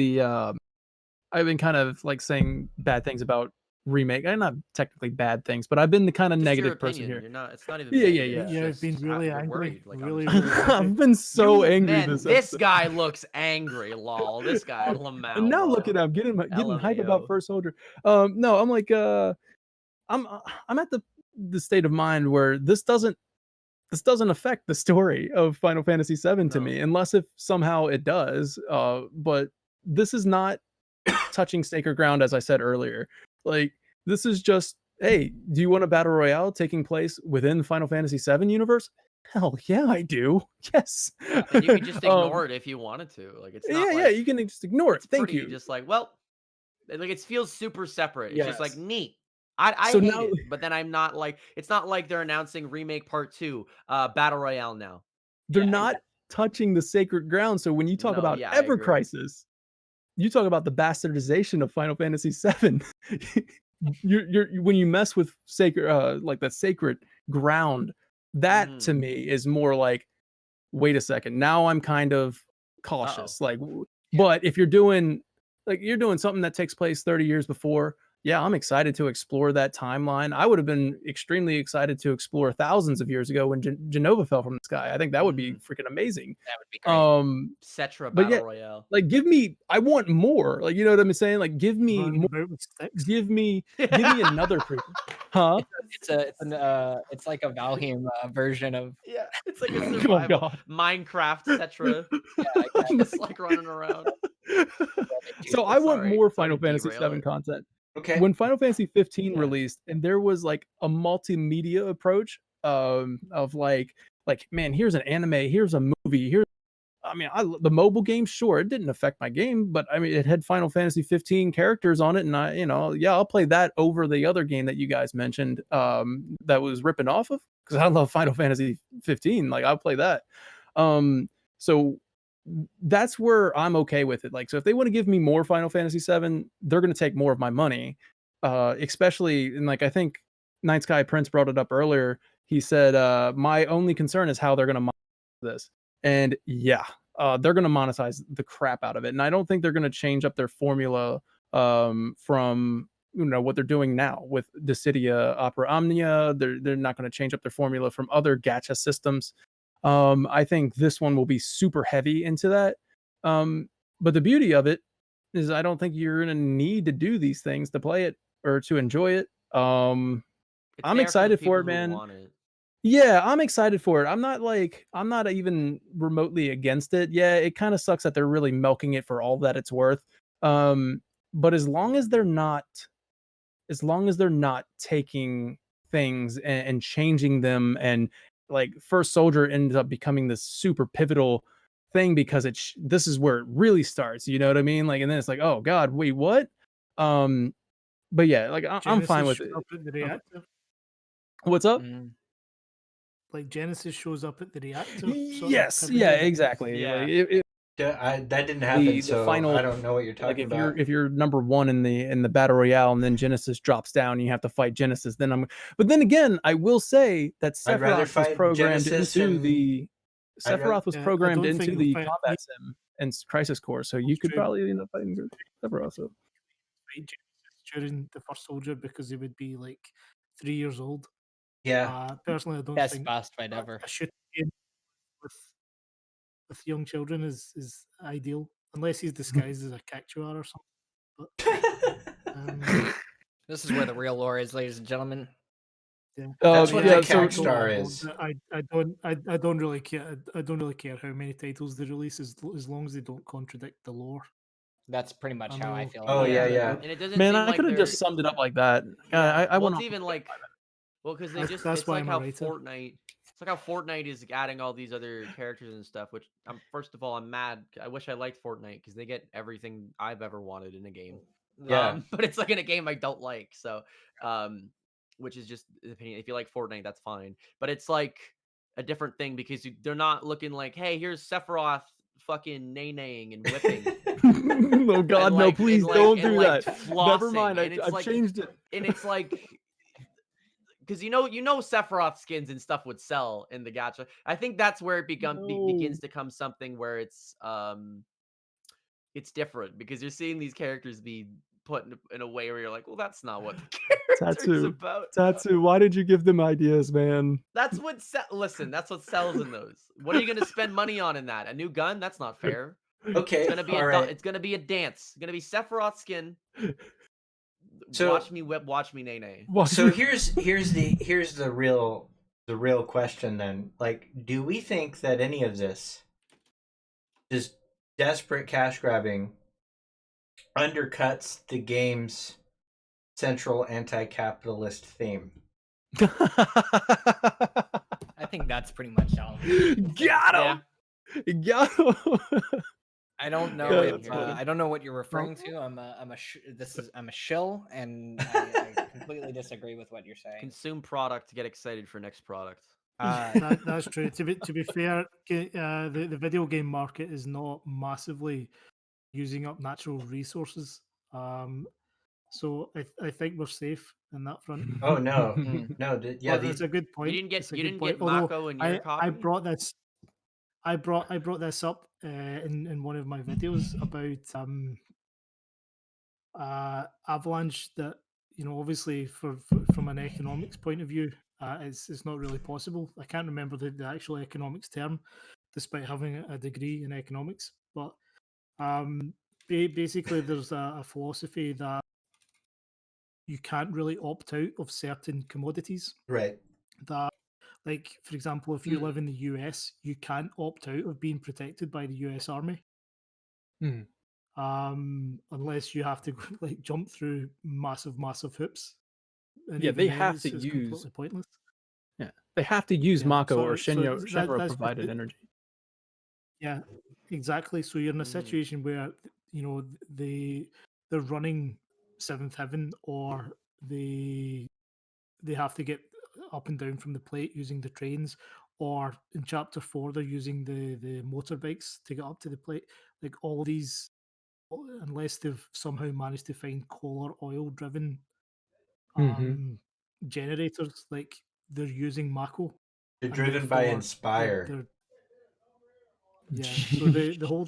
like saying bad things about remake. Not technically bad things, but I've been the kind of Just your negative person opinion. here. You're not. It's not even Yeah, bad. yeah, It's yeah. Yeah, I've been just really you're angry. worried. Like Really, I'm just really angry. I've been so angry man, this this episode. guy looks angry. Lol. This guy Lamau. And now look at him getting hype about LMAO. First Soldier. No, I'm like I'm at the state of mind where this doesn't affect the story of Final Fantasy VII to No. me, unless if somehow it does. But this is not touching sacred ground, as I said earlier. Like, this is just, hey, do you want a battle royale taking place within the Final Fantasy VII universe? Hell yeah, I do. Yes. And you could just ignore it if you wanted to. Like it's not yeah, like you can just ignore it. it's Thank pretty you. just like, well, like it feels super separate. It's just like Yes. neat. I So hate now it, but then I'm not like it's not like they're announcing remake part 2, battle royale now. they're Yeah, not touching the sacred ground. So when you talk no, about yeah, I Ever agree. Crisis, you talk about the bastardization of Final Fantasy VII. you're when you mess with sacred, like the sacred ground, that to Mhm. me is more like, wait a second, now I'm kind of Uh-oh. cautious. Like, but if you're doing something that takes place 30 years before, yeah, I'm excited to explore that timeline. I would have been extremely excited to explore thousands of years ago when Genova fell from the sky. I think that would be Mhm. freaking amazing. That would be great. Cetra But battle yeah, royale. like I want more. Like, you know what I'm saying? Like, give me Running more. about with sticks. Give me another prequel. Huh? It's like a Valheim version of Yeah, it's like a Oh survival god. Minecraft Cetra. yeah, Just like running around. So I want Sorry more to Final Fantasy derail VII it. content. Okay. When Final Fantasy 15 Yeah. released and there was like a multimedia approach of like man, here's an anime, here's a movie, I mean, the mobile game, sure, it didn't affect my game, but I mean, it had Final Fantasy 15 characters on it, and I'll play that over the other game that you guys mentioned, that was ripping off of, because I love Final Fantasy 15. Like, I'll play that. So that's where I'm okay with it. Like, so if they want to give me more Final Fantasy 7, they're going to take more of my money, especially, and like I think Night Sky Prince brought it up earlier. He said, my only concern is how they're going to this. And yeah, they're going to monetize the crap out of it. And I don't think they're going to change up their formula from what they're doing now with Dissidia Opera Omnia. They're not going to change up their formula from other gacha systems. I think this one will be super heavy into that. But the beauty of it is I don't think you're going to need to do these things to play it or to enjoy it. I'm It's there for the excited for people it, who man. want it. Yeah, I'm excited for it. I'm not even remotely against it. Yeah, it kind of sucks that they're really milking it for all that it's worth. But as long as they're not taking things and changing them, and like First Soldier ends up becoming this super pivotal thing because this is where it really starts, you know what I mean? Like, and then it's like, oh god, wait, what? But yeah, like I'm fine Genesis with shows it. up at the reactor. What's up? Like Genesis shows up at the reactor. Sort of Yes, yeah, pivotal. exactly. Yeah. Like That didn't happen, the so final, I don't know what you're like, talking about. if you're number one in the battle royale and then Genesis drops down and you have to fight Genesis, but then again, I will say that I'd rather Sephiroth was fight programmed Genesis into and the I'd rather, Sephiroth was Yeah, I programmed don't into think you'll the fight combat sim and Crisis Core, so you could true. probably end up fighting Sephiroth. So. Genesis during the First Soldier because he would be like 3 years old. yeah. Personally, I don't Best think boss fight ever. a shooting game with young children is ideal, unless he's disguised as a cactuar or something. But, This is where the real lore is, ladies and gentlemen. yeah. That's what the Yeah, Cac so Star is. I don't really care. I don't really care how many titles they release as long as they don't contradict the lore. That's pretty much how I know- feel. Oh, about yeah, it. yeah. And it doesn't man, seem I like could have they're just summed it up like that. yeah. I Well, went it's off even like because they just That's it's why like I'm a how writer. Fortnite it's like how Fortnite is adding all these other characters and stuff, which I'm first of all I'm mad. I wish I liked Fortnite because they get everything I've ever wanted in a game. Yeah. But it's like in a game I don't like. So which is just the opinion. If you like Fortnite, that's fine. But it's like a different thing because they're not looking like, hey, here's Sephiroth fucking nay-naying and whipping. Oh God, and no! like, Please and don't like, do and like that. flossing. Never mind. And it's I've like, changed it. and it's like, because you know Sephiroth skins and stuff would sell in the gacha. I think that's where it begins to come something where it's different because you're seeing these characters be put in a way where you're like, well, that's not what the character's about. Tatsu, why did you give them ideas, man? That's what listen, that's what sells in those. What are you gonna spend money on in that? A new gun? That's not fair. Okay, It's gonna be right. it's gonna be a dance. It's gonna be Sephiroth skin. So watch me whip, watch me nay nay. So here's the real question then. Like, do we think that any of this, just desperate cash grabbing, undercuts the game's central anti-capitalist theme? I think that's pretty much all. Got him. Got him. I don't know. I don't know what you're referring to. I'm a shill, and I completely disagree with what you're saying. Consume product, get excited for next product. That's true. To be fair, the video game market is not massively using up natural resources. So I think we're safe in that front. Oh no, no, yeah, that's a good point. You didn't get Although Mako in your copy. I brought this up in one of my videos about Avalanche. That obviously from an economics point of view, it's not really possible. I can't remember the actual economics term, despite having a degree in economics. But basically, there's a philosophy that you can't really opt out of certain commodities. right. That, like, for example, if you live in the US, you can't opt out of being protected by the US Army. Unless you have to like jump through massive hoops. And Yeah, they then have to it's use. completely pointless. Yeah, they have to use Mako or Shinra that's provided energy. Yeah, exactly. So you're in a situation where they're running Seventh Heaven, or they have to get up and down from the plate using the trains, or in Chapter 4 they're using the motorbikes to get up to the plate. Like all these, unless they've somehow managed to find coal or oil driven generators, like they're using Mako. They're driven by Inspire. Yeah. So the whole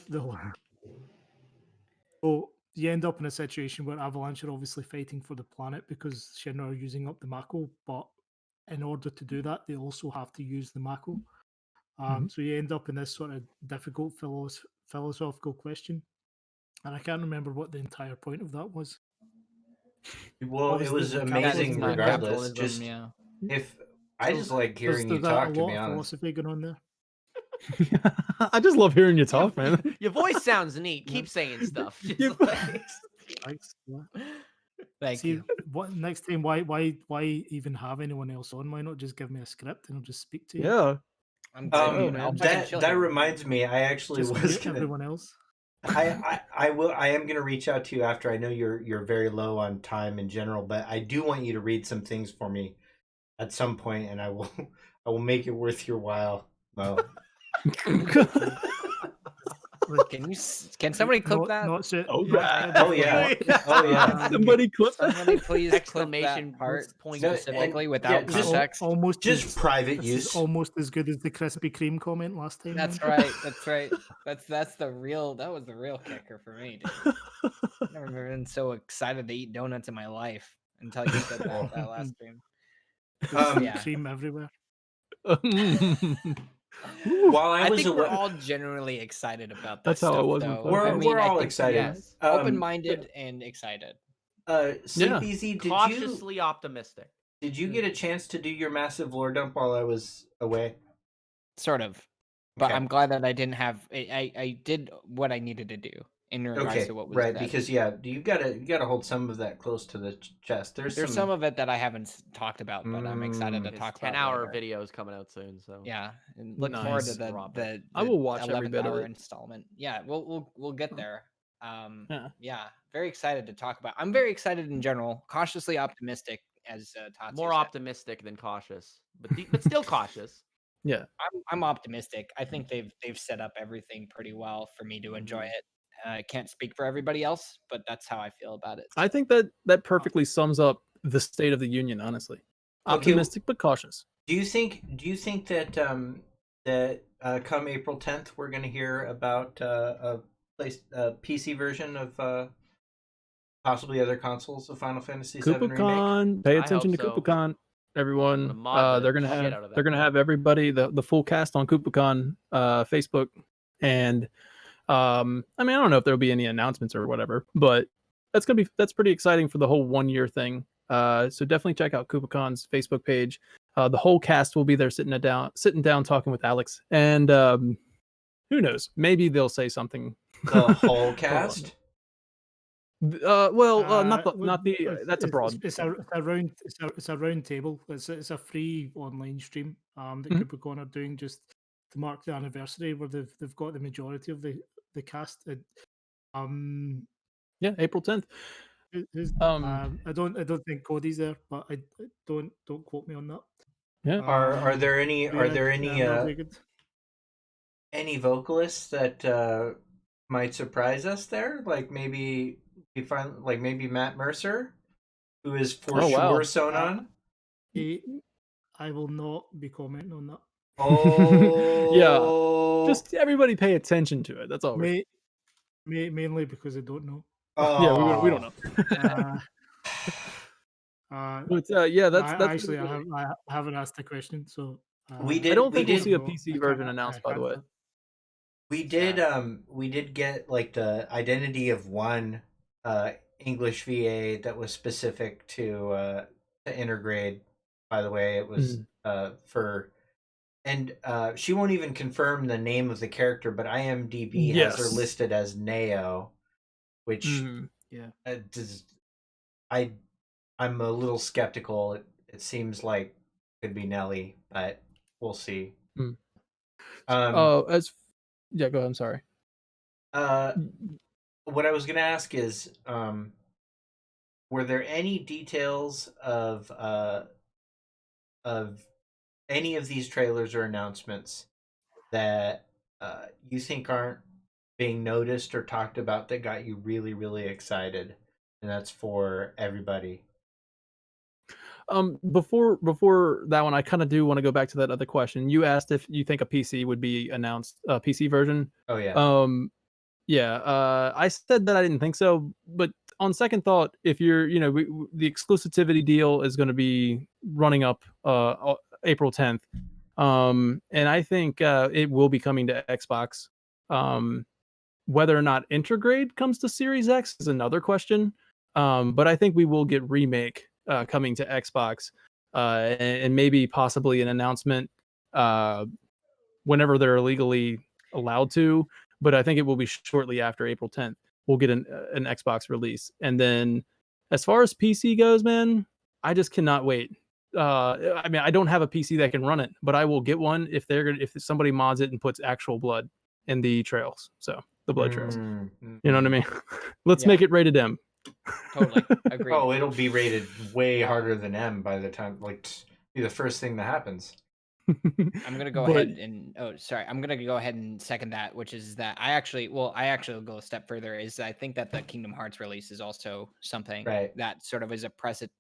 so you end up in a situation where Avalanche are obviously fighting for the planet because Shinra are using up the Mako, but in order to do that, they also have to use the Mako. So you end up in this sort of difficult philosophical question, and I can't remember what the entire point of that was. Well, it was amazing regardless. Just if I just like hearing you talk, to be honest. There's a lot of philosophy going on there. I just love hearing you talk, man. Your voice sounds neat. Keep saying stuff. Thanks. Thank you. What next time? Why even have anyone else on? Why not just give me a script and I'll just speak to you? Yeah. That reminds me. I actually just was gonna. Everyone else. I am gonna reach out to you after. I know you're very low on time in general, but I do want you to read some things for me at some point, and I will make it worth your while, Mo. Can somebody clip that? Oh yeah. Somebody clip that. Somebody please exclamation clip that part point specifically without context. Almost just private use. Almost as good as the Krispy Kreme comment last time. That's right. That's right. That's the real. That was the real kicker for me. Dude. I've never been so excited to eat donuts in my life until you said that last stream. Cream everywhere. While I think we're all generally excited about this. That's how stuff, it was. Though. We're all excited. Yes, open-minded and excited. Sleepezi, cautiously optimistic. Did you get a chance to do your massive lore dump while I was away? Sort of, but I'm glad that I didn't have. I did what I needed to do in regards to what was right. Because you gotta hold some of that close to the chest. There's some of it that I haven't talked about, but I'm excited to talk about. 10-hour videos coming out soon, so yeah, and look forward to the I will watch every bit of it. Installment. Yeah, we'll get there. Yeah, very excited to talk about. I'm very excited in general. Cautiously optimistic, as Tatsu more said. optimistic than cautious, but still cautious. Yeah. I'm optimistic. I think they've set up everything pretty well for me to enjoy it. I can't speak for everybody else, but that's how I feel about it. I think that perfectly sums up the state of the union, honestly. Okay, Optimistic but cautious. do you think that come April 10th we're going to hear about a PC version of possibly other consoles of Final Fantasy VII Remake? KoopaCon, pay I attention hope to so. KoopaCon, I'm everyone. gonna mod They're the gonna shit have out of that. they're gonna have everybody, the full cast on KoopaCon Facebook, and I mean, I don't know if there'll be any announcements or whatever, but that's pretty exciting for the whole 1 year thing. So definitely check out KoopaCon's Facebook page. The whole cast will be there sitting down talking with Alex, and who knows, maybe they'll say something. The whole Oh, cast? not the that's abroad. It's a round table. It's a free online stream that Mhm. KoopaCon are doing just to mark the anniversary where they've got the majority of the cast. Yeah, April 10th. I don't think Cody's there, but I don't quote me on that. Yeah. Are there any But yeah, they're very good. any vocalists that might surprise us there? Like maybe we find like maybe Matt Mercer, who is for Oh, wow. sure Sonon. I will not be commenting on that. Oh, Just everybody pay attention to it. That's all. Mainly because I don't know. Yeah, we don't know. But yeah, that's actually really... I haven't asked the question, so we I don't did. think we'll see a PC version I announced, by the way. We did. We did get like the identity of one English VA that was specific to intergrade. By the way, it was for, and she won't even confirm the name of the character, but IMDb has her listed as Neo, which does, I'm a little skeptical. It seems like it could be Nelly, but we'll see. Go ahead. I'm sorry. What I was going to ask is, were there any details of any of these trailers or announcements that you think aren't being noticed or talked about that got you really, really excited? And that's for everybody. Before that one, I kind of do want to go back to that other question. You asked if you think a PC would be announced, a PC version. Oh yeah. I said that I didn't think so, but on second thought, if you're, the exclusivity deal is going to be running up April 10th, and I think it will be coming to Xbox. Whether or not Intergrade comes to Series X is another question, but I think we will get Remake coming to Xbox, and maybe possibly an announcement whenever they're legally allowed to. But I think it will be shortly after April 10th. We'll get an Xbox release, and as far as PC goes, man, I just cannot wait. I mean, I don't have a PC that can run it, but I will get one if somebody mods it and puts actual blood in the trails. So the blood trails. You know what I mean? Let's make it rated M. Totally agree. Oh, it'll be rated way harder than M by the time, be the first thing that happens. I'm gonna go ahead and I'm gonna go ahead and second that, which is that I actually will go a step further. Is I think that the Kingdom Hearts release is also something that sort of is a precedent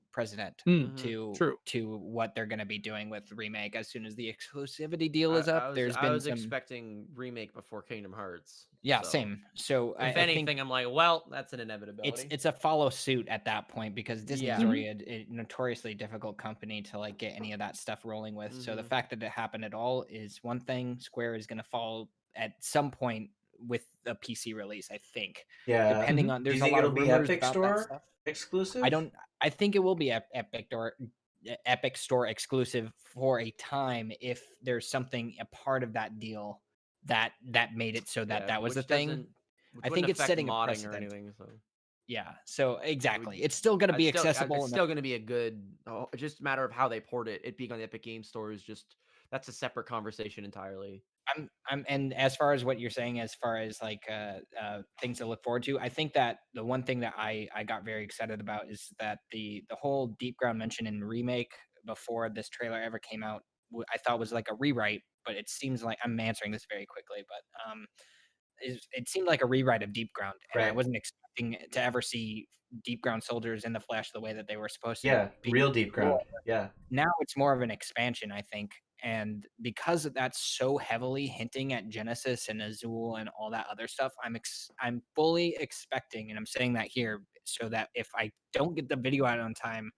to what they're gonna be doing with Remake as soon as the exclusivity deal is up. I was expecting Remake before Kingdom Hearts. Yeah, same. So if anything, I'm like, well, that's an inevitability. It's a follow suit at that point because Disney's already a notoriously difficult company to like get any of that stuff rolling with. So the fact that it happened at all is one thing. Square is going to fall at some point with a PC release, I think. Yeah. Depending on, there's Do you think a lot it'll of be rumors Epic about Store that stuff. exclusive? I think it will be Epic Store exclusive for a time if there's something a part of that deal that made it so that was the thing. I think it's setting a precedent. Or anything, so. Yeah, so exactly. It's still going to be accessible. It's still going to be a good, just a matter of how they port it. It being on the Epic Game Store is just, that's a separate conversation entirely. And as far as what you're saying, as far as like things to look forward to, I think that the one thing that I got very excited about is that the whole Deep Ground mention in Remake before this trailer ever came out I thought was like a rewrite, but it seems like I'm answering this very quickly, but it seemed like a rewrite of Deep Ground, and I Right. wasn't expecting to ever see Deep Ground soldiers in the flesh the way that they were supposed to Yeah, be. real deep ground. Yeah. Now it's more of an expansion, I think, and because that's so heavily hinting at Genesis and Azul and all that other stuff, I'm fully expecting, and I'm saying that here so that if I don't get the video out on time,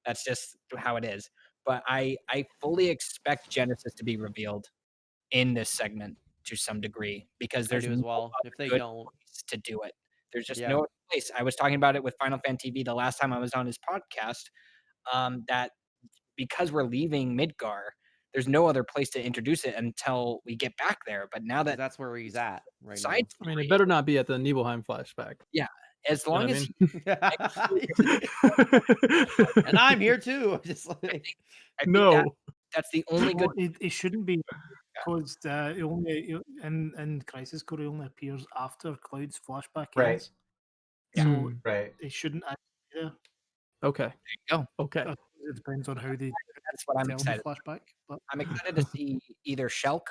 that's just how it is. But I fully expect Genesis to be revealed in this segment to some degree because I there's do no as well. other If they good don't, place to do it. There's just no yeah, other place. I was talking about it with Final Fan TV the last time I was on his podcast. That because we're leaving Midgar, there's no other place to introduce it until we get back there. But now because that that's where he's at right side now. I mean, it story, better not be at the Nibelheim flashback. yeah, as You know long what as I he, mean? And I'm here too. Just I like think, I think No. that's the only good. Well, it shouldn't be because in Crisis Core it only appears after Cloud's flashback Right. ends, Yeah. so Mm, Right. it shouldn't actually be there. okay. Go. Okay. I suppose it depends on how they That's what I'm tell the excited. flashback. But I'm excited to see either Shelk,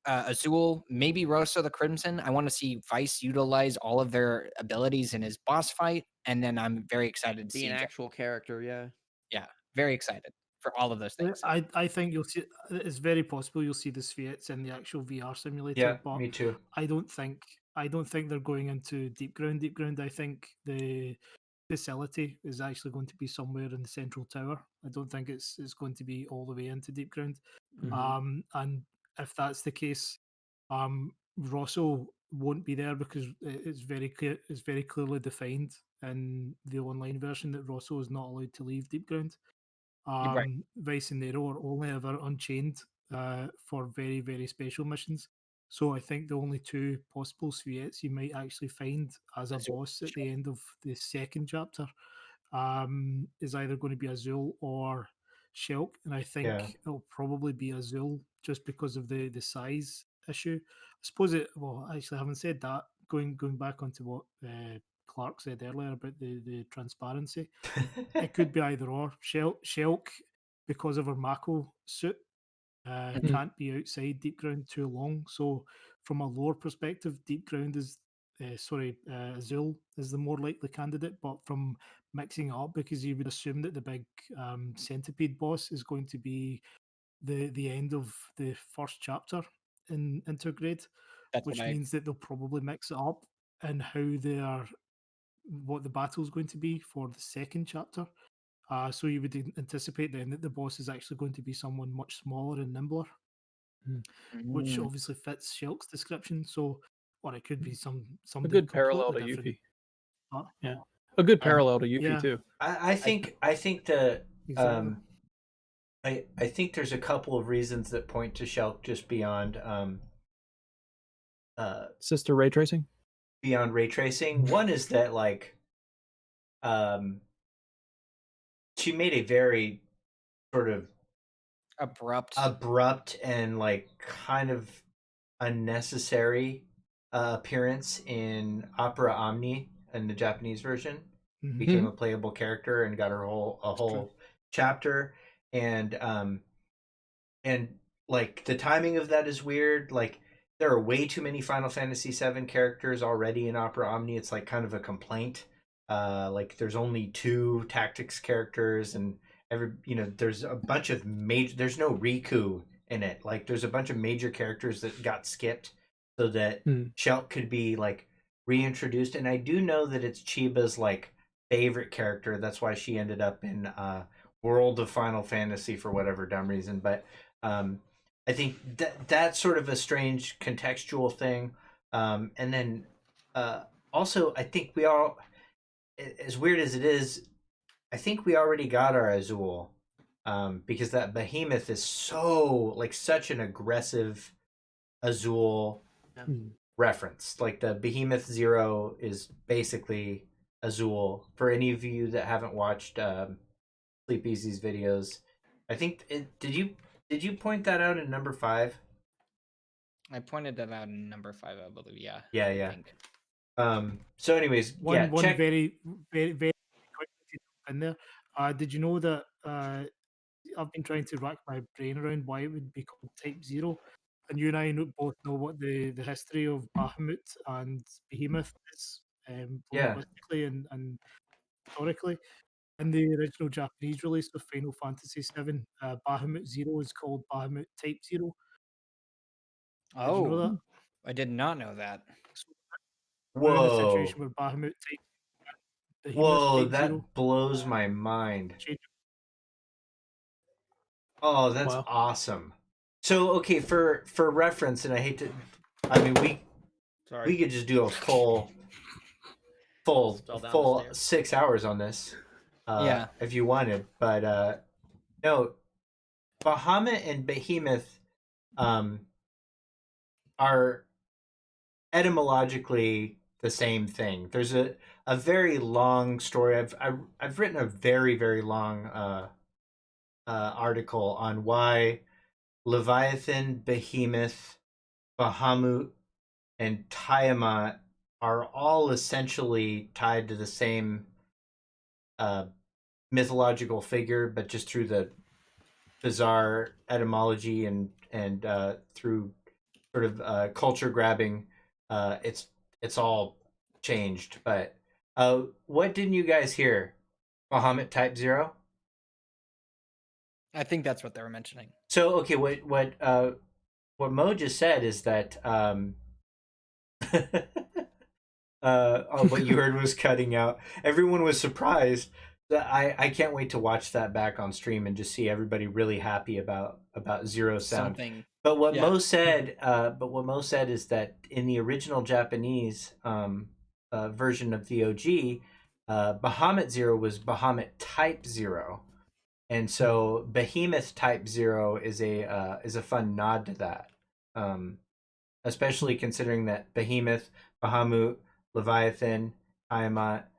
Azul, maybe Rosa the Crimson. I want to see Vice utilize all of their abilities in his boss fight, and then I'm very excited to be see. an actual character. Yeah. Yeah, very excited for all of those things. I think you'll see. It's very possible you'll see the Spheres in the actual VR simulator. Yeah, but me too. I don't think they're going into Deep Ground. Deep Ground. I think the facility is actually going to be somewhere in the central tower. I don't think it's going to be all the way into Deep Ground. And if that's the case, Rosso won't be there because it's very clear. It's very clearly defined in the online version that Rosso is not allowed to leave Deep Ground. Right. Vice and Nero are only ever unchained for very, very special missions. So I think the only two possible Spheres you might actually find as a Azul, boss at the end of the second chapter is either going to be Azul or Shelk. And I think Yeah. it'll probably be Azul just because of the size issue. I suppose it, well, actually, having said that, going back onto what Clark said earlier about the transparency, it could be either or. Shelk, because of her Mako suit, Mhm. can't be outside Deep Ground too long. So, from a lore perspective, Deep Ground is, Azul is the more likely candidate. But from mixing it up, because you would assume that the big centipede boss is going to be the end of the first chapter in Intergrade, That's what which I means that they'll probably mix it up and how they are, what the battle's going to be for the second chapter. So you would anticipate then that the boss is actually going to be someone much smaller and nimbler, which Mm. obviously fits Shelk's description. So, or it could be A something good parallel completely to different. Yuffie. But, Yeah. A good Uh-huh. parallel to Yuffie Yeah. too. I think the exactly. I think there's a couple of reasons that point to Shelk just beyond Sister ray tracing. beyond ray tracing. One is that like um she made a very sort of abrupt and like kind of unnecessary appearance in Opera Omni in the Japanese version. Became a playable character and got her a whole chapter, and like the timing of that is weird. Like there are way too many Final Fantasy VII characters already in Opera Omni. It's like kind of a complaint. Like there's only two tactics characters, and there's a bunch of major. There's no Riku in it. Like there's a bunch of major characters that got skipped so that Shelt could be like reintroduced. And I do know that it's Chiba's like favorite character. That's why she ended up in World of Final Fantasy for whatever dumb reason. But I think that's sort of a strange contextual thing. And then also, I think we all, as weird as it is, I think we already got our Azul because that behemoth is so like such an aggressive Azul reference. Like the Behemoth Zero is basically Azul. For any of you that haven't watched Sleepezi's videos, I think did you point that out in number 5? I pointed that out in number 5, I believe. Yeah. Yeah, I yeah. think. So, anyways, One check. very, very, very quickly to jump in there. Did you know that I've been trying to rack my brain around why it would be called Type Zero, and you and I both know what the history of Bahamut and Behemoth is, Yeah. linguistically and historically. In the original Japanese release of Final Fantasy VII, Bahamut Zero is called Bahamut Type Zero. Did you know that? Oh, I did not know that. So we're in a Whoa. situation where Bahamut Type Behemoth Whoa, Type Zero that blows my mind. change. Oh, that's Wow. awesome. So, okay, for reference, and I hate to, I mean, we Sorry. could just do a full Fell down the full stairs. 6 hours on this, Yeah. if you wanted. But no, Bahamut and Behemoth, are etymologically the same thing. There's a very long story. I've written a very long article on why Leviathan, Behemoth, Bahamut, and Tiamat are all essentially tied to the same mythological figure, but just through the bizarre etymology and through sort of culture grabbing, it's all changed. But what didn't you guys hear? Bahamut Type Zero. I think that's what they were mentioning. So okay, what Mo just said is that what you heard was cutting out. Everyone was surprised. I can't wait to watch that back on stream and just see everybody really happy about Zero sound. Something. But what Yeah. Mo said, is that in the original Japanese version of the OG, Bahamut Zero was Bahamut Type Zero, and so Behemoth Type Zero is a fun nod to that, especially considering that Behemoth, Bahamut, Leviathan, Tiamat,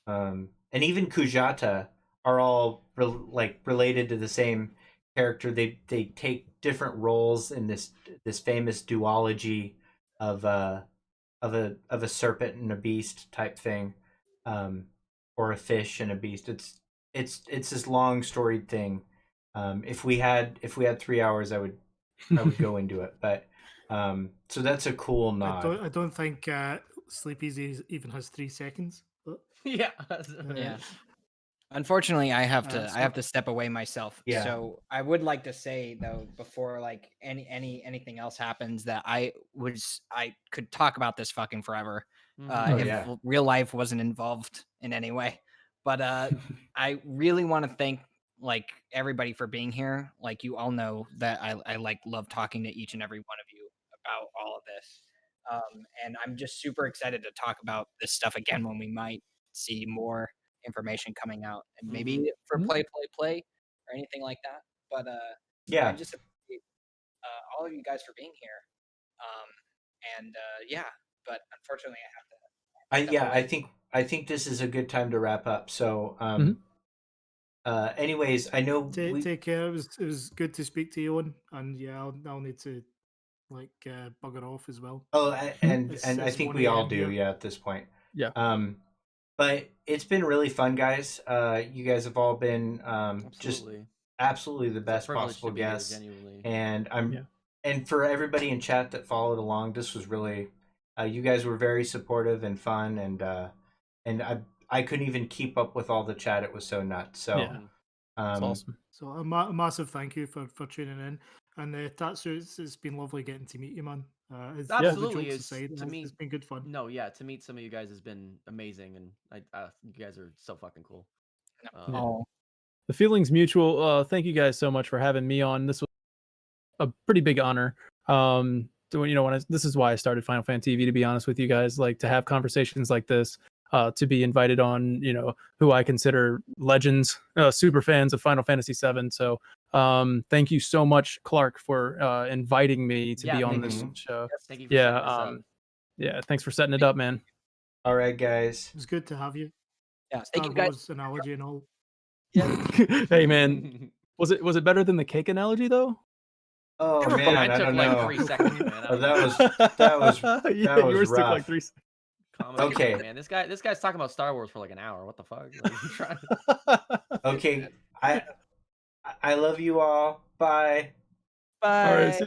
and even Kujata are all related to the same character. They take different roles in this famous duology of a serpent and a beast type thing, or a fish and a beast. It's this long storied thing. If we had 3 hours, I would go into it. But so that's a cool nod. I don't think Sleepezi even has 3 seconds. But, Yeah. Yeah. Unfortunately, I have so- to step away myself. Yeah. So I would like to say though, before like anything else happens, that I could talk about this fucking forever. Oh, If yeah. real life wasn't involved in any way. But I really want to thank like everybody for being here. Like you all know that I like love talking to each and every one of you about all of this. And I'm just super excited to talk about this stuff again when we might see more information coming out, and maybe for Mhm. play or anything like that. But I Yeah. just appreciate all of you guys for being here. Yeah, but unfortunately, I have to. step away. I think this is a good time to wrap up. So anyways, I know take care. It was good to speak to you, Owen. And yeah, I'll need to like bugger off as well. and It's I 1 think we all a.m. do, here. yeah, at this point. Yeah. But it's been really fun, guys. You guys have all been just absolutely the best possible guests. And and for everybody in chat that followed along, this was really you guys were very supportive and fun, and I couldn't even keep up with all the chat. It was so nuts. So Yeah. It's awesome. So a massive thank you for tuning in. And Tatsu, it's been lovely getting to meet you, man. Absolutely, jokes aside, it's been good fun. No, yeah, to meet some of you guys has been amazing, and you guys are so fucking cool. Oh, The feeling's mutual. Thank you guys so much for having me on. This was a pretty big honor. This is why I started Final Fan TV, to be honest with you guys, like to have conversations like this, to be invited on, who I consider legends, super fans of Final Fantasy VII. So thank you so much, Clark, for inviting me to be on this show. Yes, thank you for setting this up. Yeah, thanks for setting it up, man. All right, guys. It was good to have you. yeah. Star Thank you guys. Wars analogy and all. Yeah. Hey, man, was it better than the cake analogy though? Oh man, I took don't like know. 3 seconds, man. Oh, that was Yeah, that was yours took rough. like 3 seconds. Okay. Man, this guy's talking about Star Wars for like an hour. What the fuck? Like, Okay, I love you all. Bye. All right. Bye.